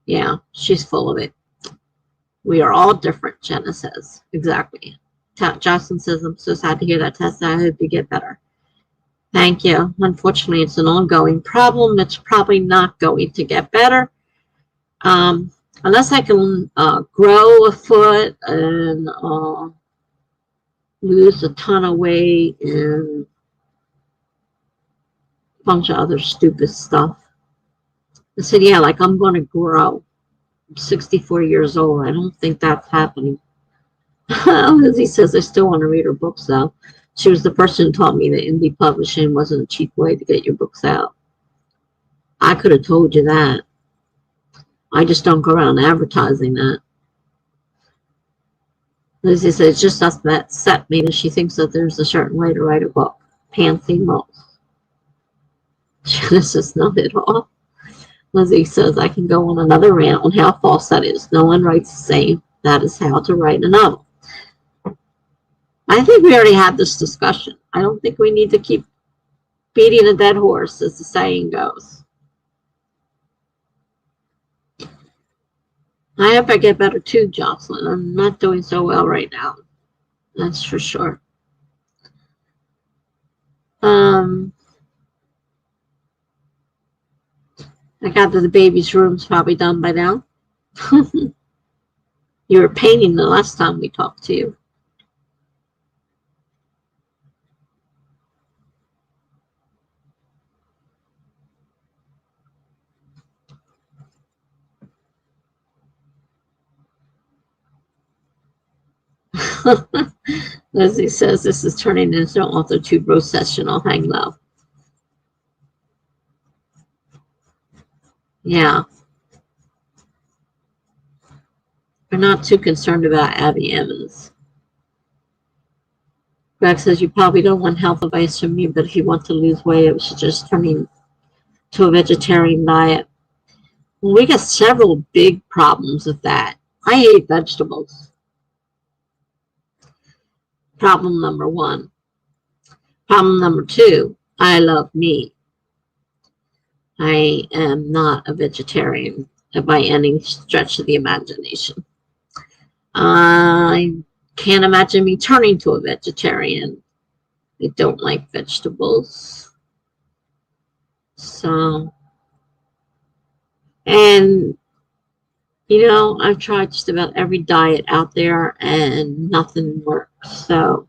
Yeah, she's full of it. We are all different, Jenna says. Exactly. Jocelyn says, I'm so sad to hear that, Tessa. I hope you get better. Thank you. Unfortunately, it's an ongoing problem. It's probably not going to get better. Unless I can grow a foot and lose a ton of weight and a bunch of other stupid stuff. I said, yeah, like I'm going to grow. I'm 64 years old. I don't think that's happening. Lizzie says, I still want to read her books, though. She was the person who taught me that indie publishing wasn't a cheap way to get your books out. I could have told you that. I just don't go around advertising that. Lizzie says, it's just us that set me that she thinks that there's a certain way to write a book. Pantsy most. This is not at all. Lizzie says, I can go on another rant on how false that is. No one writes the same. That is how to write a novel. I think we already had this discussion. I don't think we need to keep beating a dead horse, as the saying goes. I hope I get better too, Jocelyn. I'm not doing so well right now. That's for sure. I got to the baby's room's probably done by now. You were painting the last time we talked to you. Leslie says this is turning into an Authortubers session. I'll hang low. Yeah. We're not too concerned about Abby Evans. Greg says, you probably don't want health advice from me, but if you want to lose weight, it should just turn to a vegetarian diet. Well, we got several big problems with that. I hate vegetables. Problem number one. Problem number two, I love meat. I am not a vegetarian by any stretch of the imagination. I can't imagine me turning to a vegetarian. I don't like vegetables. So, and you know, I've tried just about every diet out there and nothing works. So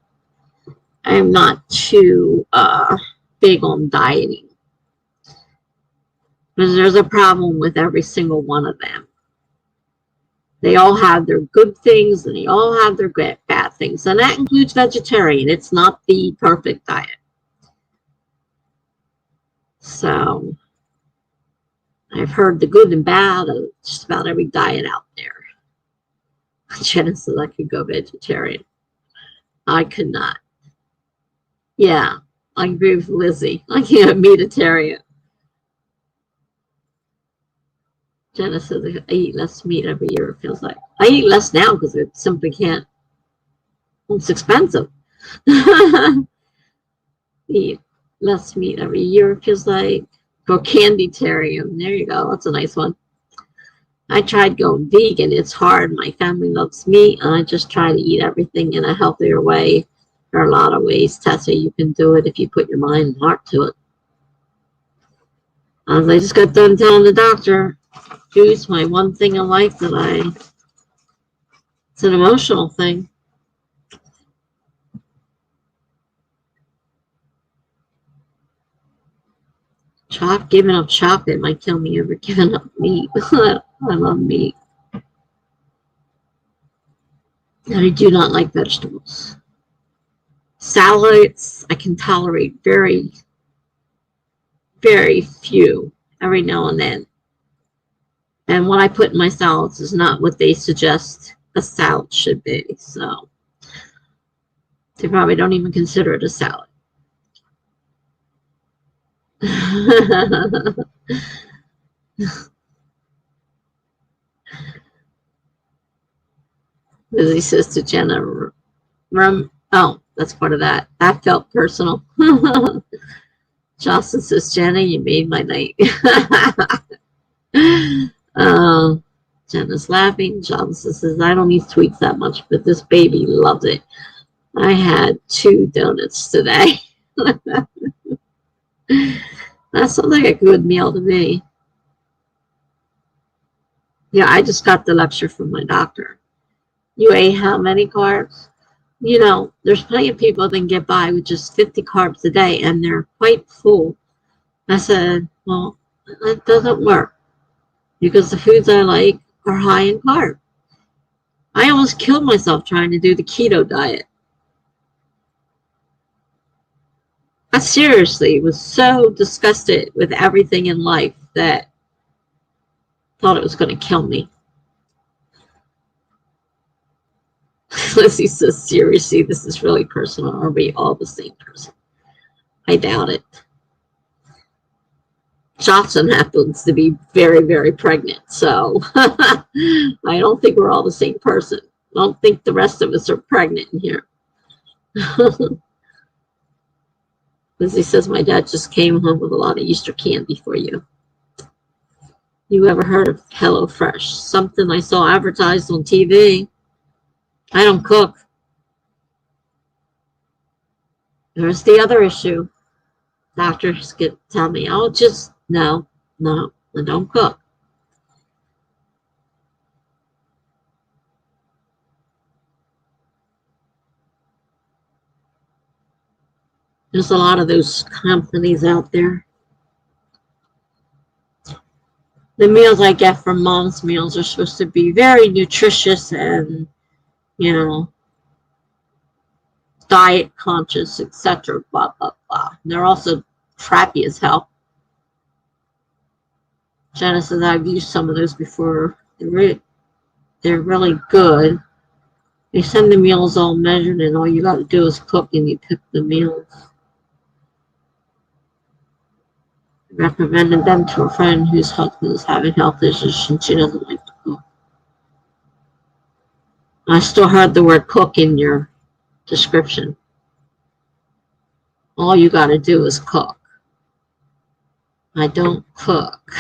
I'm not too big on dieting. Because there's a problem with every single one of them. They all have their good things and they all have their bad things. And that includes vegetarian. It's not the perfect diet. So I've heard the good and bad of just about every diet out there. Jenna says I could go vegetarian. I could not. Yeah, I agree with Lizzie. I can't meatitarian. Jenna says I eat less meat every year, it feels like. I eat less now because I simply can't. It's expensive. Eat less meat every year, it feels like. Go candytarian. There you go. That's a nice one. I tried going vegan. It's hard. My family loves meat, and I just try to eat everything in a healthier way. There are a lot of ways, Tessa, you can do it if you put your mind and heart to it. I just got done telling the doctor, choose my one thing in life that it's an emotional thing. Giving up chocolate might kill me over giving up meat. I love meat. And I do not like vegetables. Salads, I can tolerate very, very few every now and then. And what I put in my salads is not what they suggest a salad should be. So they probably don't even consider it a salad. Lizzie says to Jenna, oh, that's part of that. That felt personal. Jocelyn says, Jenna, you made my night. Jenna's laughing. Jocelyn says, I don't eat sweets that much, but this baby loves it. I had 2 donuts today. That sounds like a good meal to me. Yeah, I just got the lecture from my doctor. You ate how many carbs? You know, there's plenty of people that can get by with just 50 carbs a day, and they're quite full. I said, well, that doesn't work because the foods I like are high in carb. I almost killed myself trying to do the keto diet. I seriously was so disgusted with everything in life that I thought it was going to kill me. Lizzie says, seriously, this is really personal. Are we all the same person? I doubt it. Jocelyn happens to be very, very pregnant, so I don't think we're all the same person. I don't think the rest of us are pregnant in here. Lizzie says, my dad just came home with a lot of Easter candy for you. You ever heard of HelloFresh? Something I saw advertised on TV. I don't cook. There's the other issue. Doctors tell me, oh, just, no, I don't cook. There's a lot of those companies out there. The meals I get from Mom's Meals are supposed to be very nutritious and, you know, diet conscious, etc. Blah, blah, blah. And they're also crappy as hell. Jenna says I've used some of those before. They're really good. They send the meals all measured, and all you got to do is cook, and you pick the meals. I recommended them to a friend whose husband is having health issues, and she doesn't like to cook. I still heard the word cook in your description. All you got to do is cook. I don't cook.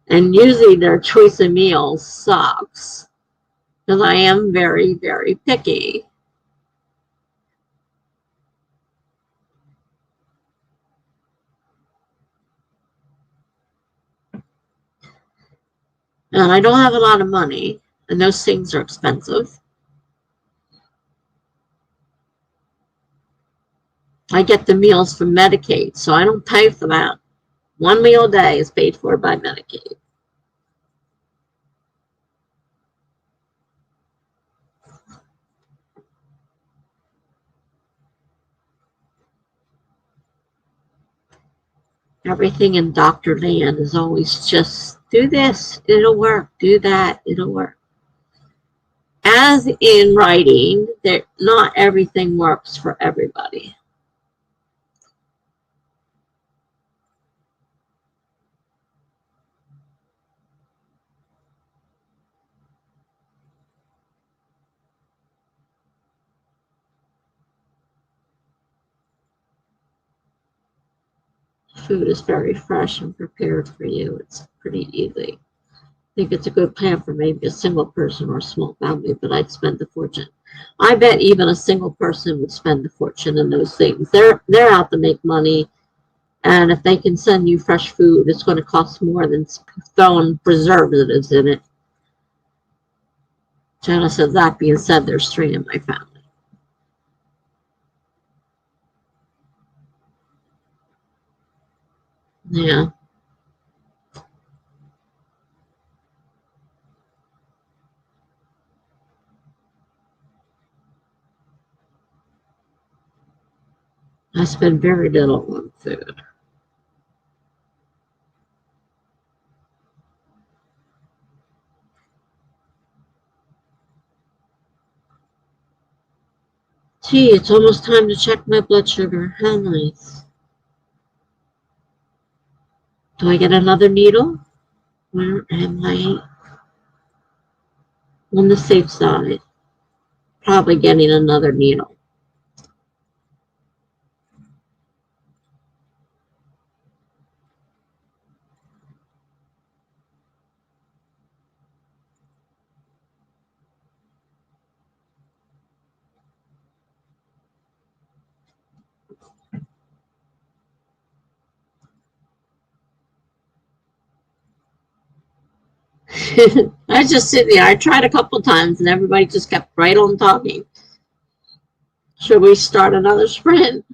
And usually their choice of meals sucks, because I am very, very picky. And I don't have a lot of money, and those things are expensive. I get the meals from Medicaid, so I don't pay for that. One meal a day is paid for by Medicaid. Everything in Dr. Land is always just do this, it'll work, do that, it'll work. As in writing, not everything works for everybody. Food is very fresh and prepared for you. It's pretty easy. I think it's a good plan for maybe a single person or a small family, but I'd spend the fortune. I bet even a single person would spend the fortune in those things. They're out to make money, and if they can send you fresh food, it's going to cost more than throwing preservatives in it. Jenna says, that being said, there's 3 in my family. Yeah. I spend very little on food. Gee, it's almost time to check my blood sugar. How nice. Do I get another needle? Where am I? On the safe side. Probably getting another needle. I just sit there. I tried a couple times and everybody just kept right on talking. Should we start another sprint?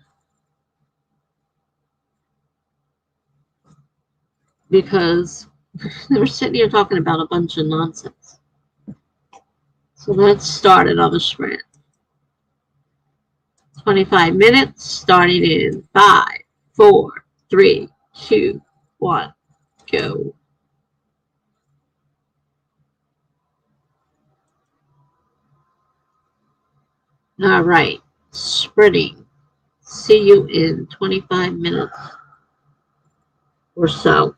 Because they were sitting here talking about a bunch of nonsense. So let's start another sprint. 25 minutes starting in 5, 4, 3, 2, 1, go. All right, sprinting. See you in 25 minutes or so.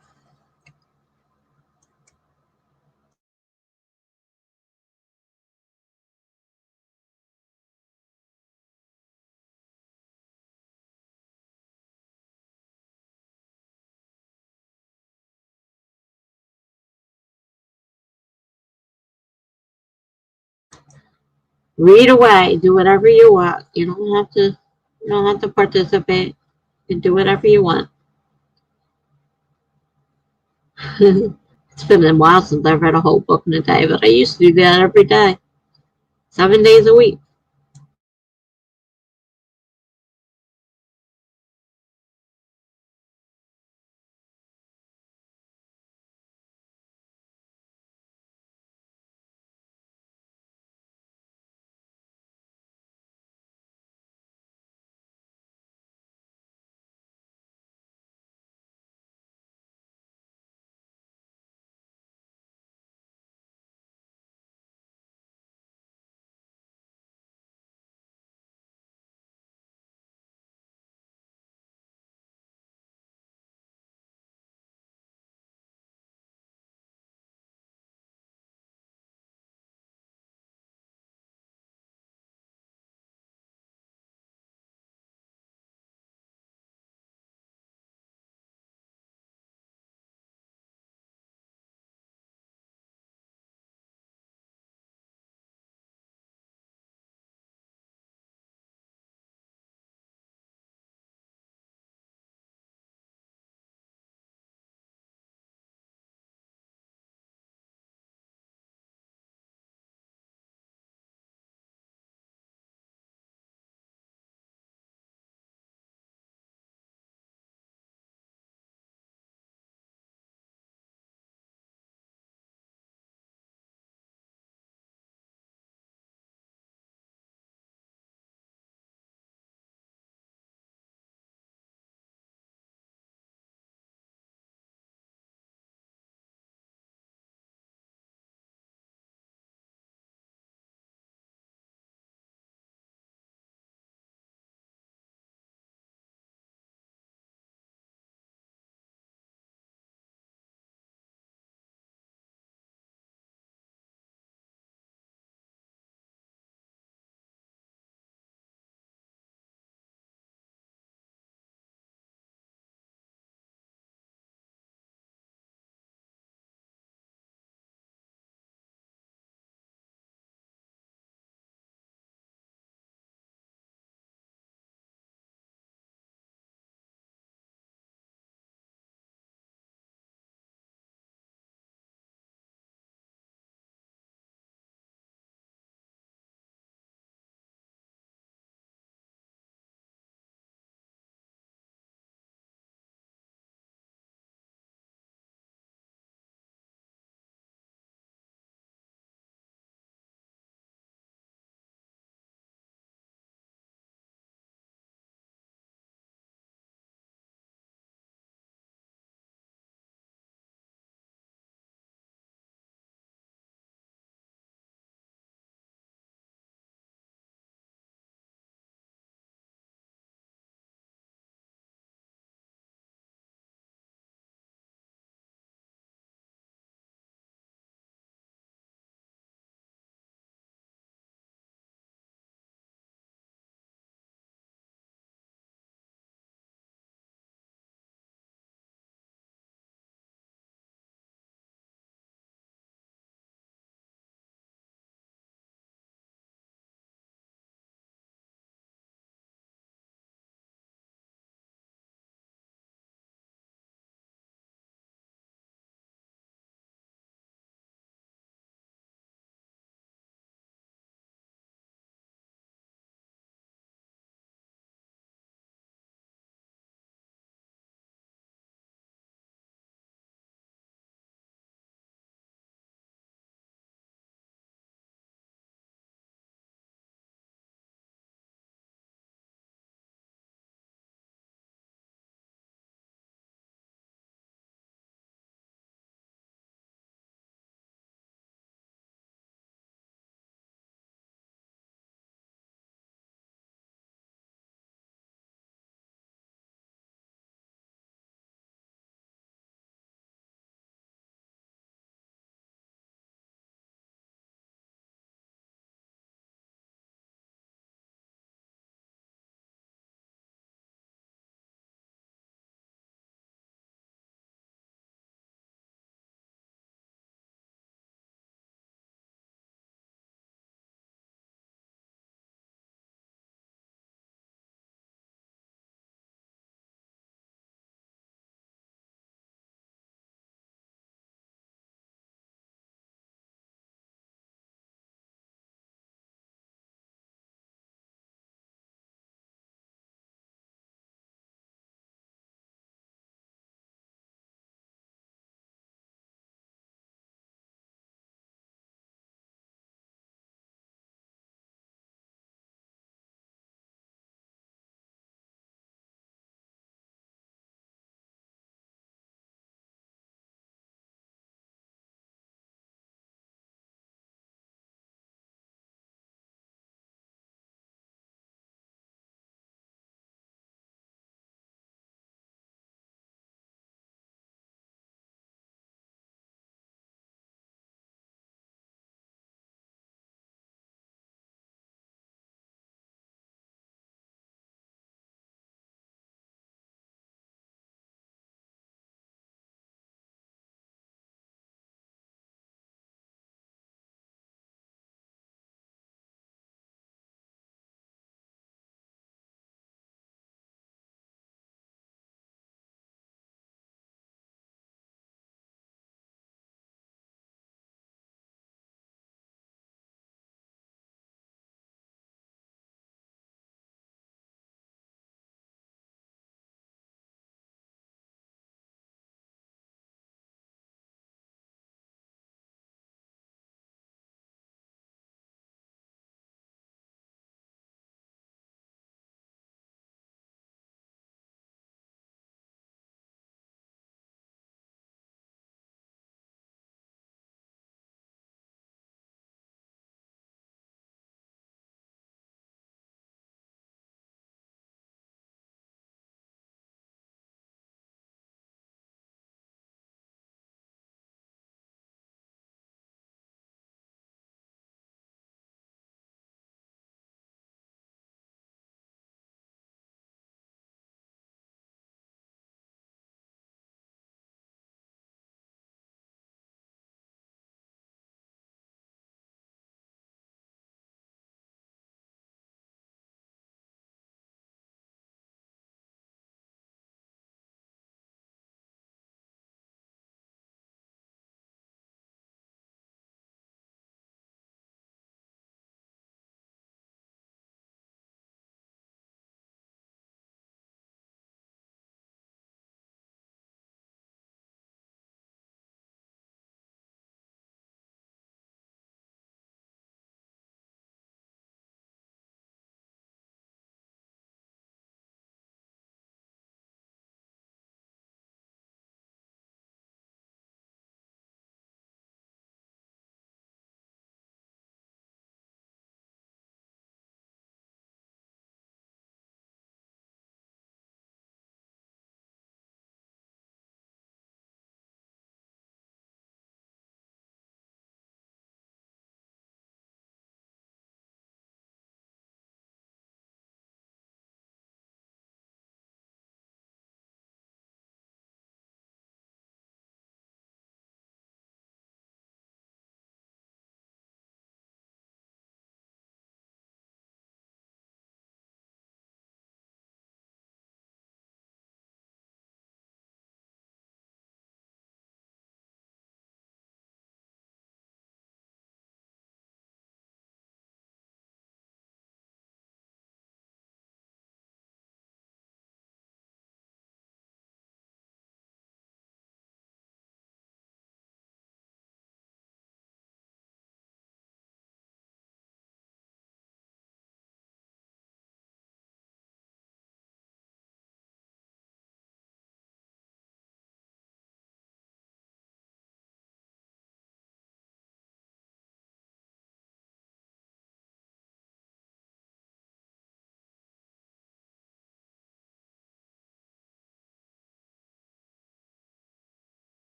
Read away. Do whatever you want. You don't have to. You don't have to participate. You can do whatever you want. It's been a while since I've read a whole book in a day, but I used to do that every day, 7 days a week.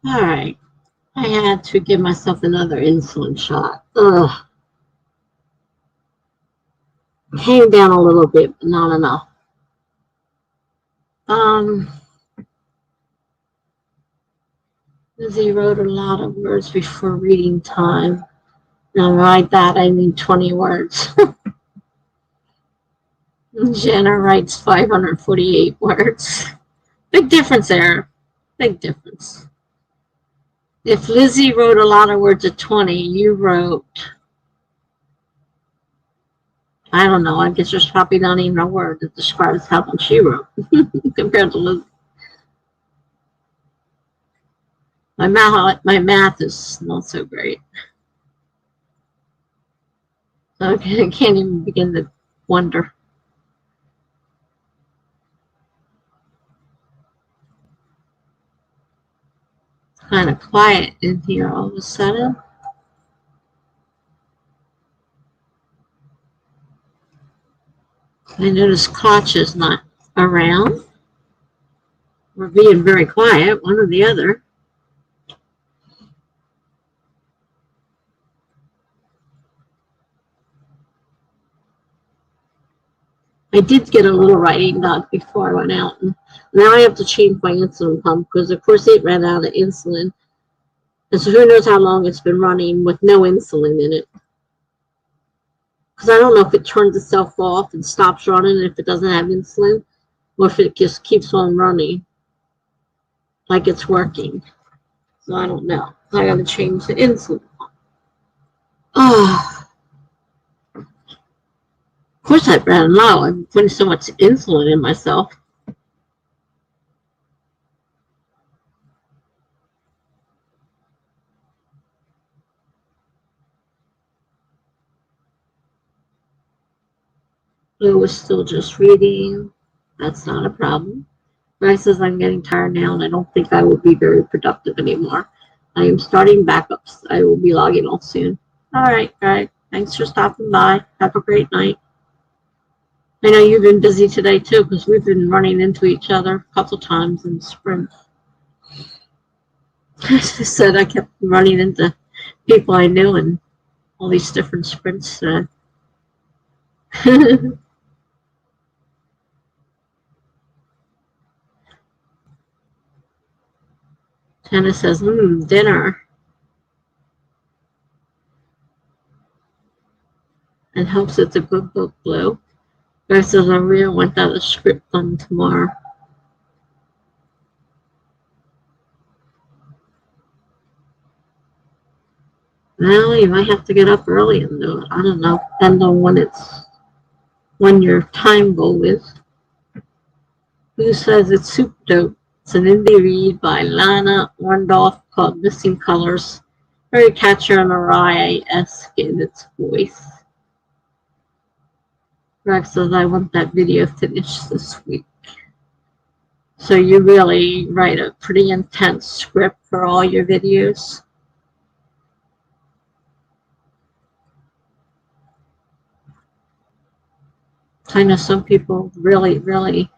All right. I had to give myself another insulin shot. Ugh. Came down a little bit, but not enough. Um, Lizzie wrote a lot of words before reading time. Now, by that, I mean 20 words. Jenna writes 548 words. Big difference there. Big difference. If Lizzie wrote a lot of words at 20, you wrote, I don't know, I guess there's probably not even a word that describes how much she wrote compared to Lizzie. My math is not so great. Okay, I can't even begin to wonder. Kind of quiet in here all of a sudden. I notice Koch is not around. We're being very quiet, one or the other. I did get a little writing done before I went out. And now I have to change my insulin pump because, of course, it ran out of insulin. And so who knows how long it's been running with no insulin in it. Because I don't know if it turns itself off and stops running if it doesn't have insulin, or if it just keeps on running like it's working. So I don't know. I got to change the insulin. Oh, of course I ran low. I'm putting so much insulin in myself. Blue was still just reading. That's not a problem. Guy says I'm getting tired now and I don't think I will be very productive anymore. I am starting backups. I will be logging off soon. All right, guys. Thanks for stopping by. Have a great night. I know you've been busy today too because we've been running into each other a couple times in the sprint. As I said, I kept running into people I knew in all these different sprints. Tessa says, dinner. And hopes it's a good book, Blue. Guy says, I really want that a script done tomorrow. Well, you might have to get up early and do it. I don't know. Depends on when your time goal is. Who says it's super dope? It's an indie read by Lana Orndorff called Missing Colors. Very catchy and Mariah-esque in its voice. Rex says I want that video finished this week. So you really write a pretty intense script for all your videos? I know some people really, really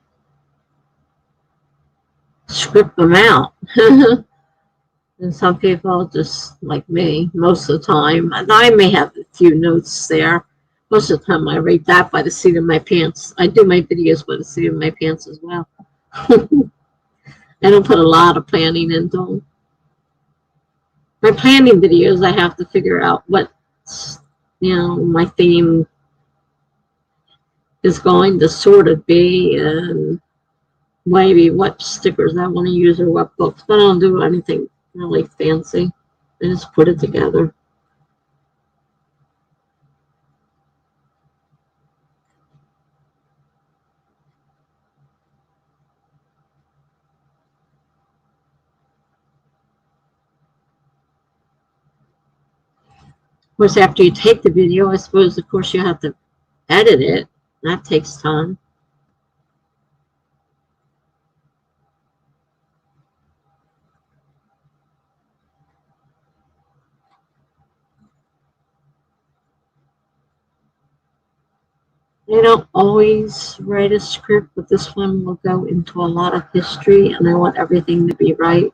script them out. And some people just like me most of the time. And I may have a few notes there. Most of the time I read that by the seat of my pants. I do my videos by the seat of my pants as well. I don't put a lot of planning into them. My planning videos, I have to figure out what, my theme is going to sort of be, and maybe what stickers I want to use or what books. But I don't do anything really fancy. I just put it together. Of course, after you take the video, I suppose, of course, you have to edit it. That takes time. I don't always write a script, but this one will go into a lot of history, and I want everything to be right.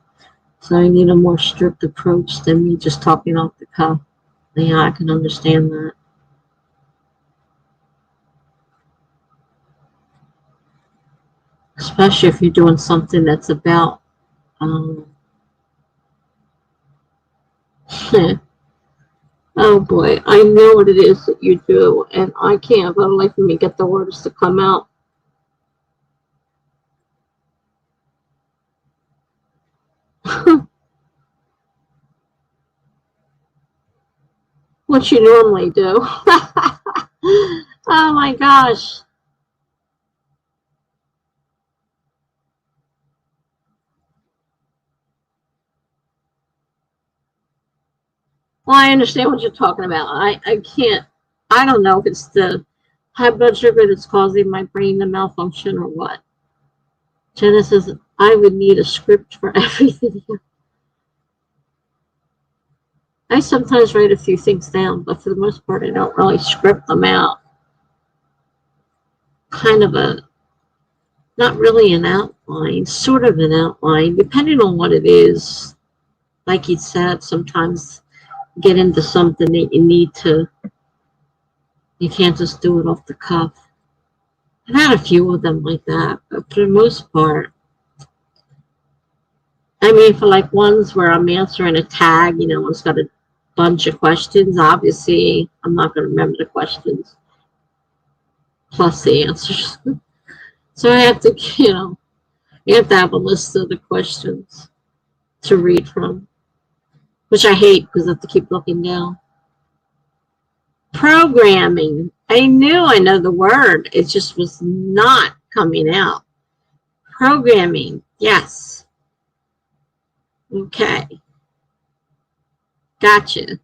So I need a more strict approach than me just talking off the cuff. Yeah, I can understand that. Especially if you're doing something that's about, oh boy, I know what it is that you do, and I can't, but like me get the words to come out. What you normally do. Oh my gosh. Well, I understand what you're talking about. I can't, I don't know if it's the high blood sugar that's causing my brain to malfunction or what. Jenna says, I would need a script for everything. I sometimes write a few things down, but for the most part, I don't really script them out. Kind of a, not really an outline, sort of an outline, depending on what it is. Like you said, sometimes get into something that you need to, you can't just do it off the cuff. I've had a few of them like that, but for the most part, I mean, for like ones where I'm answering a tag, you know, it's got a bunch of questions, obviously, I'm not going to remember the questions plus the answers. So I have to, you know, you have to have a list of the questions to read from, which I hate because I have to keep looking down. Programming. I knew I know the word. It just was not coming out. Programming. Yes. Okay. Gotcha.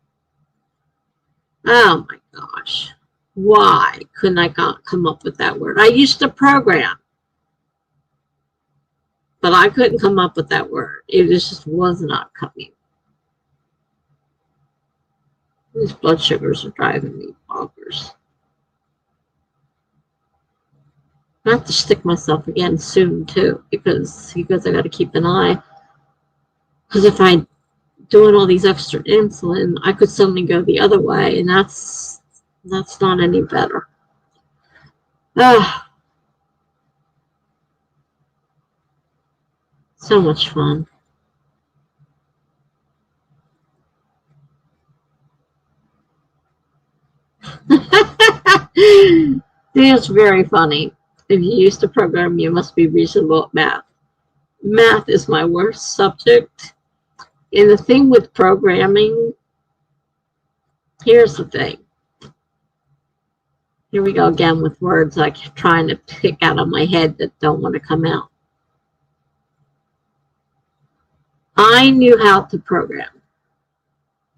Oh my gosh. Why couldn't I come up with that word? I used to program, but I couldn't come up with that word. It just was not coming. These blood sugars are driving me bonkers. I have to stick myself again soon too, because I got to keep an eye. Because if I'm doing all these extra insulin, I could suddenly go the other way, and that's not any better. So much fun. It's very funny. If you used to program, you must be reasonable at math. Math is my worst subject. And the thing with programming, here's the thing. Here we go again with words like trying to pick out of my head that don't want to come out. I knew how to program.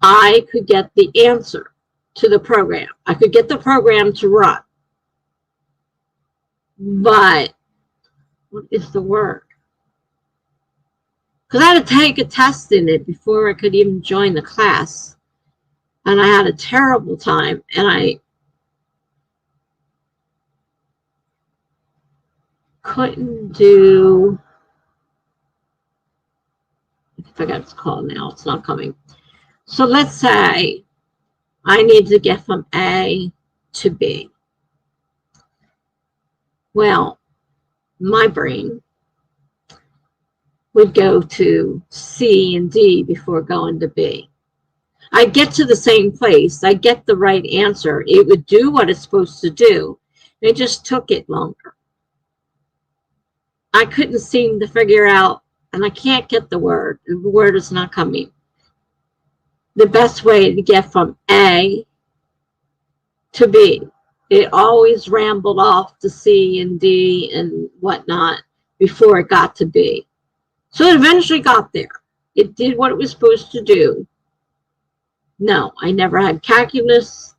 I could get the answer to the program. I could get the program to run. But what is the word? Because I had to take a test in it before I could even join the class. And I had a terrible time. And I couldn't do, I forgot what it's called now. It's not coming. So let's say I need to get from A to B. Well, my brain would go to C and D before going to B. I get to the same place. I get the right answer. It would do what it's supposed to do. It just took it longer. I couldn't seem to figure out, and I can't get the word. The word is not coming. The best way to get from A to B. It always rambled off to C and D and whatnot before it got to B. So it eventually got there. It did what it was supposed to do. No, I never had calculus.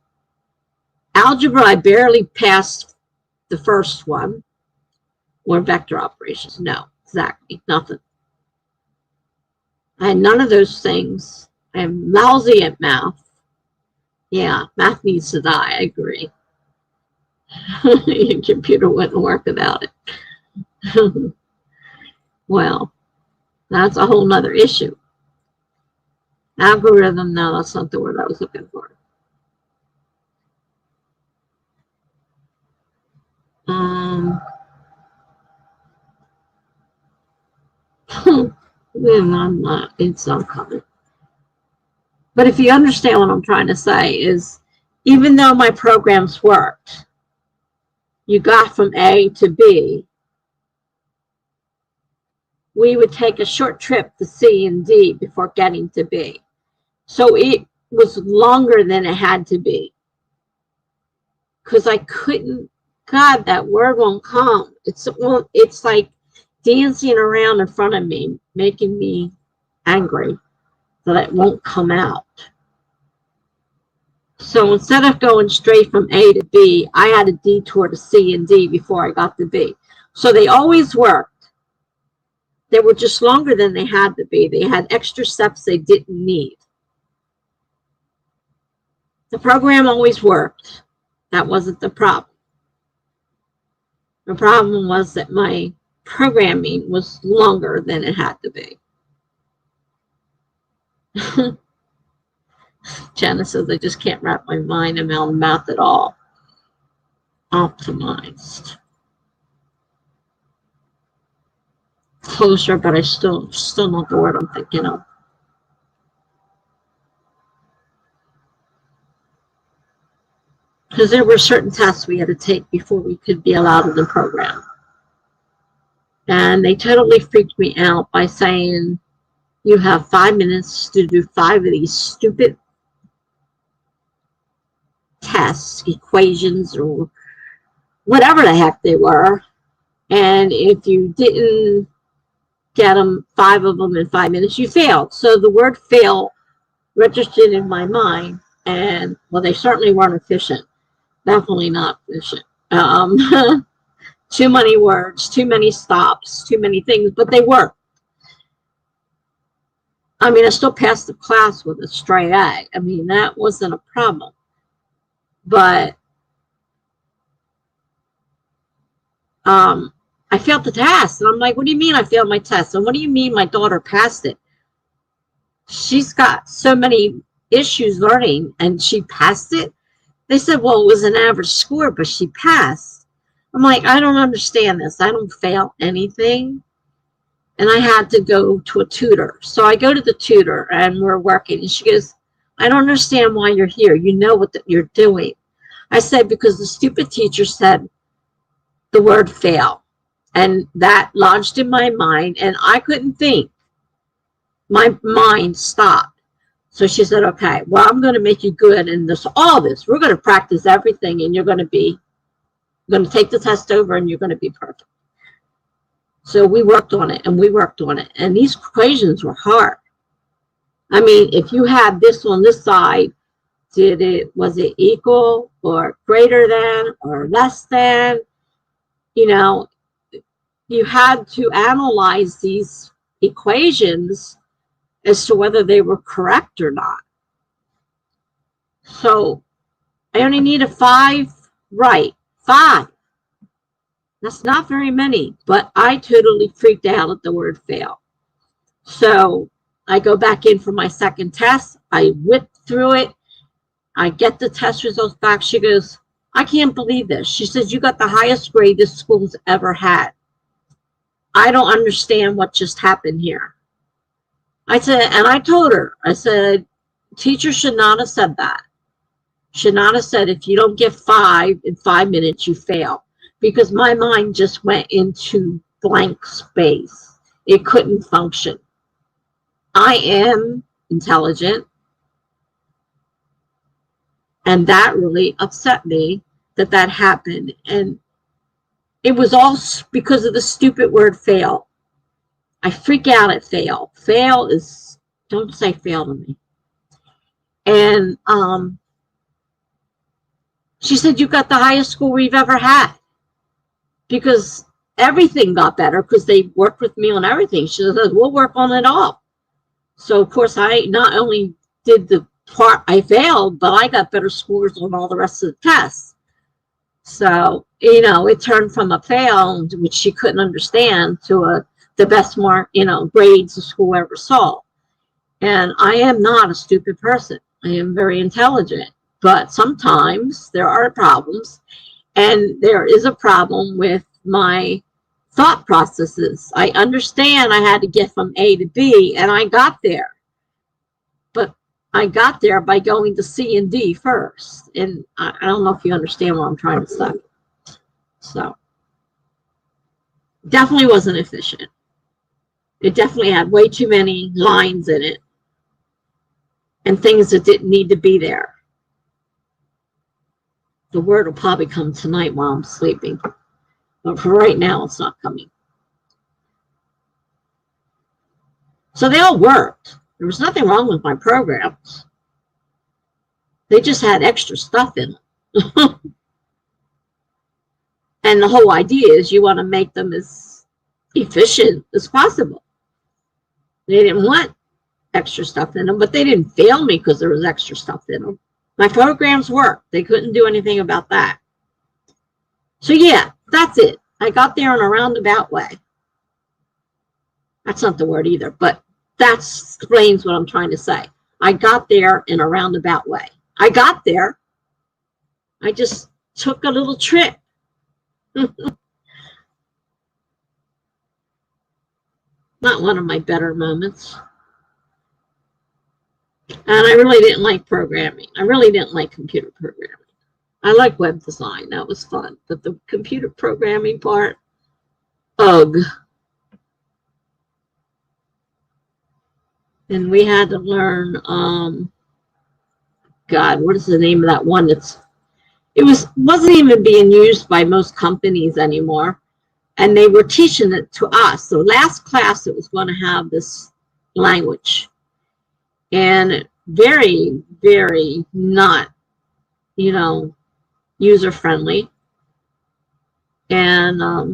Algebra, I barely passed the first one. Or vector operations. No, exactly, nothing. I had none of those things. I am lousy at math. Yeah, math needs to die, I agree. Your computer wouldn't work without it. Well, that's a whole nother issue. Algorithm, no, that's not the word I was looking for. I'm not, it's not coming. But if you understand what I'm trying to say is, even though my programs worked, you got from A to B, we would take a short trip to C and D before getting to B. So it was longer than it had to be. Because I couldn't, God, that word won't come. It's like dancing around in front of me, making me angry that it won't come out. So instead of going straight from A to B, I had a detour to C and D before I got to B. So they always worked. They were just longer than they had to be. They had extra steps they didn't need. The program always worked. That wasn't the problem. The problem was that my programming was longer than it had to be. Jenna says, I just can't wrap my mind around math at all. Optimized. Closer, but I still not the word I'm thinking of. Because there were certain tests we had to take before we could be allowed in the program. And they totally freaked me out by saying, you have 5 minutes to do 5 of these stupid tests, equations, or whatever the heck they were. And if you didn't get them, 5 of them in 5 minutes, you failed. So the word fail registered in my mind. And, well, they certainly weren't efficient. Definitely not efficient. Too many words, too many stops, too many things, but they worked. I mean, I still passed the class with a straight A. I mean, that wasn't a problem. But I failed the test. And I'm like, what do you mean I failed my test? And what do you mean my daughter passed it? She's got so many issues learning and she passed it. They said, well, it was an average score, but she passed. I'm like, I don't understand this. I don't fail anything. And I had to go to a tutor. So I go to the tutor and we're working. And she goes, I don't understand why you're here. You know what you're doing. I said, because the stupid teacher said the word fail. And that lodged in my mind and I couldn't think. My mind stopped. So she said, okay, well, I'm going to make you good in all this. We're going to practice everything and you're going to take the test over and you're going to be perfect. So we worked on it and we worked on it. And these equations were hard. I mean, if you had this on this side, was it equal or greater than or less than? You know, you had to analyze these equations as to whether they were correct or not. So I only needed 5 right. 5. That's not very many, but I totally freaked out at the word fail. So I go back in for my second test. I whip through it. I get the test results back. She goes, I can't believe this. She says, you got the highest grade this school's ever had. I don't understand what just happened here. I said, and I told her, I said, teacher should not have said that. Should not have said, if you don't get 5 in 5 minutes, you fail. Because my mind just went into blank space. It couldn't function. I am intelligent. And that really upset me that happened. And it was all because of the stupid word fail. I freak out at fail. Fail is, don't say fail to me. And she said, you got the highest score we've ever had. Because everything got better because they worked with me on everything. She said, we'll work on it all. So, of course, I not only did the part I failed, but I got better scores on all the rest of the tests. So, you know, it turned from a fail, which she couldn't understand, to the best mark, grades the school ever saw. And I am not a stupid person. I am very intelligent. But sometimes there are problems, and there is a problem with my thought processes. I understand I had to get from A to B, and I got there. But I got there by going to C and D first. And I don't know if you understand what I'm trying to say. So, definitely wasn't efficient. It definitely had way too many lines in it and things that didn't need to be there. The word will probably come tonight while I'm sleeping. But for right now, it's not coming. So they all worked. There was nothing wrong with my programs. They just had extra stuff in them. And the whole idea is you want to make them as efficient as possible. They didn't want extra stuff in them, but they didn't fail me because there was extra stuff in them. My programs worked. They couldn't do anything about that. So yeah, that's it. I got there in a roundabout way. That's not the word either, but that explains what I'm trying to say. I got there in a roundabout way. I got there. I just took a little trip. Not one of my better moments. And I really didn't like programming. I really didn't like computer programming. I like web design. That was fun. But the computer programming part, ugh. And we had to learn, God, what is the name of that one? Wasn't even being used by most companies anymore. And they were teaching it to us. So last class, it was going to have this language. And very, very not, user-friendly. And I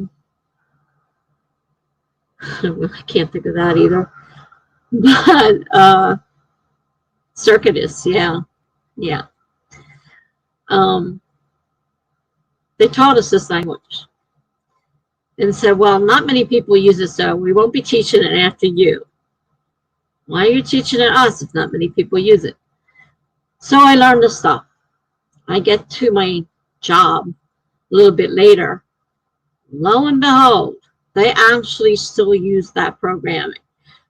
can't think of that either. But Circuitous, yeah. They taught us this language and said, well, not many people use it, so we won't be teaching it after you. Why are you teaching it us if not many people use it? So I learned the stuff. I get to my job a little bit later. Lo and behold, they actually still use that programming.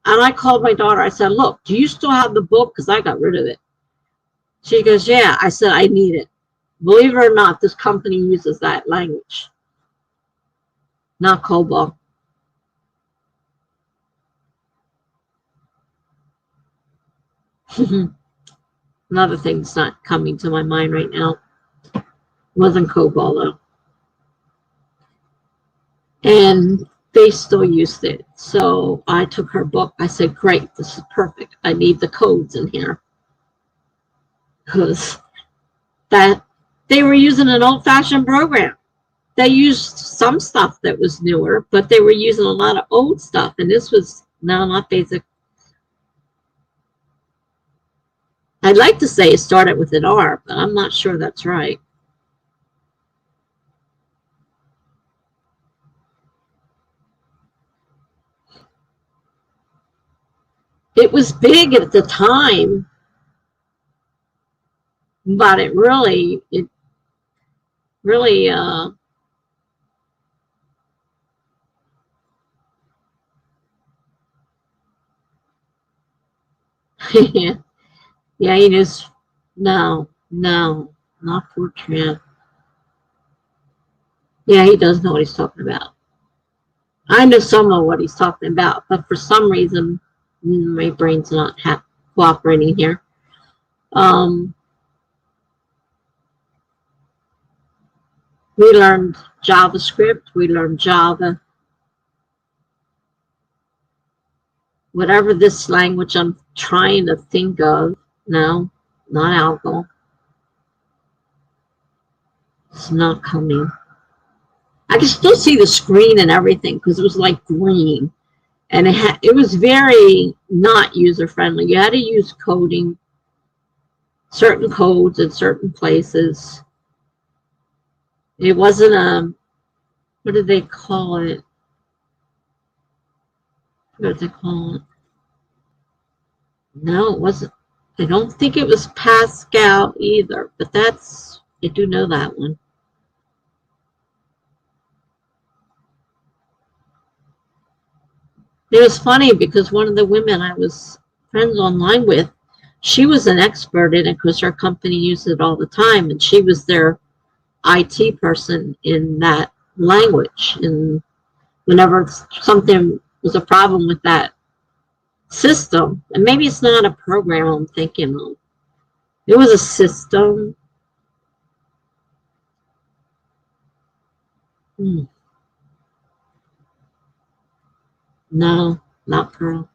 And I called my daughter. I said, look, do you still have the book? Because I got rid of it. She goes, yeah. I said, I need it. Believe it or not, this company uses that language, not COBOL. Another thing's not coming to my mind right now. Wasn't COBOL though. And they still used it. So I took her book. I said, great, this is perfect. I need the codes in here. Because they were using an old-fashioned program. They used some stuff that was newer, but they were using a lot of old stuff. And this was, no, not basic. I'd like to say it started with an R, but I'm not sure that's right. It was big at the time, but it really, yeah, he just, no, not Fortran. Yeah, he does know what he's talking about. I know some of what he's talking about, but for some reason, my brain's not cooperating here. We learned JavaScript, we learned Java. Whatever this language I'm trying to think of, no, not alcohol. It's not coming. I can still see the screen and everything because it was like green. And it was very not user-friendly. You had to use coding, certain codes in certain places. It wasn't what did they call it? What did they call it? No, it wasn't. I don't think it was Pascal either, but I do know that one. It was funny because one of the women I was friends online with, she was an expert in it because her company used it all the time, and she was their IT person in that language. And whenever something was a problem with that system, and maybe it's not a program I'm thinking of, it was a system. Hmm. No, not Pearl.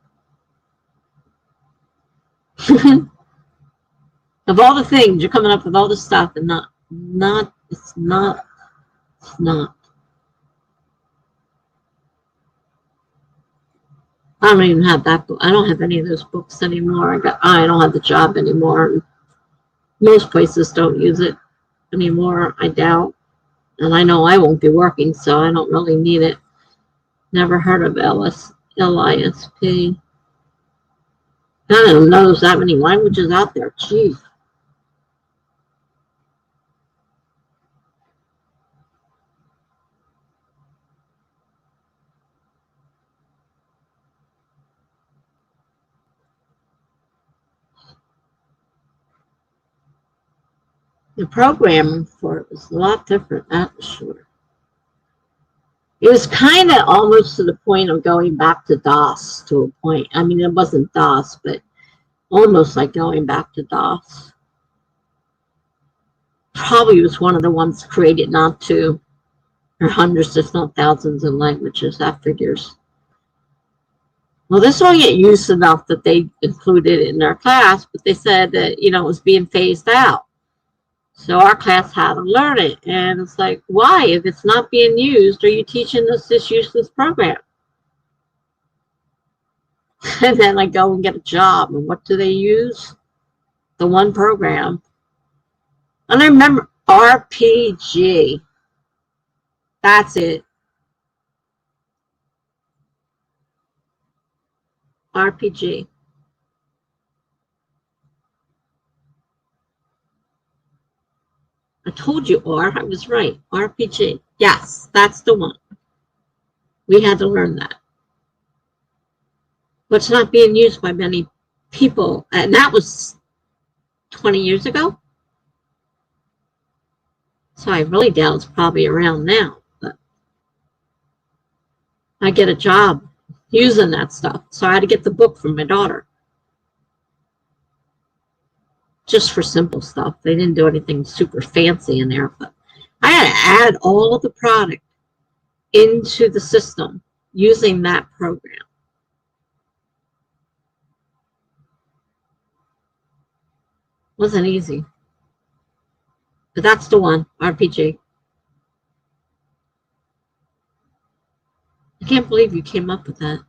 Of all the things, you're coming up with all this stuff and it's not. I don't even have that book. I don't have any of those books anymore. I don't have the job anymore. Most places don't use it anymore, I doubt. And I know I won't be working, so I don't really need it. Never heard of LISP. I don't know there's that many languages out there. Jeez. The programming for it was a lot different, that's for sure. It was kind of almost to the point of going back to DOS to a point. I mean, it wasn't DOS, but almost like going back to DOS. Probably was one of the ones created not to, or hundreds, if not thousands of languages. That figures. Well, this will get used enough that they included it in their class, but they said that, it was being phased out. So our class had to learn it. And it's like, why? If it's not being used, are you teaching us this useless program? And then I go and get a job. And what do they use? The one program. And I remember RPG. That's it. RPG. I told you I was right. RPG. Yes, that's the one. We had to learn that. But it's not being used by many people. And that was 20 years ago. So I really doubt it's probably around now. But I get a job using that stuff. So I had to get the book from my daughter. Just for simple stuff. They didn't do anything super fancy in there. But I had to add all of the product into the system using that program. Wasn't easy. But that's the one, RPG. I can't believe you came up with that.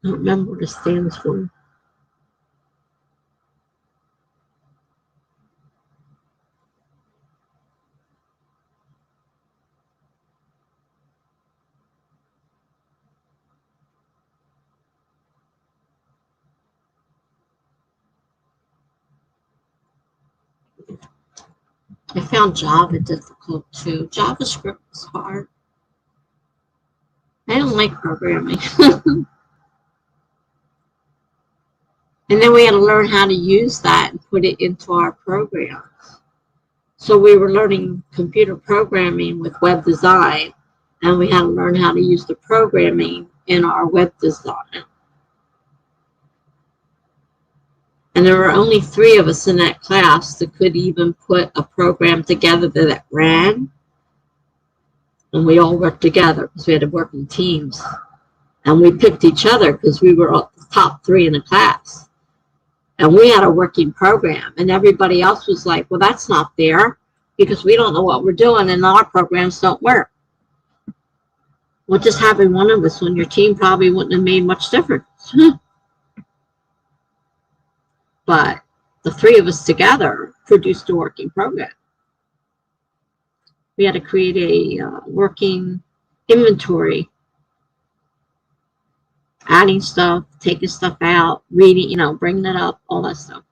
I don't remember what it stands for. I found Java difficult too. JavaScript was hard. I don't like programming. And then we had to learn how to use that and put it into our programs. So we were learning computer programming with web design, and we had to learn how to use the programming in our web design. And there were only 3 of us in that class that could even put a program together that ran. And we all worked together because we had to work in teams. And we picked each other because we were the top 3 in the class. And we had a working program. And everybody else was like, well, that's not fair because we don't know what we're doing and our programs don't work. Well, just having one of us on your team probably wouldn't have made much difference. But the three of us together produced a working program. We had to create a working inventory, adding stuff, taking stuff out, reading, bringing it up, all that stuff.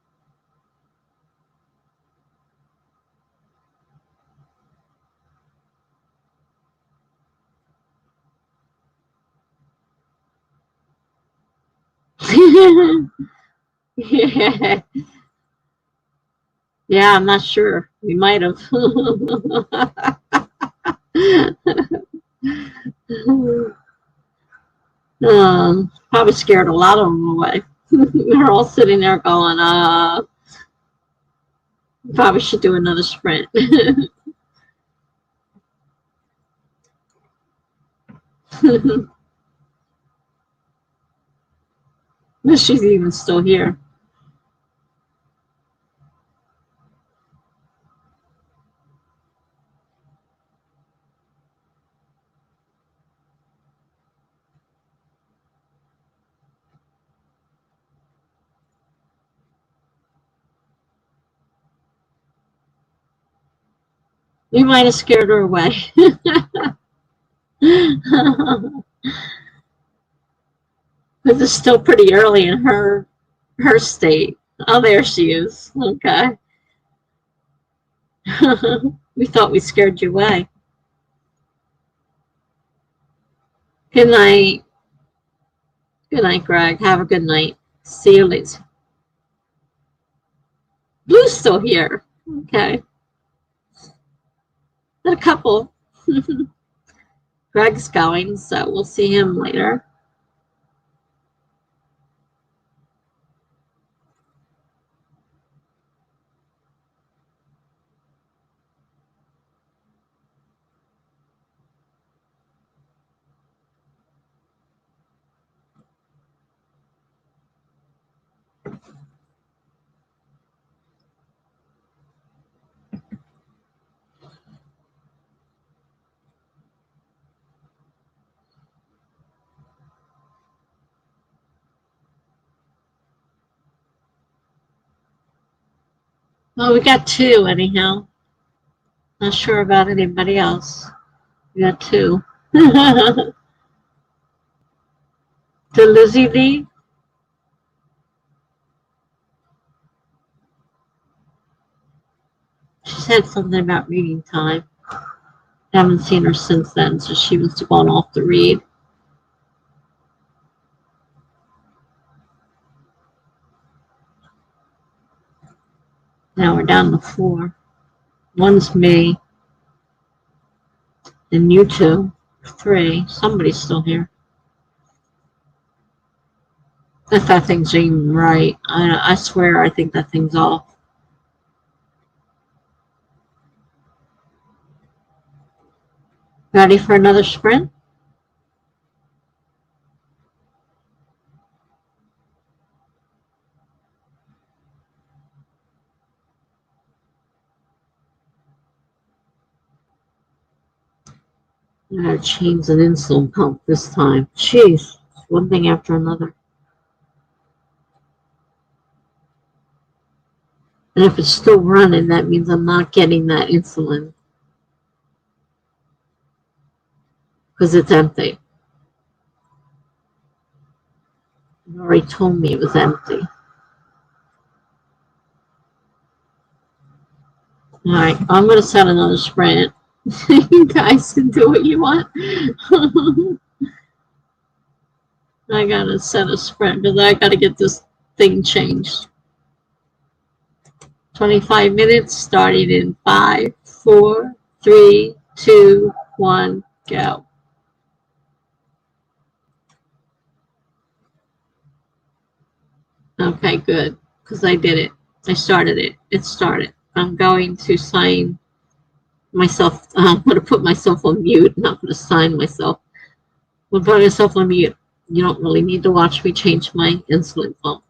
Yeah. Yeah, I'm not sure. We might have. Probably scared a lot of them away. They're all sitting there going, probably should do another sprint. She's even still here. We might have scared her away. Because it's still pretty early in her state. Oh, there she is. Okay. We thought we scared you away. Good night. Good night, Greg. Have a good night. See you later. Blue's still here. Okay. Got a couple. Greg's going, so we'll see him later. Well, we got two anyhow. Not sure about anybody else. We got two. Did Lizzie leave? She said something about reading time. I haven't seen her since then, so she must have gone off to read. Now we're down to 4. One's me, and you two. 3. Somebody's still here. If that thing's even right. I swear I think that thing's off. Ready for another sprint? I gotta change an insulin pump this time. Jeez, one thing after another. And if it's still running, that means I'm not getting that insulin. Because it's empty. You already told me it was empty. Alright, I'm going to set another sprint. You guys can do what you want. I got to set a sprint because I got to get this thing changed. 25 minutes starting in 5, 4, 3, 2, 1, go. Okay, good. Because I did it. I started it. It started. I'm going to sign myself. I'm going to put myself on mute. I'm not going to sign myself. I'm going to put myself on mute. You don't really need to watch me change my insulin pump.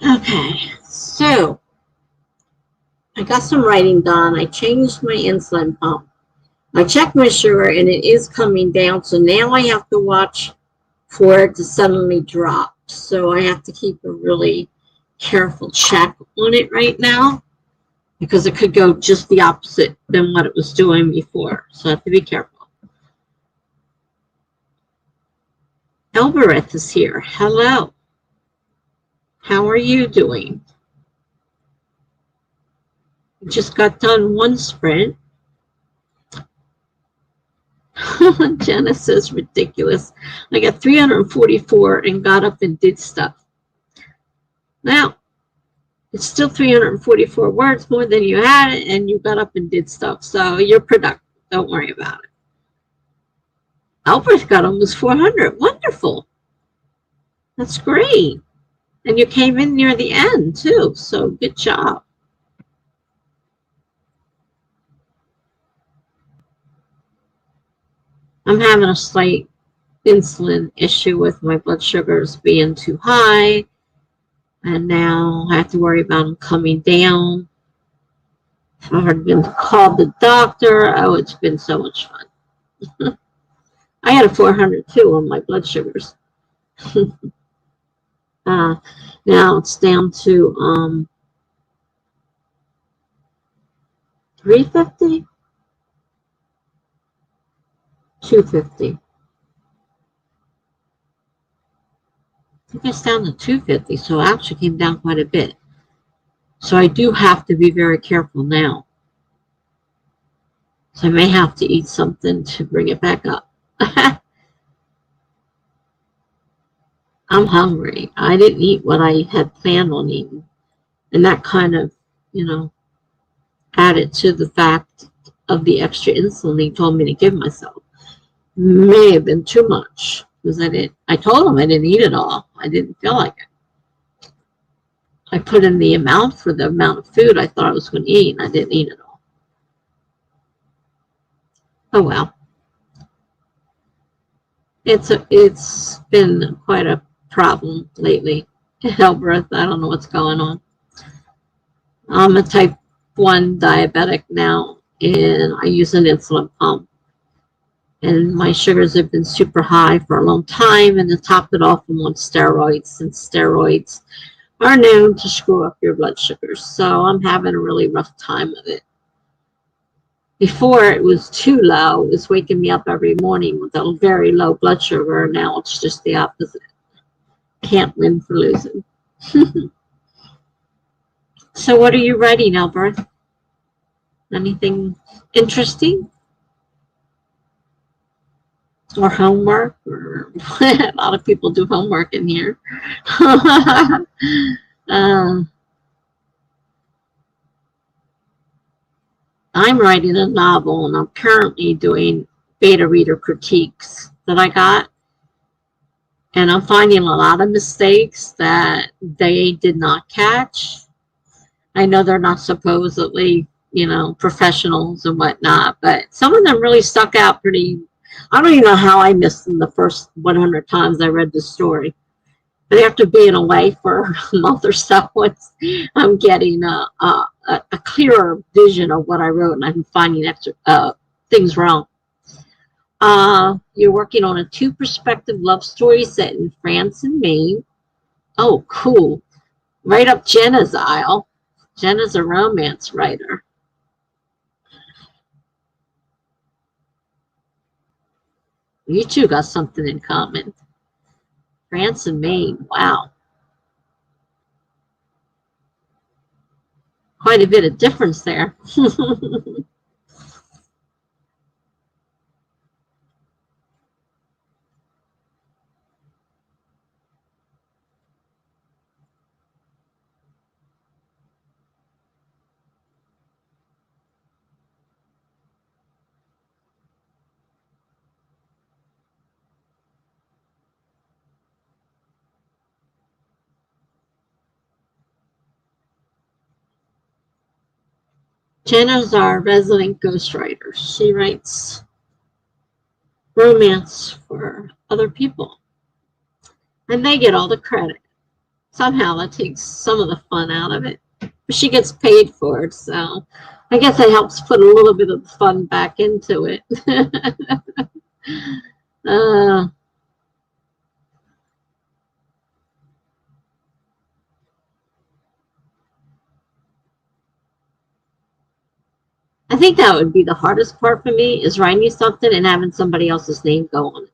Okay, so I got some writing done. I changed my insulin pump. I checked my sugar and it is coming down. So now I have to watch for it to suddenly drop. So I have to keep a really careful check on it right now because it could go just the opposite than what it was doing before. So I have to be careful. Elbereth is here. Hello. How are you doing? Just got done one sprint. Jenna says ridiculous. I got 344 and got up and did stuff. Now, it's still 344 words more than you had, and you got up and did stuff. So you're productive. Don't worry about it. Albert got almost 400. Wonderful. That's great. And you came in near the end, too. So good job. I'm having a slight insulin issue with my blood sugars being too high. And now I have to worry about them coming down. I've been called the doctor. Oh, it's been so much fun. I had a 400 too on my blood sugars. Now it's down to 350, 250. I think it's down to 250, so it actually came down quite a bit. So I do have to be very careful now. So I may have to eat something to bring it back up. I'm hungry. I didn't eat what I had planned on eating. And that kind of, added to the fact of the extra insulin he told me to give myself. May have been too much because I told him I didn't eat it all. I didn't feel like it. I put in the amount for the amount of food I thought I was going to eat, and I didn't eat it all. Oh well. It's been quite a problem lately. Hellbreath, I don't know what's going on. I'm a type 1 diabetic now, and I use an insulin pump. And my sugars have been super high for a long time, and to top it off, I'm on steroids, and steroids are known to screw up your blood sugars. So I'm having a really rough time of it. Before it was too low, it was waking me up every morning with a very low blood sugar. Now it's just the opposite. Can't win for losing. So what are you writing, Albert? Anything interesting? Or homework? Or a lot of people do homework in here. I'm writing a novel, and I'm currently doing beta reader critiques that I got. And I'm finding a lot of mistakes that they did not catch. I know they're not supposedly, professionals and whatnot, but some of them really stuck out pretty. I don't even know how I missed them the first 100 times I read the story. But after being away for a month or so, I'm getting a clearer vision of what I wrote, and I'm finding extra things wrong. You're working on a 2-perspective love story set in France and Maine. Oh, cool. Right up Jenna's aisle. Jenna's a romance writer. You two got something in common. France and Maine. Wow. Quite a bit of difference there. Jenna's our resident ghostwriter. She writes romance for other people, and they get all the credit. somehow that takes some of the fun out of it. But she gets paid for it, so I guess it helps put a little bit of the fun back into it. uh, I think that would be the hardest part for me, is writing something and having somebody else's name go on it.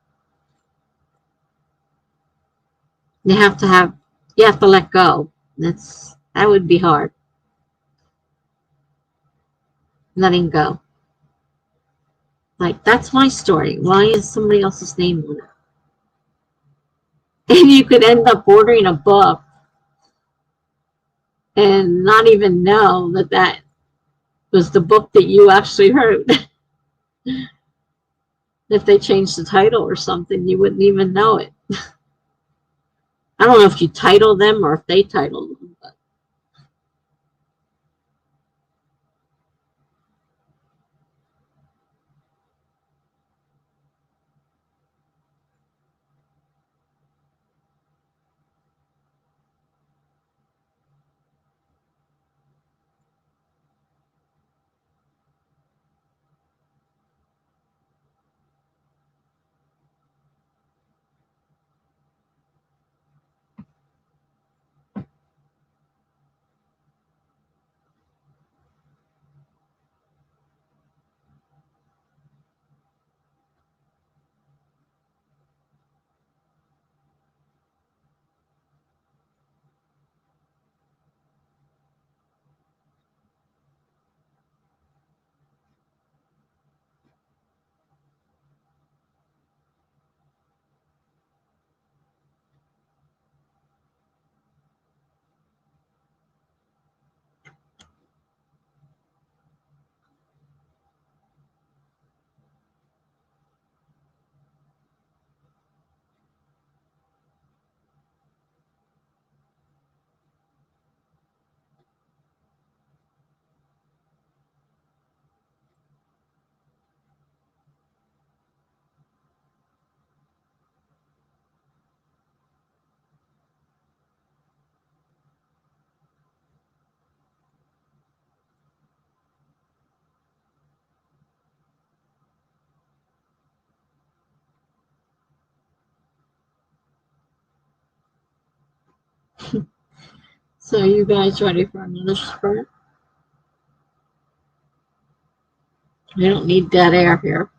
You have to have, you have to let go. That would be hard. Letting go. Like, that's my story. Why is somebody else's name on it? And you could end up ordering a book and not even know that that was the book that you actually wrote. If they changed the title or something, you wouldn't even know it. I don't know if you title them or if they title them. But. So you guys ready for another sprint? We don't need dead air here.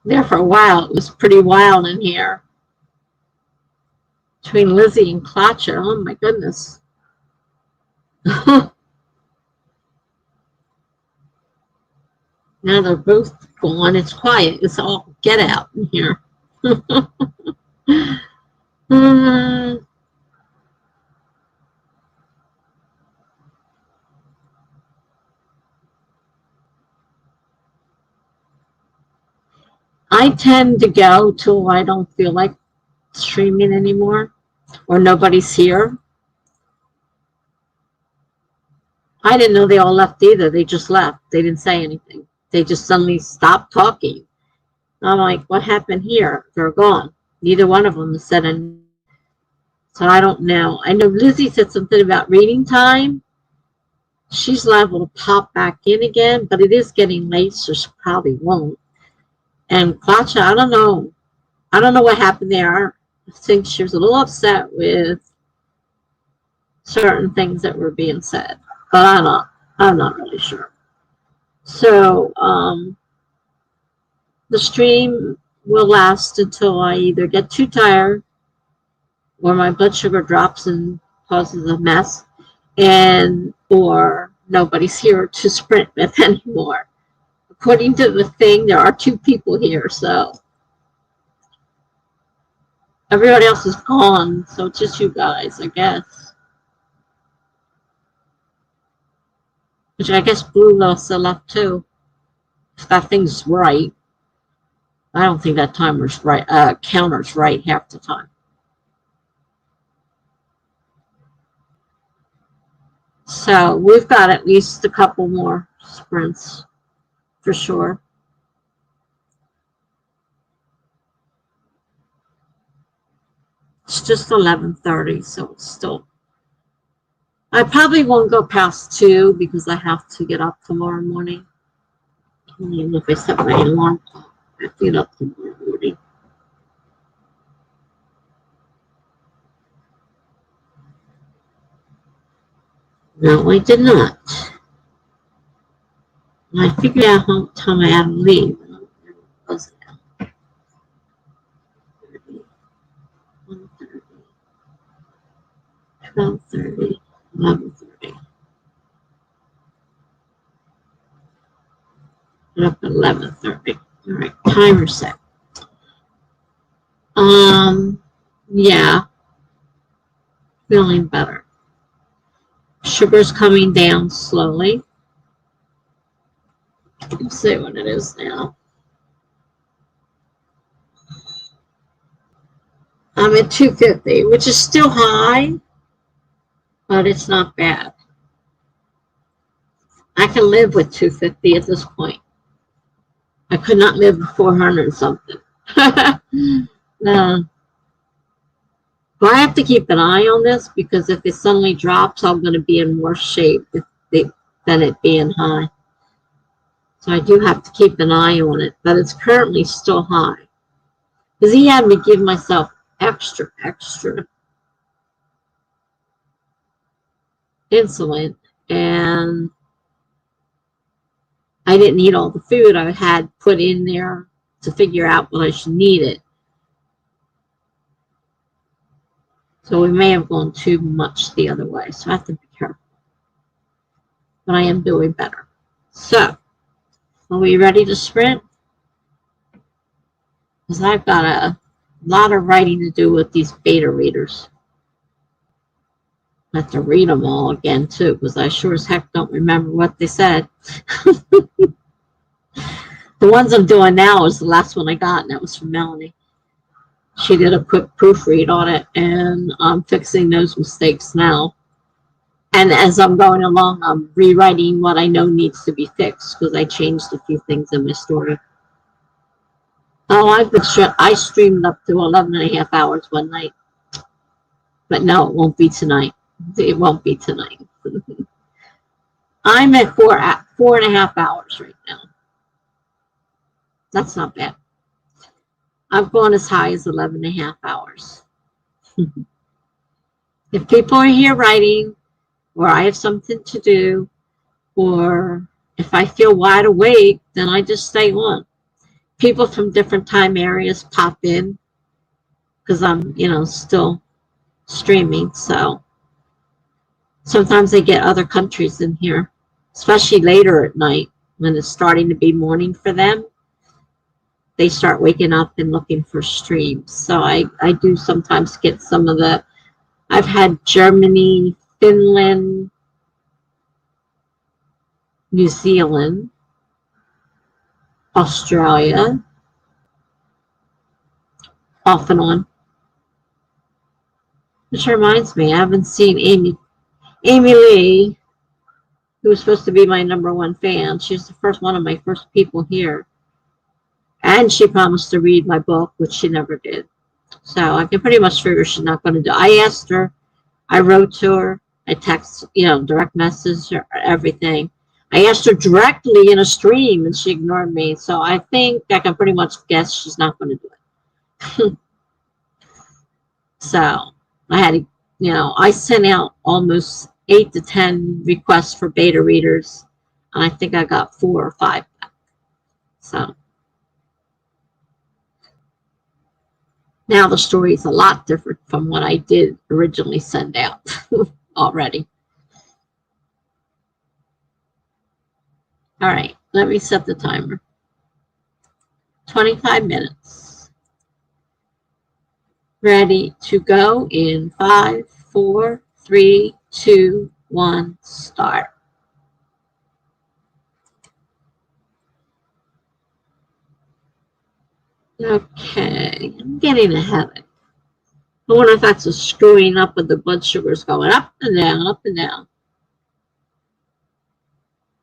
There for a while, it was pretty wild in here. Between Lizzie and Clutcher, oh my goodness. Now they're both gone. It's quiet. It's all get out in here. I tend to go till I don't feel like streaming anymore or nobody's here. I didn't know they all left either. They just left. They didn't say anything. They just suddenly stopped talking. I'm like, what happened here? They're gone. Neither one of them said anything. So I don't know. I know Lizzie said something about reading time. She's liable to pop back in again, but it is getting late, so she probably won't. And Klacha, I don't know. I don't know what happened there. I think she was a little upset with certain things that were being said, but I'm not really sure. So the stream will last until I either get too tired or my blood sugar drops and causes a mess, and or nobody's here to sprint with anymore. According to the thing, there are 2 people here, so everybody else is gone, so it's just you guys, I guess. Which I guess Blue lost a lot too. If that thing's right. I don't think that timer's right, counter's right half the time. So we've got at least a couple more sprints for sure. It's just 11:30, so it's still. I probably won't go past 2 because I have to get up tomorrow morning. Even if I set my alarm clock, I have to get up tomorrow morning. No, I did not. I figured out how much time I had to leave. What was it now? 1:30, 12:30, 11:30. Get up at 11:30. All right, timer set. Yeah, feeling better. Sugar's coming down slowly. Let's see what it is now. I'm at 250, which is still high, but it's not bad. I can live with 250 at this point. I could not live with 400 something. No. But I have to keep an eye on this because if it suddenly drops, I'm going to be in worse shape than it being high. So I do have to keep an eye on it, but it's currently still high. Because he had me give myself extra insulin, and I didn't eat all the food I had put in there to figure out what I should need it. So we may have gone too much the other way, so I have to be careful. But I am doing better. So, are we ready to sprint? Because I've got a lot of writing to do with these beta readers. I have to read them all again, too, because I sure as heck don't remember what they said. The ones I'm doing now is the last one I got, and that was from Melanie. She did a quick proofread on it, and I'm fixing those mistakes now. And as I'm going along, I'm rewriting what I know needs to be fixed, because I changed a few things in my story. Oh, I streamed up to 11 and a half hours one night. But no, it won't be tonight. It won't be tonight. I'm at 4.5 hours right now. That's not bad. I've gone as high as 11 and a half hours. If people are here writing, or I have something to do, or if I feel wide awake, then I just stay on. People from different time areas pop in because I'm, still streaming. So sometimes they get other countries in here, especially later at night when it's starting to be morning for them. They start waking up and looking for streams. So I do sometimes get some of the, I've had Germany, Finland, New Zealand, Australia, off and on. Which reminds me, I haven't seen Amy Lee, who was supposed to be my #1 fan. She's the first one of my first people here. And she promised to read my book, which she never did. So I can pretty much figure she's not going to do. I asked her, I wrote to her, I text, direct message her, everything. I asked her directly in a stream, and she ignored me. So I think I can pretty much guess she's not going to do it. So I had to, I sent out almost 8 to 10 requests for beta readers, and I think I got 4 or 5 back. So now the story is a lot different from what I did originally send out already. All right, let me set the timer. 25 minutes. Ready to go in 5, 4, 3, 2, 1, start. Okay, I'm getting a headache. I wonder if that's a screwing up with the blood sugars going up and down, up and down.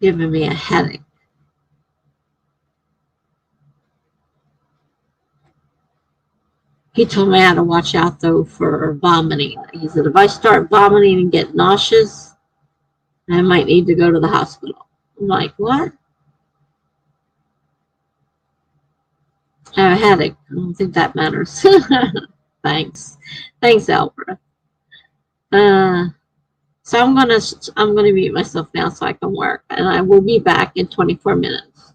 Giving me a headache. He told me I had to watch out though for vomiting. He said if I start vomiting and get nauseous, I might need to go to the hospital. I'm like, what? I have a headache. I don't think that matters. Thanks. Thanks, Albert. Uh, so I'm gonna mute myself now so I can work, and I will be back in 24 minutes.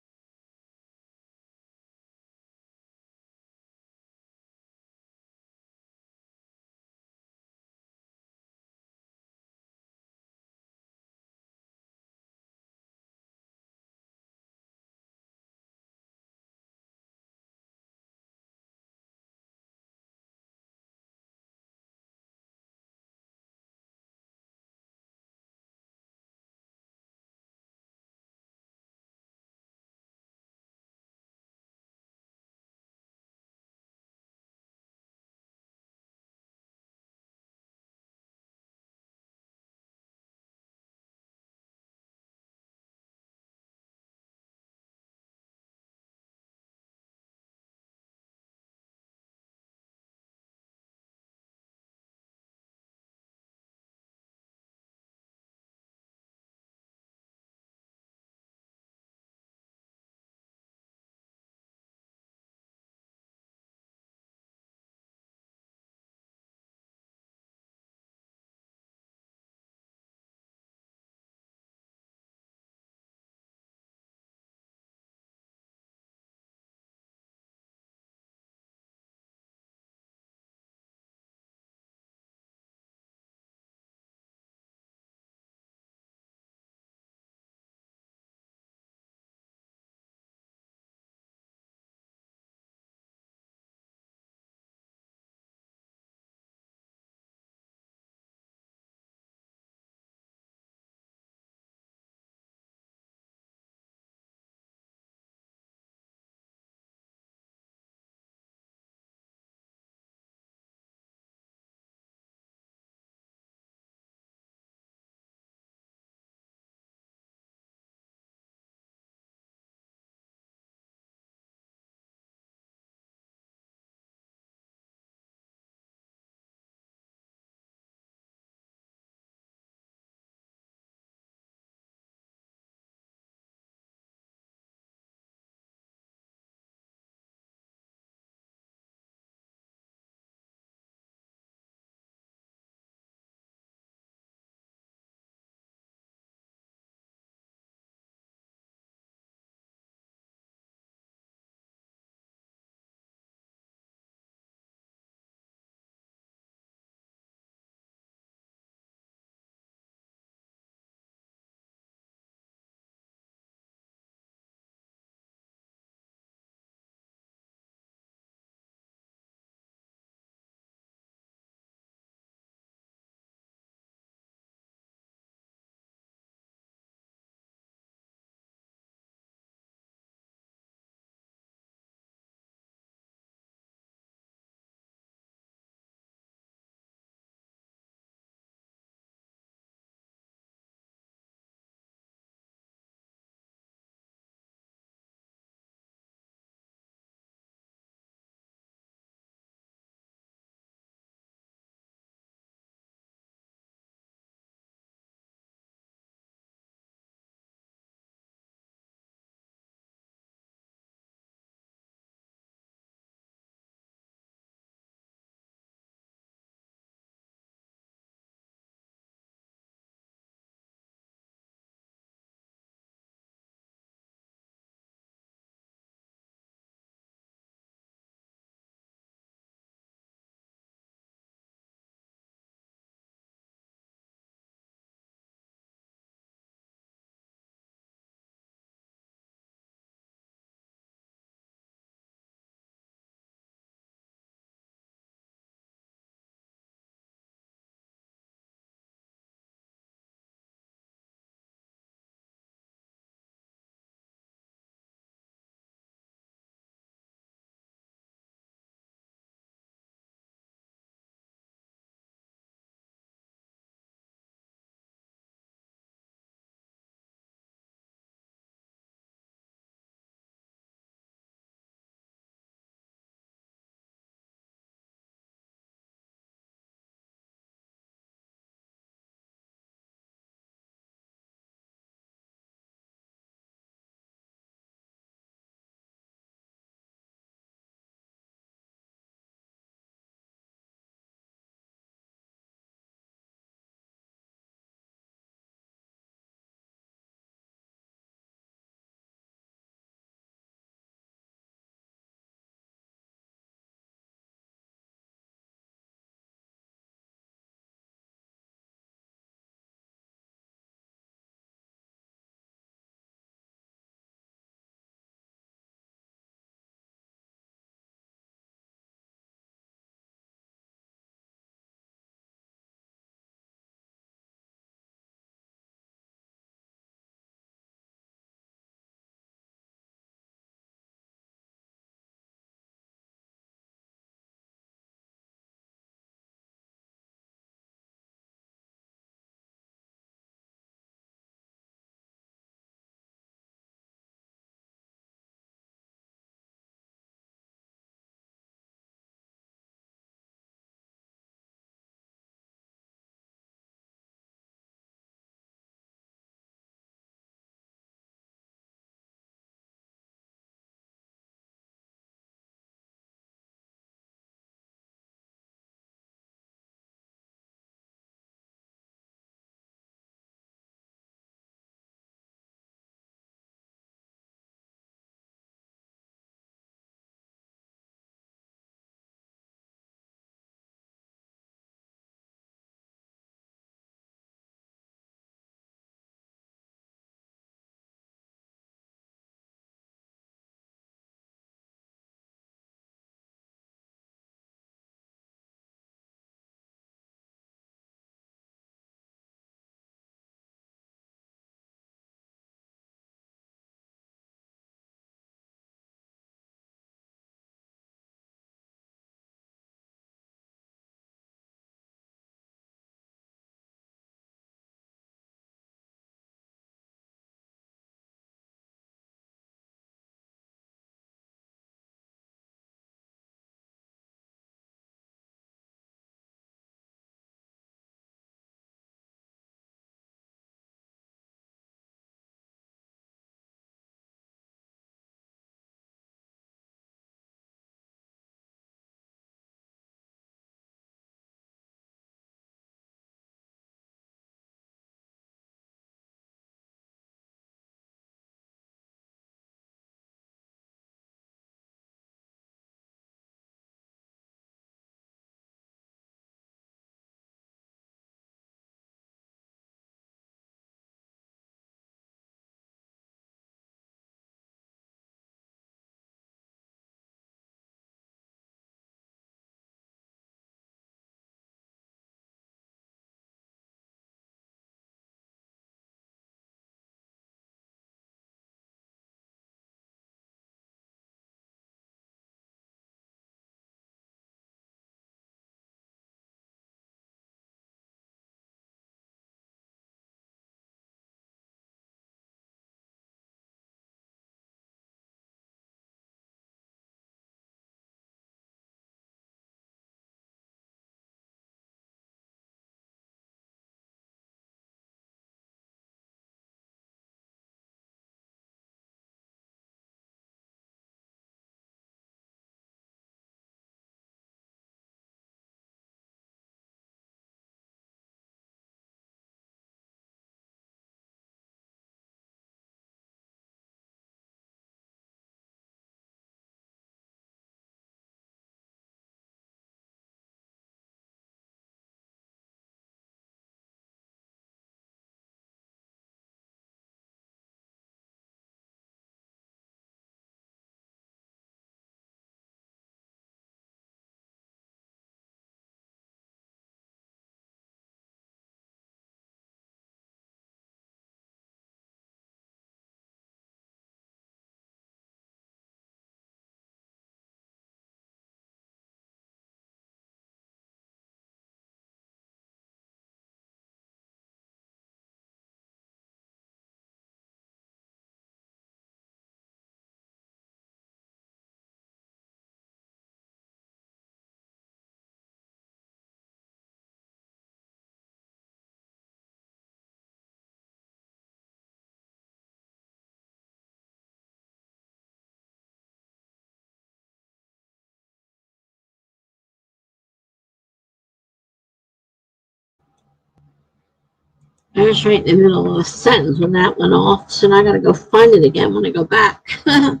I was right in the middle of a sentence when that went off, so now I gotta go find it again when I go back. I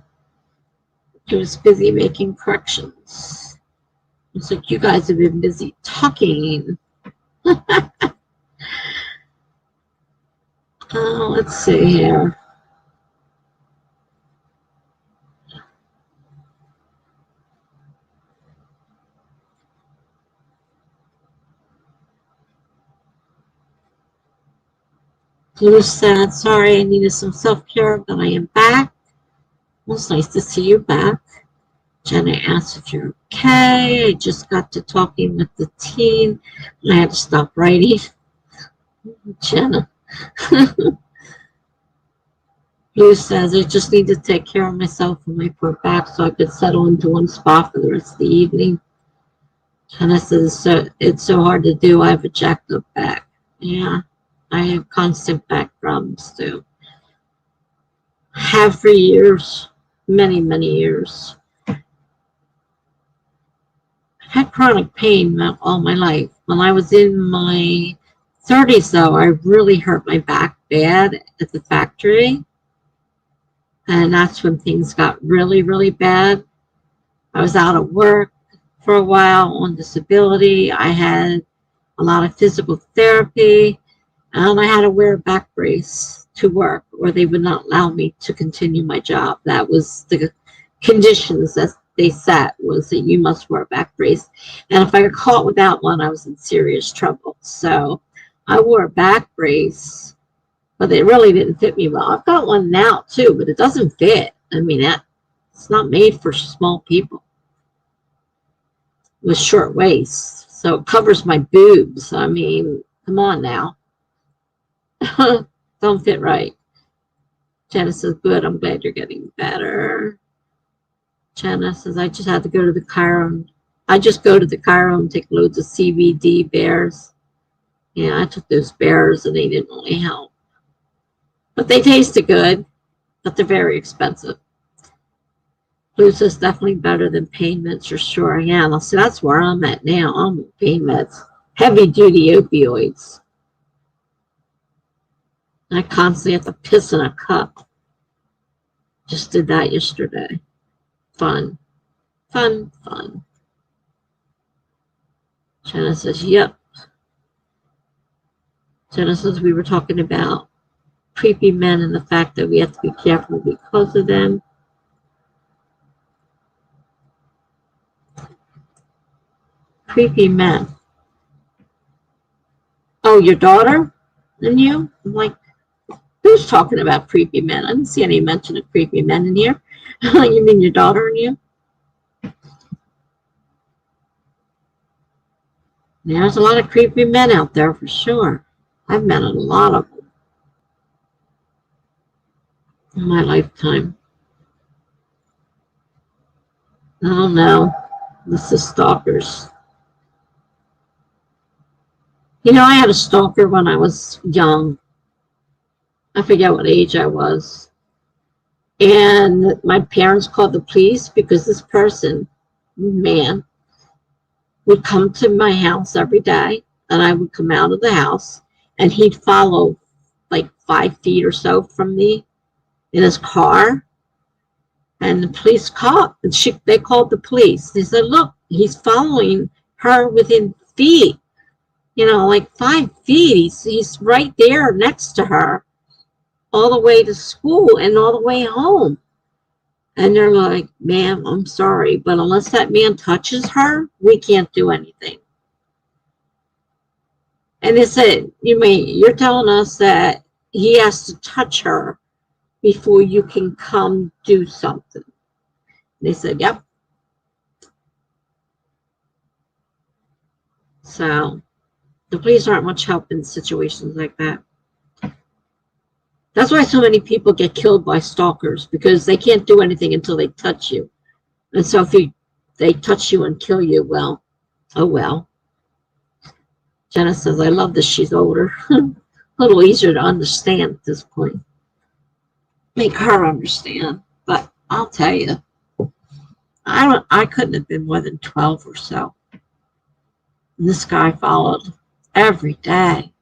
was busy making corrections. It's like you guys have been busy talking. Let's see here. Blue said, sorry, I needed some self-care, but I am back. Well, it's nice to see you back. Jenna asked if you're okay. I just got to talking with the teen, and I had to stop writing. Jenna. Blue says, I just need to take care of myself and my poor back so I could settle into one spot for the rest of the evening. Jenna says, it's so hard to do. I have a jacked up back. Yeah, I have constant back problems too. Have for years, many, many years. I had chronic pain all my life. When I was in my 30s, though, I really hurt my back bad at the factory. And that's when things got really, really bad. I was out of work for a while on disability. I had a lot of physical therapy, and I had to wear a back brace to work, or they would not allow me to continue my job. That was the conditions that they set, was that you must wear a back brace. And if I got caught without one, I was in serious trouble. So I wore a back brace, but it really didn't fit me well. I've got one now too, but it doesn't fit. I mean, it's not made for small people with short waists. So it covers my boobs. I mean, come on now. Don't fit right. Jenna says, good, I'm glad you're getting better. Jenna says, I just had to go to the Chiron. I just go to the Chiron and take loads of CBD bears. Yeah, I took those bears and they didn't really help. But they tasted good, but they're very expensive. Blue says, definitely better than pain meds for sure. Yeah, see, that's where I'm at now. I'm on pain meds. Heavy duty opioids. I constantly have to piss in a cup. Just did that yesterday. Fun. Fun, fun. Jenna says, yep. Jenna says, we were talking about creepy men and the fact that we have to be careful because of them. Creepy men. Oh, your daughter and you? I'm like, who's talking about creepy men? I didn't see any mention of creepy men in here. You mean your daughter and you? There's a lot of creepy men out there for sure. I've met a lot of them in my lifetime. I don't know. This is stalkers. You know, I had a stalker when I was young. I forget what age I was. And my parents called the police because this person, man, would come to my house every day, and I would come out of the house, and he'd follow like 5 feet or so from me in his car. And the police called, they called the police. They said, look, he's following her within feet, you know, like 5 feet. He's right there next to her all the way to school and all the way home. And they're like, ma'am, I'm sorry, but unless that man touches her, we can't do anything. And they said, you're telling us that he has to touch her before you can come do something. They said, yep. So the police aren't much help in situations like that. That's why so many people get killed by stalkers, because they can't do anything until they touch you. And so if they touch you and kill you, well, oh well. Jenna says, I love that she's older. A little easier to understand at this point. Make her understand. But I'll tell you, I couldn't have been more than 12 or so. And this guy followed every day.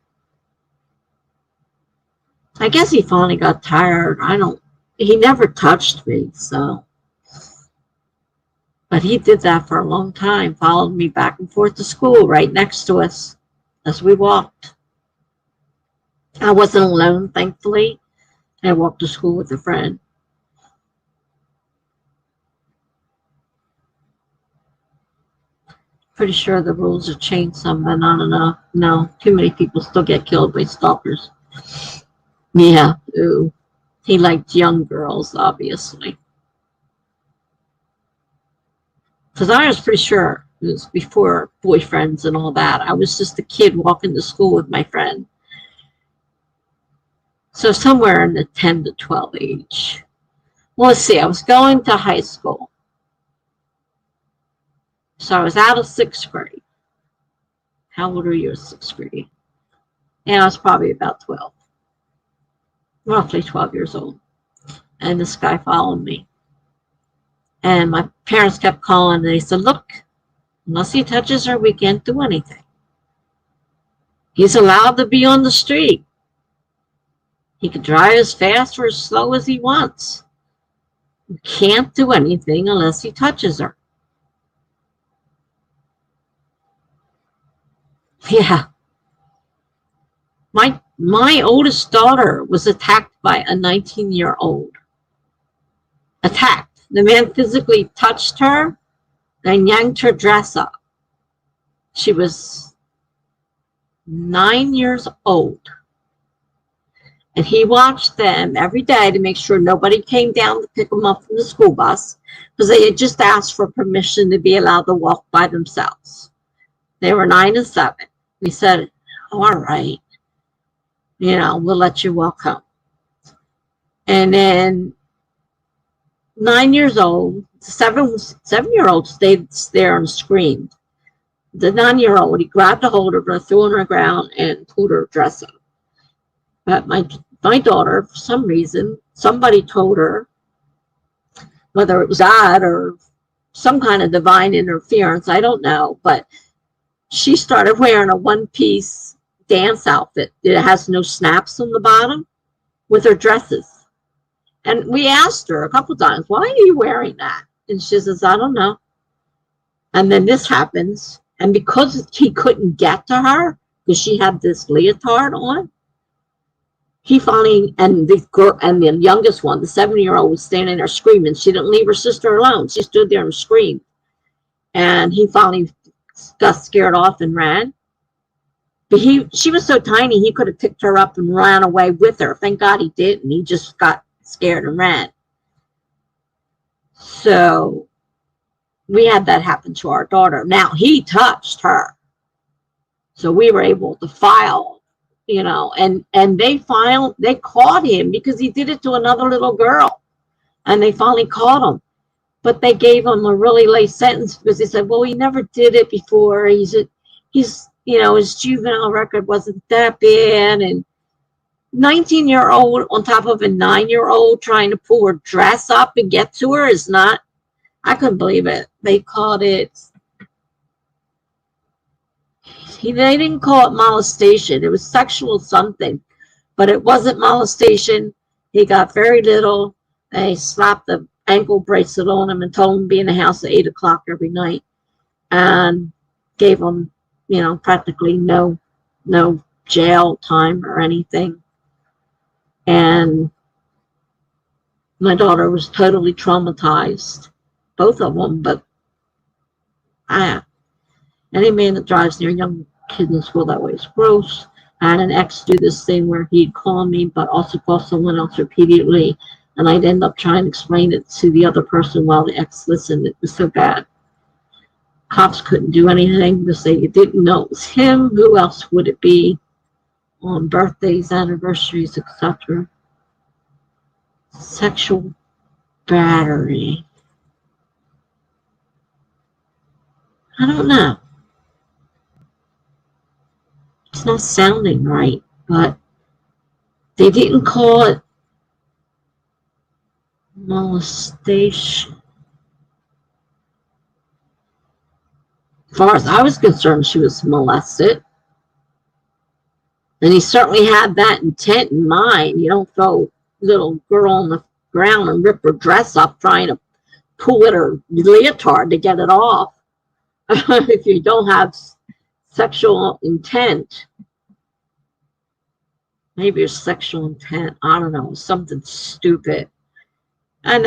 I guess he finally got tired. He never touched me, so. But he did that for a long time, followed me back and forth to school right next to us as we walked. I wasn't alone, thankfully. I walked to school with a friend. Pretty sure the rules have changed some, but I don't know. No, too many people still get killed by stalkers. Yeah, ooh. He liked young girls, obviously. Because I was pretty sure it was before boyfriends and all that. I was just a kid walking to school with my friend. So somewhere in the 10 to 12 age. Well, let's see. I was going to high school. So I was out of 6th grade. How old are you in 6th grade? And I was probably about 12. Roughly 12 years old. And this guy followed me. And my parents kept calling, and they said, look, unless he touches her, we can't do anything. He's allowed to be on the street. He can drive as fast or as slow as he wants. You can't do anything unless he touches her. Yeah. My oldest daughter was attacked by a 19-year-old. Attacked. The man physically touched her and yanked her dress up. She was 9 years old. And he watched them every day to make sure nobody came down to pick them up from the school bus, because they had just asked for permission to be allowed to walk by themselves. They were 9 and 7. We said, all right, we'll let you walk home. And then 9 years old, the 7-year-old stayed there and screamed. The 9-year-old, he grabbed a hold of her, threw her on the ground, and pulled her dress up. But my daughter, for some reason, somebody told her, whether it was God or some kind of divine interference, I don't know, but she started wearing a one-piece dance outfit that has no snaps on the bottom with her dresses. And we asked her a couple times, why are you wearing that? And she says, I don't know. And then this happens. And because he couldn't get to her, because she had this leotard on, he finally, and the youngest one, the 7-year-old, was standing there screaming. She didn't leave her sister alone. She stood there and screamed. And he finally got scared off and ran. But she was so tiny, he could have picked her up and ran away with her. Thank God he didn't. He just got scared and ran. So we had that happen to our daughter. Now, he touched her. So we were able to file, and they caught him because he did it to another little girl. And they finally caught him. But they gave him a really late sentence because they said, well, he never did it before. His juvenile record wasn't that bad. And 19-year-old on top of a 9-year-old trying to pull her dress up and get to her is not, I couldn't believe it. They called it, they didn't call it molestation. It was sexual something, but it wasn't molestation. He got very little. They slapped the ankle bracelet on him and told him to be in the house at 8 o'clock every night, and gave him, practically no jail time or anything. And my daughter was totally traumatized, both of them. But any man that drives near young kids in school that way is gross. I had an ex do this thing where he'd call me, but also call someone else repeatedly, and I'd end up trying to explain it to the other person while the ex listened. It was so bad. Cops couldn't do anything to say you didn't know it was him. Who else would it be? On birthdays, anniversaries, etc. Sexual battery. I don't know. It's not sounding right, but they didn't call it molestation. As far as I was concerned, she was molested. And he certainly had that intent in mind. You don't throw a little girl on the ground and rip her dress up trying to pull at her leotard to get it off. If you don't have sexual intent. Maybe it's sexual intent. I don't know. Something stupid. And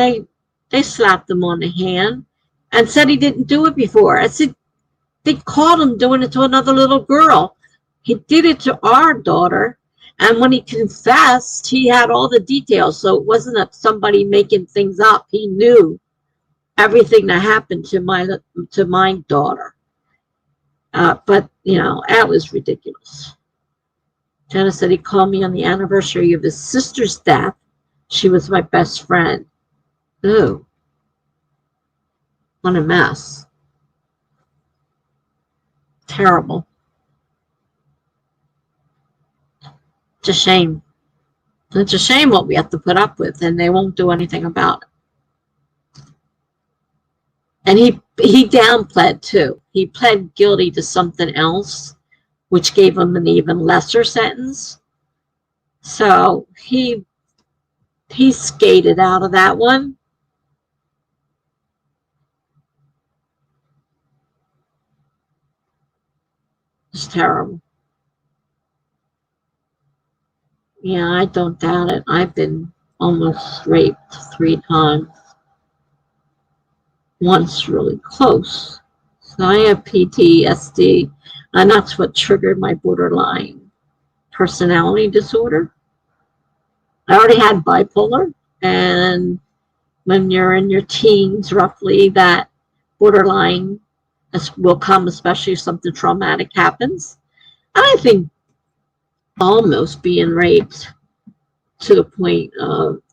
they slapped him on the hand and said he didn't do it before. I said, they caught him doing it to another little girl. He did it to our daughter. And when he confessed, he had all the details. So it wasn't somebody making things up. He knew everything that happened to my daughter. But, you know, that was ridiculous. Jenna said he called me on the anniversary of his sister's death. She was my best friend. Ooh. What a mess. Terrible. It's a shame. It's a shame what we have to put up with, and they won't do anything about it. And he downpled too. He pled guilty to something else, which gave him an even lesser sentence. So he skated out of that one. It's terrible. Yeah, I don't doubt it. I've been almost raped 3 times. Once really close. So I have PTSD, and that's what triggered my borderline personality disorder. I already had bipolar, and when you're in your teens, roughly, that borderline will come, especially if something traumatic happens. And I think almost being raped to the point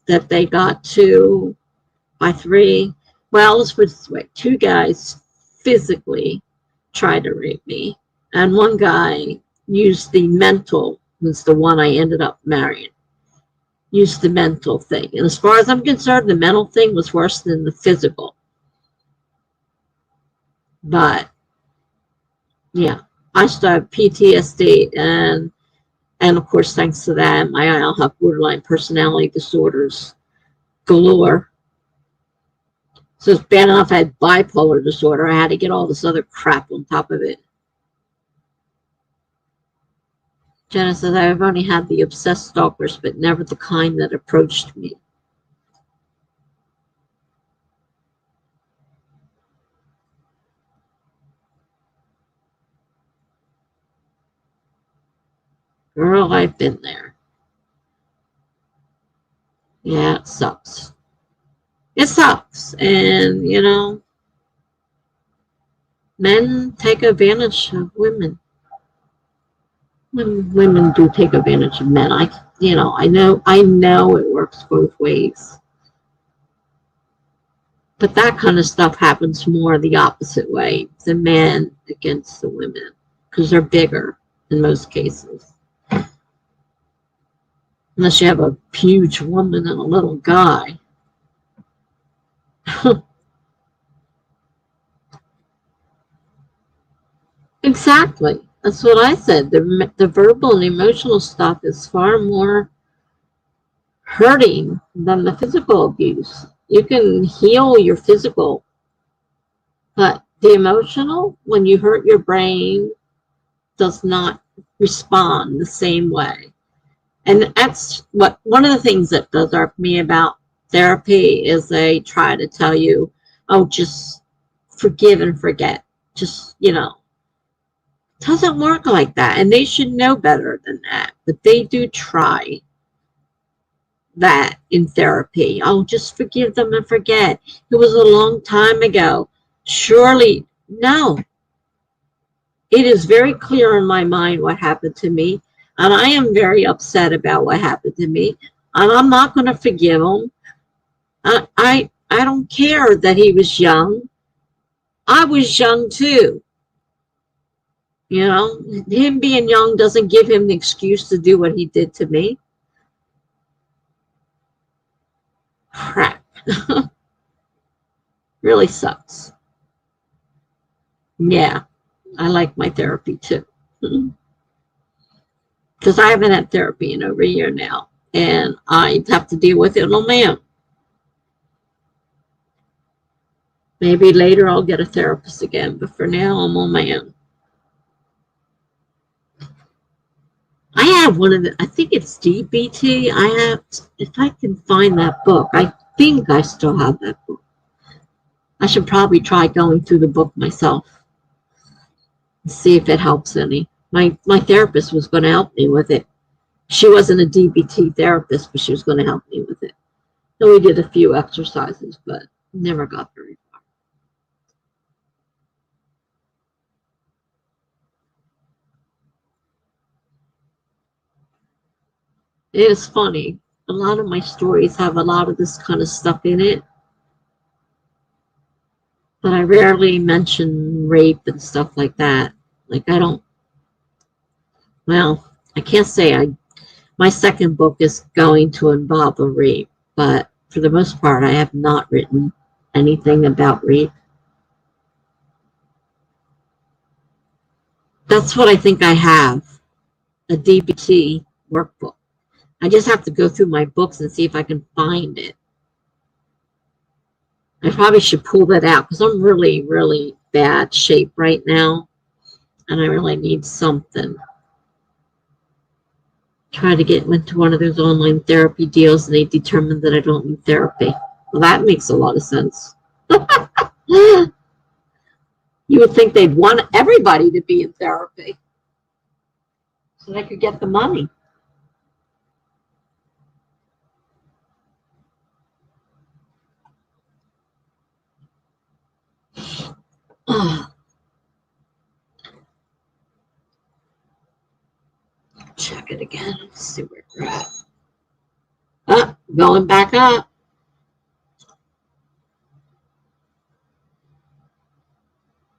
that they got to by 3. Well, let's put it this way. 2 guys physically tried to rape me. And 1 guy used the mental, was the one I ended up marrying, used the mental thing. And as far as I'm concerned, the mental thing was worse than the physical. But, yeah, I still have PTSD. And of course, thanks to that, I'll have borderline personality disorders galore. So it's bad enough I had bipolar disorder. I had to get all this other crap on top of it. Jenna says, I've only had the obsessed stalkers, but never the kind that approached me. Girl, I've been there. Yeah, it sucks. It sucks. And, you know, men take advantage of women. Women do take advantage of men. I know it works both ways. But that kind of stuff happens more the opposite way, the men against the women, because they're bigger in most cases. Unless you have a huge woman and a little guy. Exactly. That's what I said. The verbal and emotional stuff is far more hurting than the physical abuse. You can heal your physical, but the emotional, when you hurt your brain, does not respond the same way. And that's what one of the things that does irk me about therapy is they try to tell you, oh, just forgive and forget. Just, you know, it doesn't work like that. And they should know better than that. But they do try that in therapy. Oh, just forgive them and forget. It was a long time ago. Surely, no. It is very clear in my mind what happened to me. And I am very upset about what happened to me. And I'm not going to forgive him. I don't care that he was young. I was young too. You know, him being young doesn't give him the excuse to do what he did to me. Crap. Really sucks. Yeah, I like my therapy too. because I haven't had therapy in over a year now, and I have to deal with it on my own. Maybe later I'll get a therapist again, but for now I'm on my own. I have one of the, I think it's DBT. I have, if I can find that book, I think I still have that book. I should probably try going through the book myself and see if it helps any. My therapist was going to help me with it. She wasn't a DBT therapist, but she was going to help me with it. So we did a few exercises, but never got very far. It is funny. A lot of my stories have a lot of this kind of stuff in it, but I rarely mention rape and stuff like that. Like I don't, well, I can't say my second book is going to involve a rape, but for the most part, I have not written anything about rape. That's what I think I have, a DBT workbook. I just have to go through my books and see if I can find it. I probably should pull that out because I'm really, really bad shape right now, and I really need something. Try to get into one of those online therapy deals, and they determine that I don't need therapy. Well, that makes a lot of sense. You would think they'd want everybody to be in therapy so they could get the money. Check it again. Let's see where we're at. Going back up.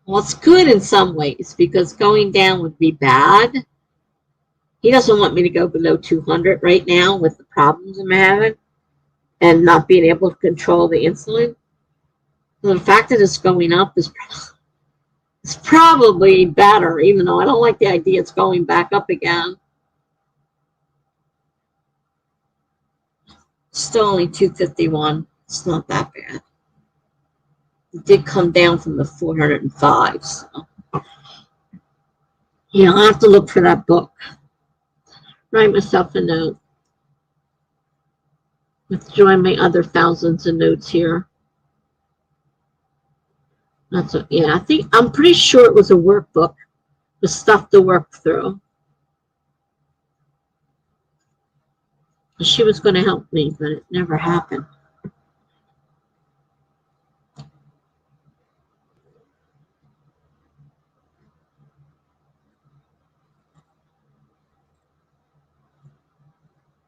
Well, it's good in some ways because going down would be bad. He doesn't want me to go below 200 right now with the problems I'm having and not being able to control the insulin. So the fact that it's going up is probably better, even though I don't like the idea it's going back up again. Still only 251. It's not that bad. It did come down from the 405. So. Yeah, I'll have to look for that book. Write myself a note. Let's join my other thousands of notes here. That's what, yeah, I'm pretty sure it was a workbook with stuff to work through. She was going to help me, but it never happened.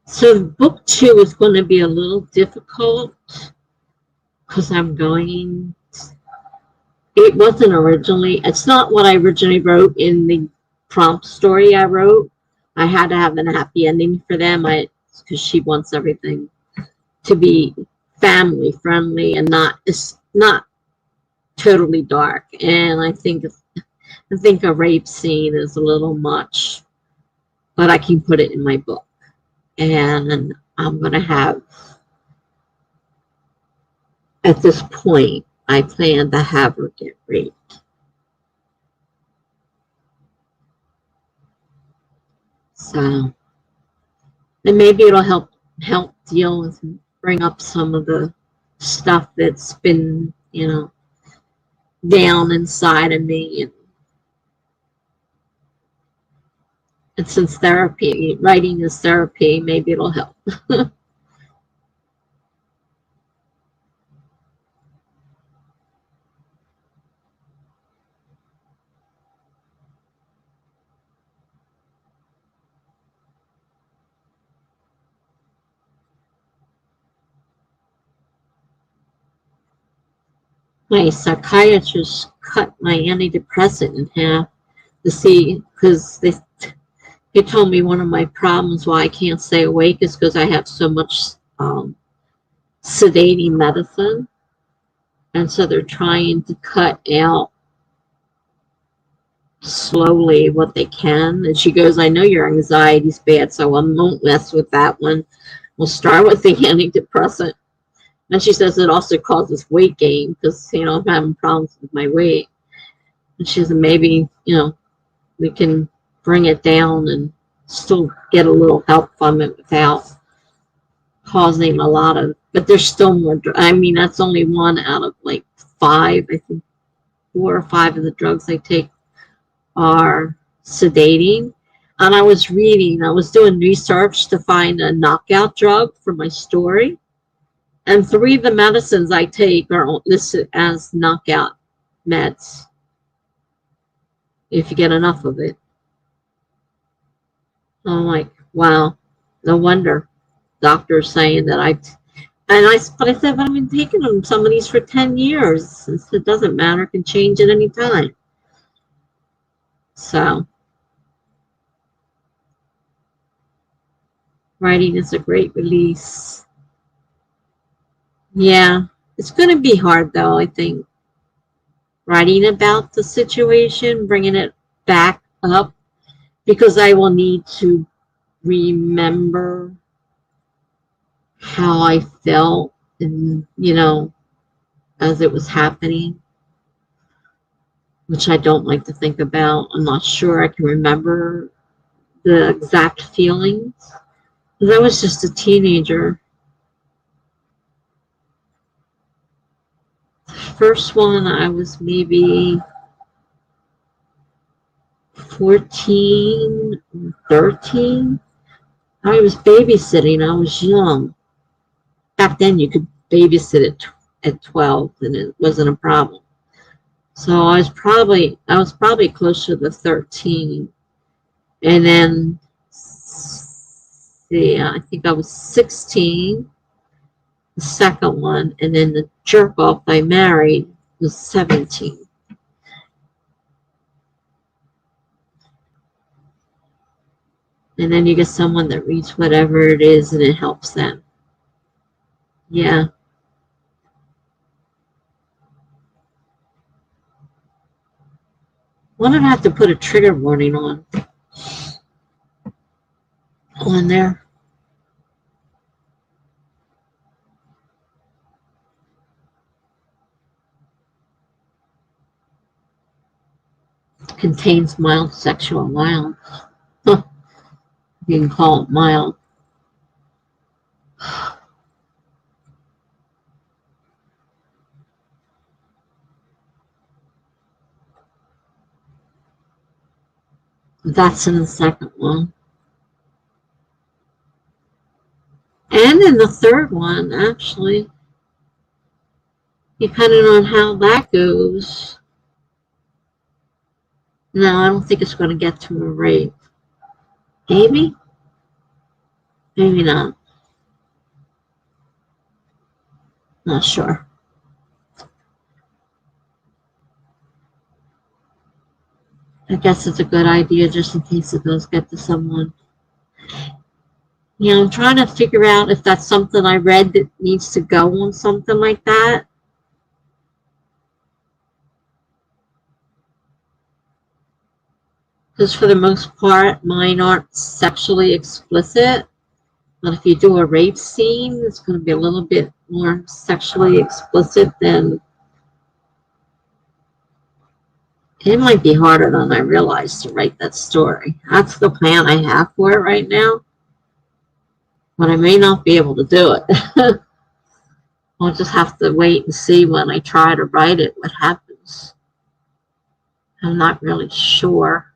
So book 2 is going to be a little difficult because it wasn't originally, it's not what I originally wrote in the prompt story I wrote. I had to have a happy ending for them because she wants everything to be family friendly and not totally dark. And I think a rape scene is a little much, but I can put it in my book. And I'm going to have, at this point, I plan to have her get raped. So, and maybe it'll help deal with and bring up some of the stuff that's been, down inside of me. And since writing is therapy, maybe it'll help. My psychiatrist cut my antidepressant in half to see, because he told me one of my problems why I can't stay awake is because I have so much sedating medicine. And so they're trying to cut out slowly what they can. And she goes, I know your anxiety's bad, so I won't mess with that one. We'll start with the antidepressant. And she says it also causes weight gain because, I'm having problems with my weight. And she says maybe, we can bring it down and still get a little help from it without causing a lot of, but there's still more. I mean, that's only one out of like 5. I think 4 or 5 of the drugs I take are sedating. And I was doing research to find a knockout drug for my story. And 3 of the medicines I take are listed as knockout meds if you get enough of it. I'm like, wow, no wonder doctors saying that but I said, but I've been taking some of these for 10 years. It doesn't matter, it can change at any time. So, writing is a great release. Yeah, it's going to be hard though, I think. Writing about the situation, bringing it back up, because I will need to remember how I felt and, as it was happening, which I don't like to think about. I'm not sure I can remember the exact feelings. Because I was just a teenager. The first one, I was maybe 14, 13. I was babysitting. I was young. Back then, you could babysit at 12, and it wasn't a problem. So I was probably closer to 13. And then, yeah, I think I was 16, the second one, and then the jerk off I married was 17. And then you get someone that reads whatever it is and it helps them. Yeah. Why don't I have to put a trigger warning on there? Contains mild sexual violence. Huh. You can call it mild. That's in the second one. And in the third one, actually, depending on how that goes. No, I don't think it's going to get to a rape. Maybe? Maybe not. Not sure. I guess it's a good idea just in case it does get to someone. I'm trying to figure out if that's something I read that needs to go on something like that. Because for the most part, mine aren't sexually explicit. But if you do a rape scene, it's going to be a little bit more sexually explicit than... It might be harder than I realized to write that story. That's the plan I have for it right now. But I may not be able to do it. I'll just have to wait and see when I try to write it what happens. I'm not really sure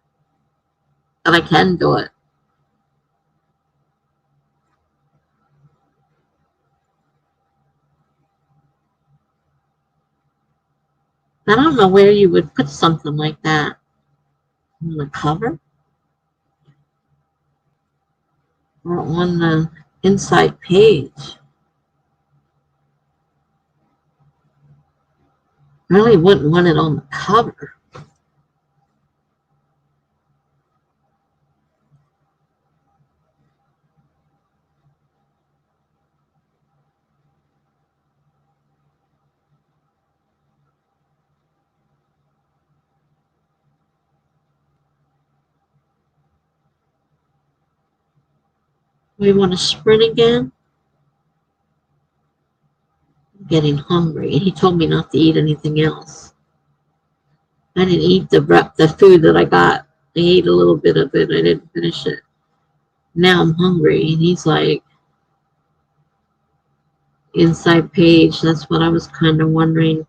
that I can do it. I don't know where you would put something like that. On the cover? Or on the inside page? I really wouldn't want it on the cover. We want to sprint again. I'm getting hungry. He told me not to eat anything else. I didn't eat the food that I got. I ate a little bit of it. I didn't finish it. Now I'm hungry. And he's like, inside page. That's what I was kind of wondering.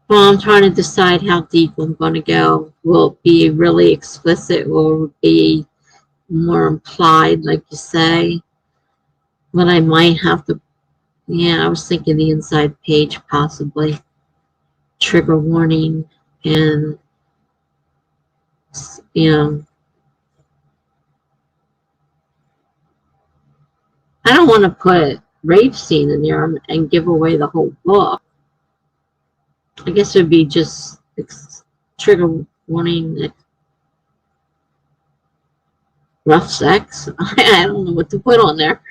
Well, I'm trying to decide how deep I'm going to go. Will it be really explicit? Will it be more implied, like you say? But I might have to, yeah, I was thinking the inside page possibly. Trigger warning and, you know, I don't want to put rape scene in there and give away the whole book. I guess it would be just trigger warning, rough sex. I don't know what to put on there.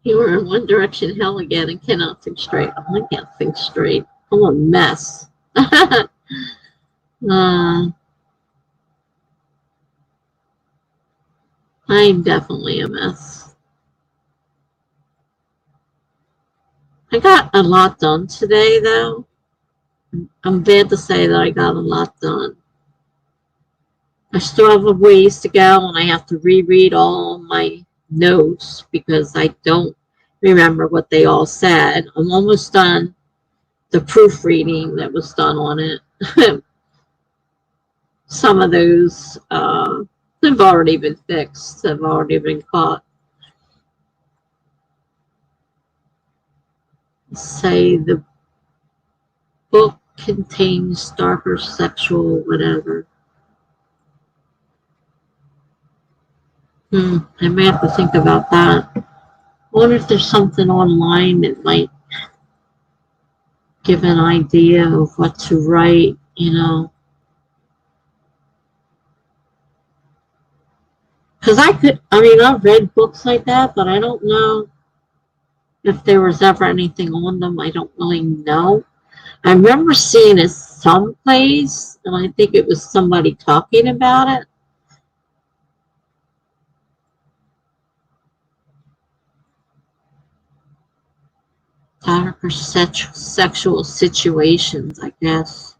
You were in one direction, hell again, and cannot think straight. Oh, I can't think straight. I'm a mess. I'm definitely a mess. I got a lot done today, though. I'm glad to say that I got a lot done. I still have a ways to go, and I have to reread all my notes because I don't remember what they all said. I'm almost done the proofreading that was done on it. Some of those have already been fixed, have already been caught. Say the book contains darker sexual whatever. I may have to think about that. I wonder if there's something online that might give an idea of what to write, you know. Because I've read books like that, but I don't know if there was ever anything on them. I don't really know. I remember seeing it someplace, and I think it was somebody talking about it. Darker sexual situations, I guess.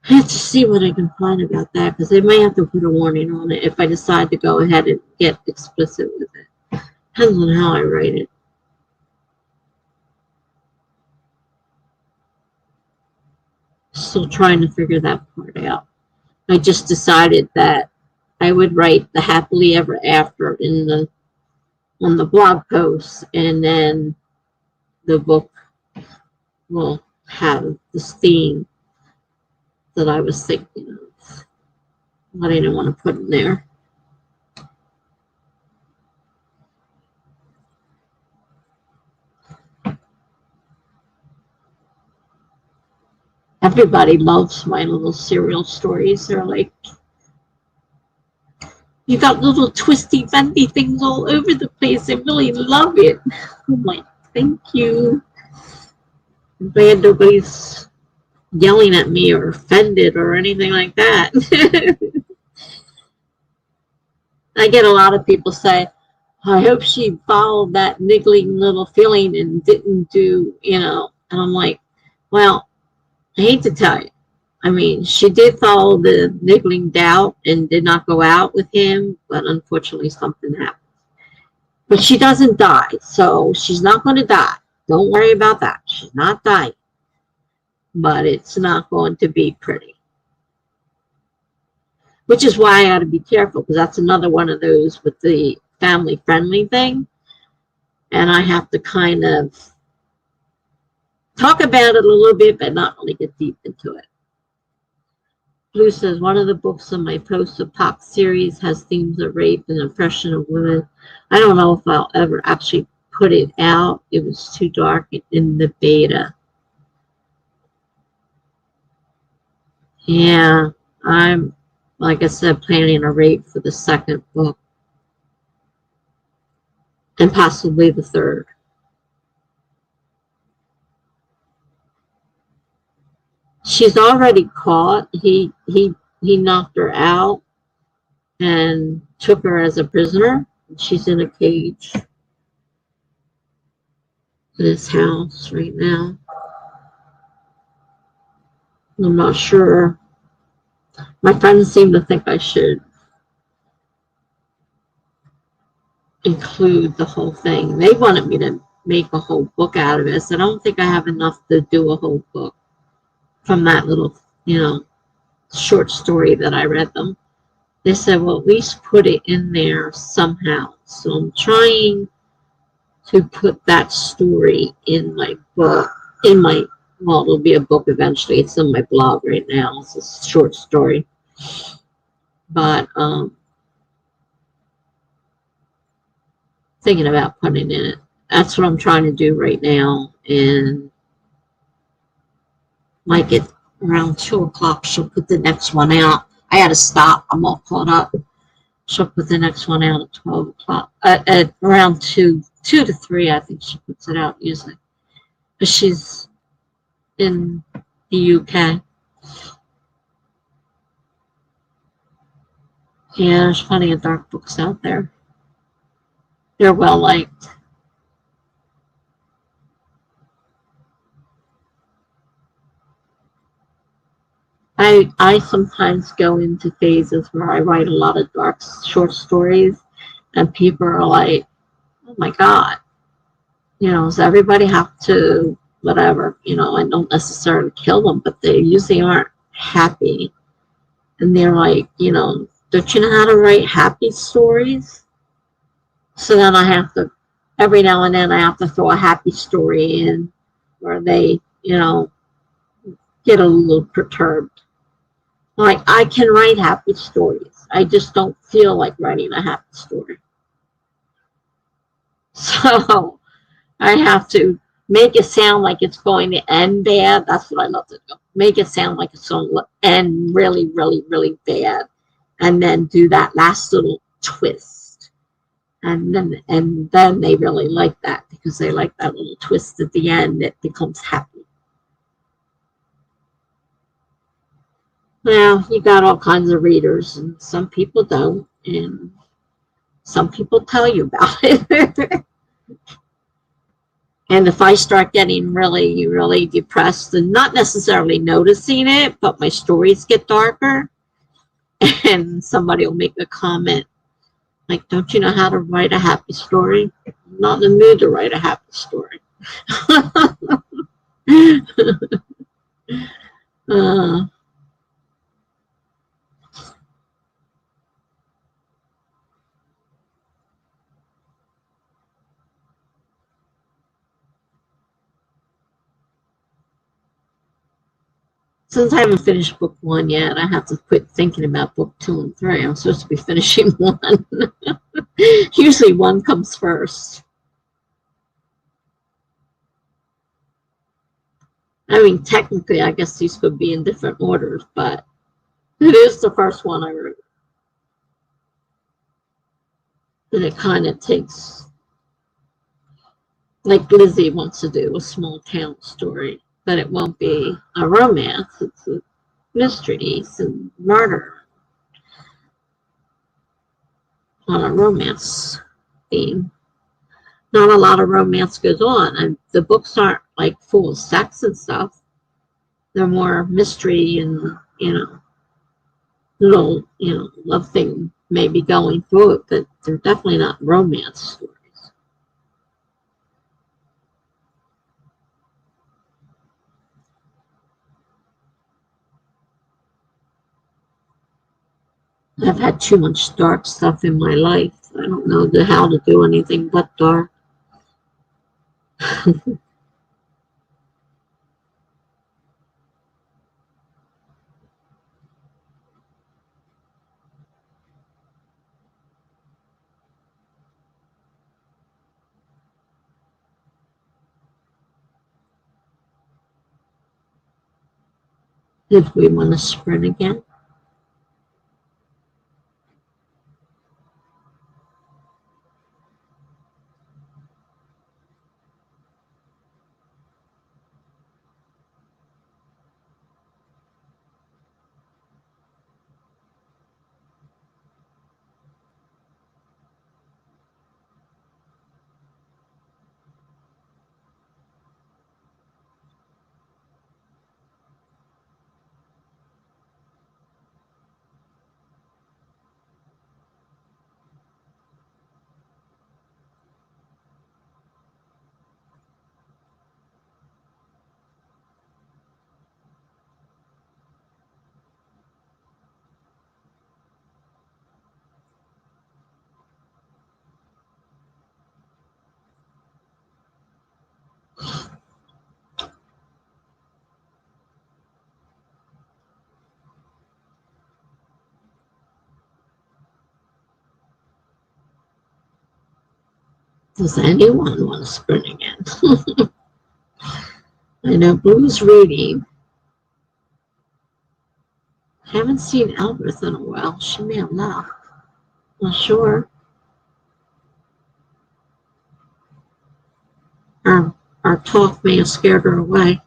I have to see what I can find about that, because they may have to put a warning on it if I decide to go ahead and get explicit with it. Depends on how I write it. Still trying to figure that part out. I just decided that I would write the happily ever after on the blog post, and then the book will have this theme that I was thinking of, but I didn't want to put in there. Everybody loves my little serial stories. They're like, you got little twisty, bendy things all over the place. I really love it. I'm like, thank you. I'm glad nobody's yelling at me or offended or anything like that. I get a lot of people say, I hope she followed that niggling little feeling and didn't do, you know. And I'm like, well, I hate to tell you. I mean, she did follow the niggling doubt and did not go out with him, but unfortunately something happened. But she doesn't die, so she's not going to die. Don't worry about that. She's not dying. But it's not going to be pretty. Which is why I got to be careful, because that's another one of those with the family-friendly thing. And I have to kind of talk about it a little bit, but not really get deep into it. Blue says, one of the books in my post-apoc series has themes of rape and oppression of women. I don't know if I'll ever actually put it out. It was too dark in the beta. Yeah, I'm, like I said, planning a rape for the second book. And possibly the third. She's already caught. He knocked her out and took her as a prisoner. She's in a cage in his house right now. I'm not sure. My friends seem to think I should include the whole thing. They wanted me to make a whole book out of it. So I don't think I have enough to do a whole book from that little, short story that I read them. They said, well, at least put it in there somehow. So I'm trying to put that story in my book, well, it'll be a book eventually. It's in my blog right now. It's a short story. But thinking about putting in it. That's what I'm trying to do right now. And might get around 2 o'clock. She'll put the next one out. I had to stop. I'm all caught up. She'll put the next one out at 12 o'clock. At around 2 to 3, I think she puts it out usually. But she's in the UK. Yeah, there's plenty of dark books out there. They're well liked. I sometimes go into phases where I write a lot of dark short stories, and people are like, oh my God, does everybody have to, whatever, I don't necessarily kill them, but they usually aren't happy. And they're like, don't you know how to write happy stories? So then I have to, every now and then, I have to throw a happy story in where they, get a little perturbed. Like, I can write happy stories. I just don't feel like writing a happy story. So I have to make it sound like it's going to end bad. That's what I love to do. Make it sound like it's going to end really, really, really bad. And then do that last little twist. And then they really like that because they like that little twist at the end that becomes happy. Well, you got all kinds of readers, and some people don't, and some people tell you about it. And if I start getting really, really depressed and not necessarily noticing it, but my stories get darker, and somebody will make a comment like, don't you know how to write a happy story? I'm not in the mood to write a happy story. Since I haven't finished book 1 yet, I have to quit thinking about book 2 and 3. I'm supposed to be finishing 1. Usually 1 comes first. I mean, technically, I guess these could be in different orders, but it is the first one I wrote. And it kind of takes, like Lizzie wants to do, a small town story, but it won't be a romance. It's a mysteries and murder on a romance theme. Not a lot of romance goes on, and the books aren't like full of sex and stuff. They're more mystery and little love thing maybe going through it, but they're definitely not romance stories. I've had too much dark stuff in my life. I don't know how to do anything but dark. if we want to sprint again. Does anyone want to sprint again? I know Blue's reading. Haven't seen Elbert in a while. She may have left. Not sure. Our talk may have scared her away.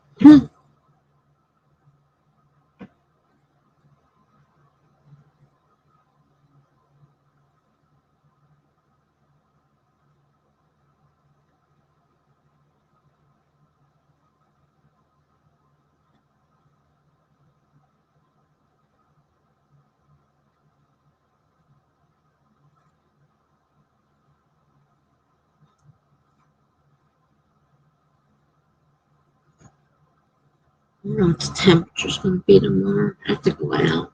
I don't know what the temperature's going to be tomorrow. I have to go out.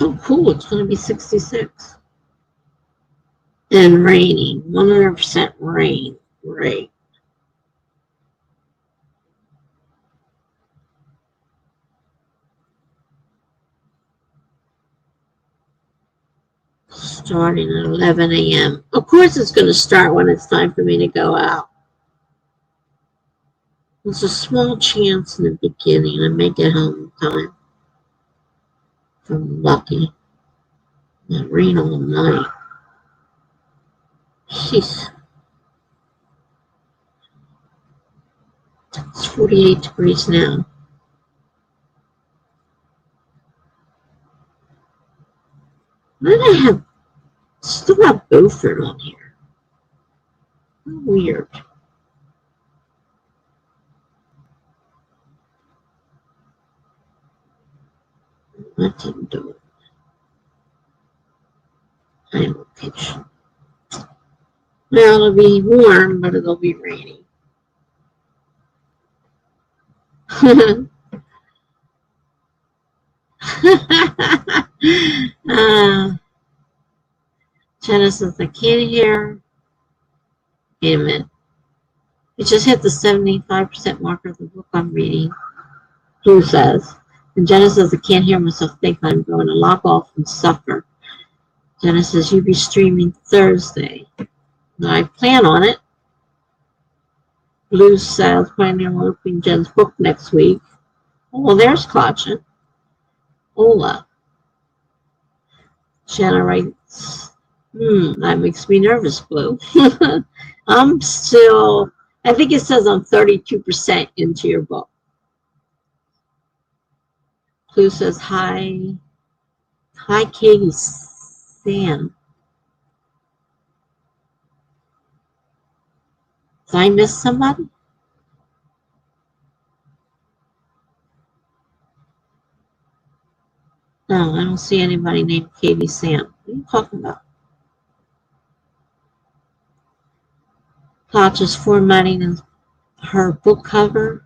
Oh, cool. It's going to be 66. And raining. 100% rain. Great. Starting at 11 a.m. Of course it's going to start when it's time for me to go out. There's a small chance in the beginning I may get home in time. If I'm lucky. It rain all night. Jeez. It's 48 degrees now. Why did I have still have Beaufort on here? Weird. That didn't do it. High location. Well, it'll be warm, but it'll be rainy. Genesis, I can't hear. Wait a minute. It just hit the 75% marker of the book I'm reading. Blue says. And Genesis, I can't hear myself think I'm going to log off and suffer. Genesis, you be streaming Thursday. No, I plan on it. Blue says, planning on opening Jen's book next week. Oh, well, there's Klachen. Ola. Jenna writes, that makes me nervous, Blue. I'm still, I think it says I'm 32% into your book. Blue says, hi, Katie Sam. Did I miss somebody? No, I don't see anybody named Katie Sam. What are you talking about? Plot is formatting her book cover.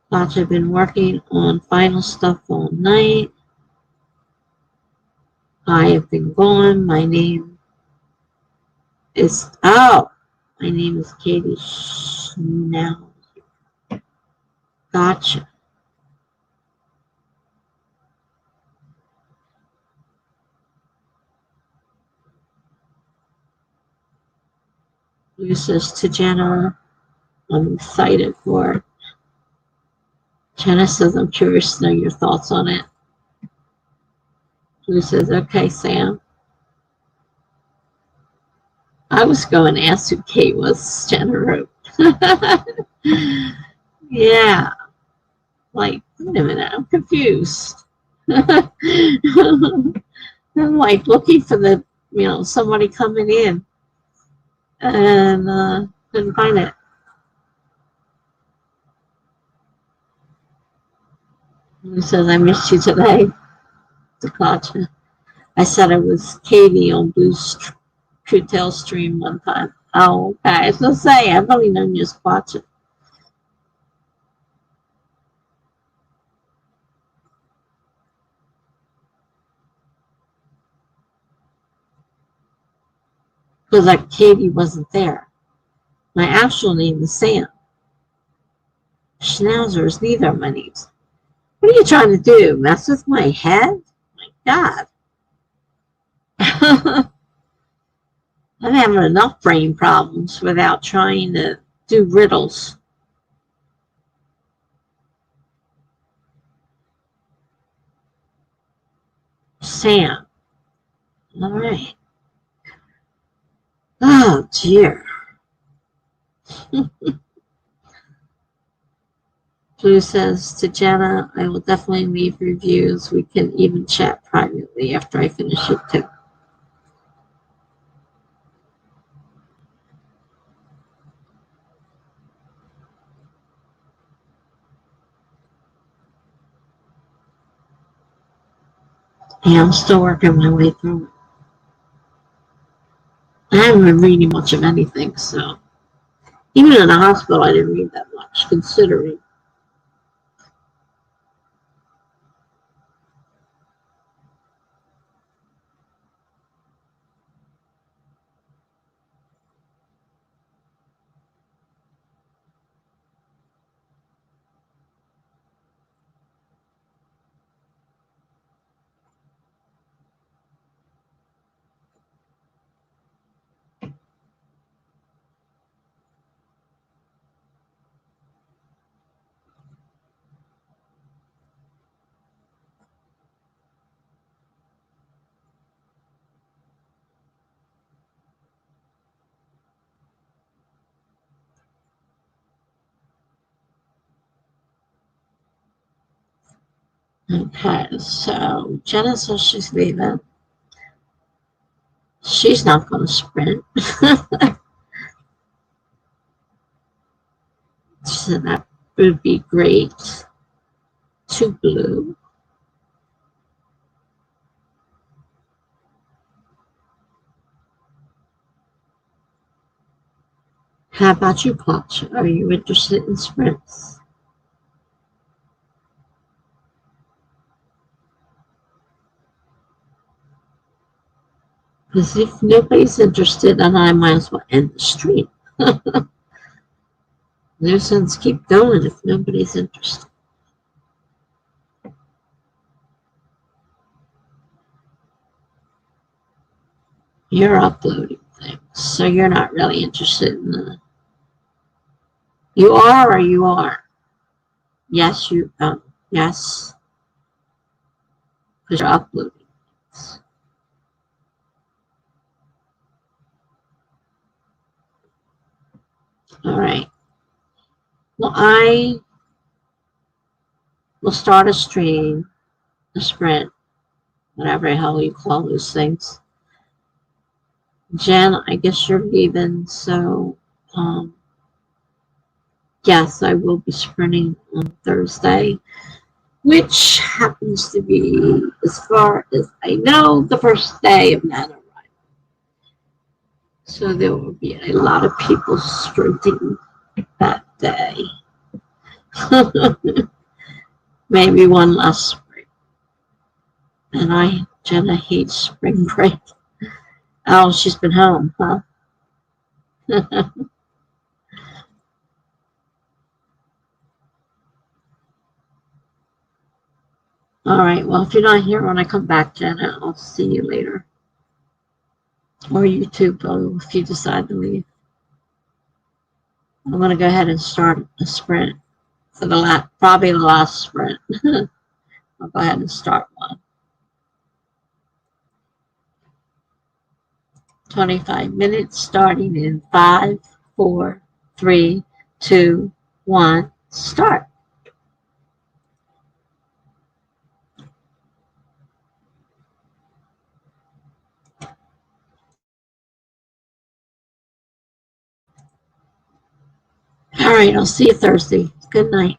Plot have been working on final stuff all night. I have been gone. My name is Katie Schnell. Gotcha. Blue says to Jenna, I'm excited for it. Jenna says, I'm curious to know your thoughts on it. Blue says, okay, Sam. I was going to ask who Kate was, Jenna wrote. Yeah. Like, wait a minute, I'm confused. I'm like looking for the, somebody coming in and couldn't find it. He says, I missed you today. Dakota. I said it was Katie on Blue's True Tale stream one time. Oh, okay. I was going to say, I've only known you as Quatcha. Because like Katie wasn't there. My actual name is Sam. Schnauzer is neither of my names. What are you trying to do? Mess with my head? My God. I'm having enough brain problems without trying to do riddles. Sam. All right. Oh, dear. Blue says to Jenna, I will definitely leave reviews. We can even chat privately after I finish it too. Yeah, I'm still working my way through it. I haven't been reading much of anything, so even in the hospital, I didn't read that much, considering. Okay, so Jenna says she's leaving. She's not going to sprint. So that would be great. To Blue. How about you, Clutch? Are you interested in sprints? Because if nobody's interested, then I might as well end the stream. No sense keep going if nobody's interested. You're uploading things, so you're not really interested in the. You are or you are? Yes, you. Yes, because you're uploading things. All right. Well, I will start a stream, a sprint, whatever the hell you call those things. Jen, I guess you're leaving, so yes, I will be sprinting on Thursday, which happens to be, as far as I know, the first day of NANOWRIMO. So there will be a lot of people sprinting that day. Maybe one last spring. And Jenna hates spring break. Oh, she's been home, huh? All right, well, if you're not here when I come back, Jenna, I'll see you later. Or YouTube, if you decide to leave. I'm going to go ahead and start a sprint for the probably the last sprint. I'll go ahead and start one. 25 minutes starting in 5, 4, 3, 2, 1, start. All right, I'll see you Thursday. Good night.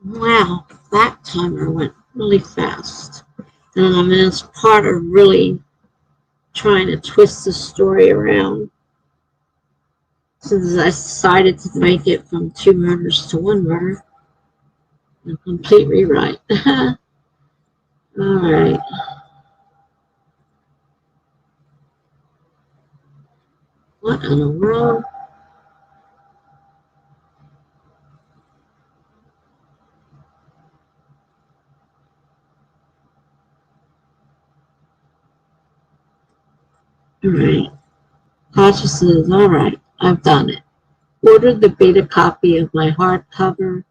Wow, that timer went really fast. And I'm in this part of really trying to twist the story around since I decided to make it from 2 murders to 1 murder. A complete rewrite. Alright. What in the world? Alright. Consciousness, alright. I've done it. Ordered the beta copy of my hardcover.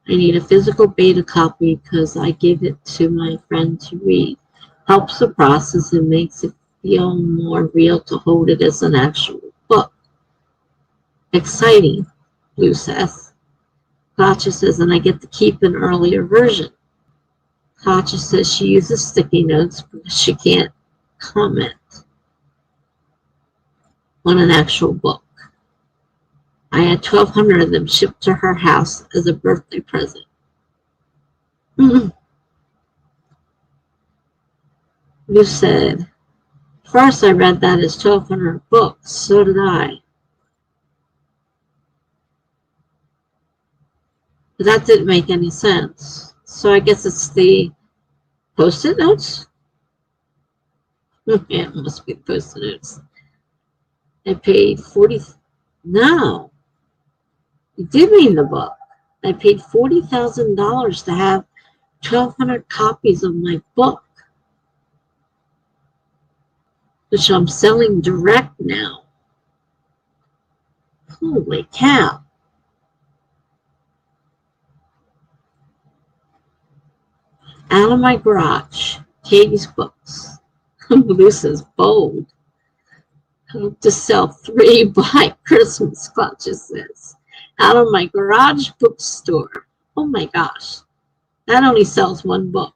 I need a physical beta copy because I give it to my friend to read. Helps the process and makes it feel more real to hold it as an actual book. Exciting, Lou says. Katja says, and I get to keep an earlier version. Katja says she uses sticky notes because she can't comment on an actual book. I had 1,200 of them shipped to her house as a birthday present. Lou said, first I read that as 1,200 books. So did I. But that didn't make any sense. So I guess it's the Post-it notes? Yeah, it must be Post-it notes. I paid 40. No, you did mean the book. I paid $40,000 to have 1,200 copies of my book, which I'm selling direct now. Holy cow. Out of my garage, Katie's books. Blue says bold. Hope to sell 3 by Christmas, Clutch says. Out of my garage bookstore. Oh my gosh. That only sells 1 book.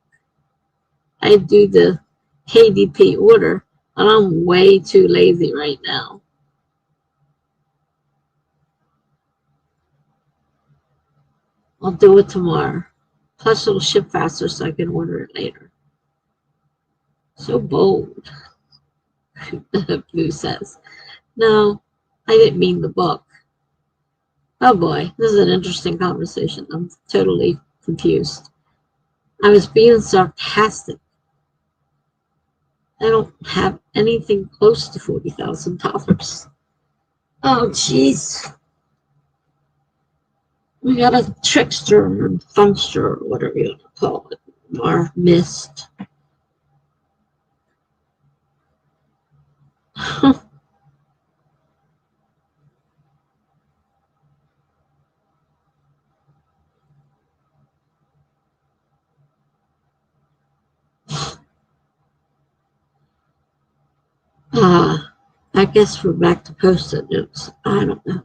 I do the KDP order, and I'm way too lazy right now. I'll do it tomorrow. Plus, it'll ship faster so I can order it later. So bold, Blue says. No, I didn't mean the book. Oh boy, this is an interesting conversation. I'm totally confused. I was being sarcastic. I don't have anything close to $40,000. Oh, jeez. We got a trickster or funkster or whatever you want to call it. Or mist. I guess we're back to Post-it notes. I don't know.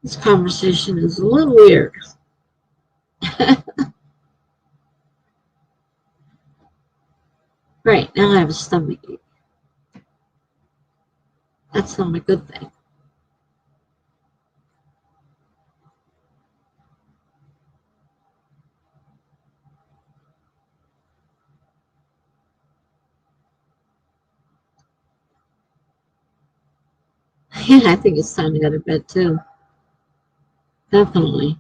This conversation is a little weird. Right, now I have a stomach ache. That's not a good thing. Yeah, I think it's time to go to bed too. Definitely.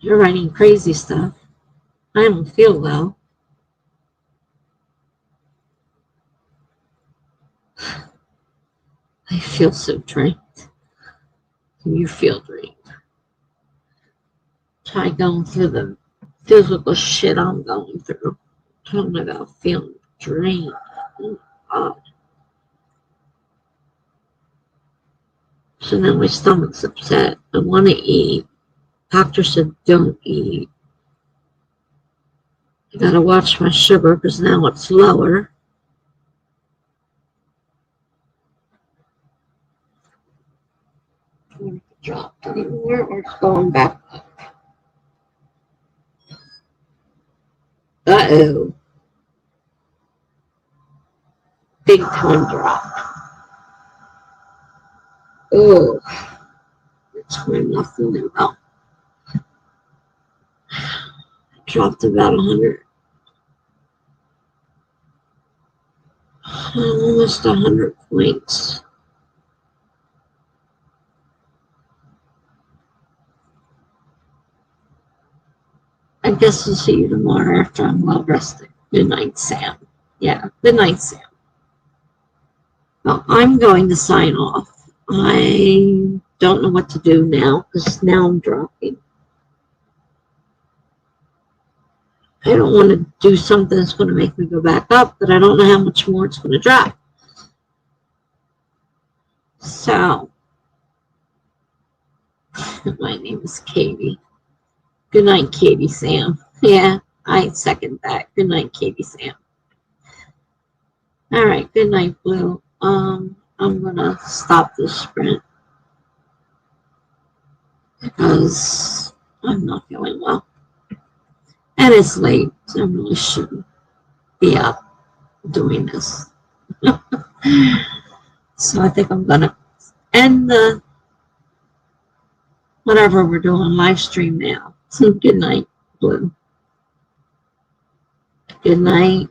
You're writing crazy stuff. I don't feel well. I feel so drained. You feel drained. Try going through the physical shit I'm going through. Talking about feeling drained. Oh, God. So now my stomach's upset. I want to eat. Doctor said don't eat. I gotta watch my sugar because now it's lower. Dropped anymore or it's going back up. Uh-oh. Big time drop. Oh, that's why I'm not feeling well. Dropped about 100, almost 100 points. I guess I'll see you tomorrow after I'm well rested. Good night, Sam. Yeah, good night, Sam. Well, I'm going to sign off. I don't know what to do now because now I'm dropping. I don't want to do something that's going to make me go back up, but I don't know how much more it's going to drop. So, my name is Katie. Good night, Katie Sam. Yeah, I second that. Good night, Katie Sam. All right, good night, Blue. I'm going to stop this sprint because I'm not feeling well. And it's late, so I really shouldn't be up doing this. So I think I'm going to end the whatever we're doing live stream now. So good night, Blue. Good night.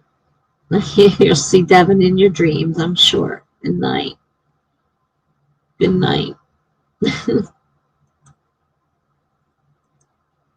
You'll see Devin in your dreams, I'm sure. Good night. Good night.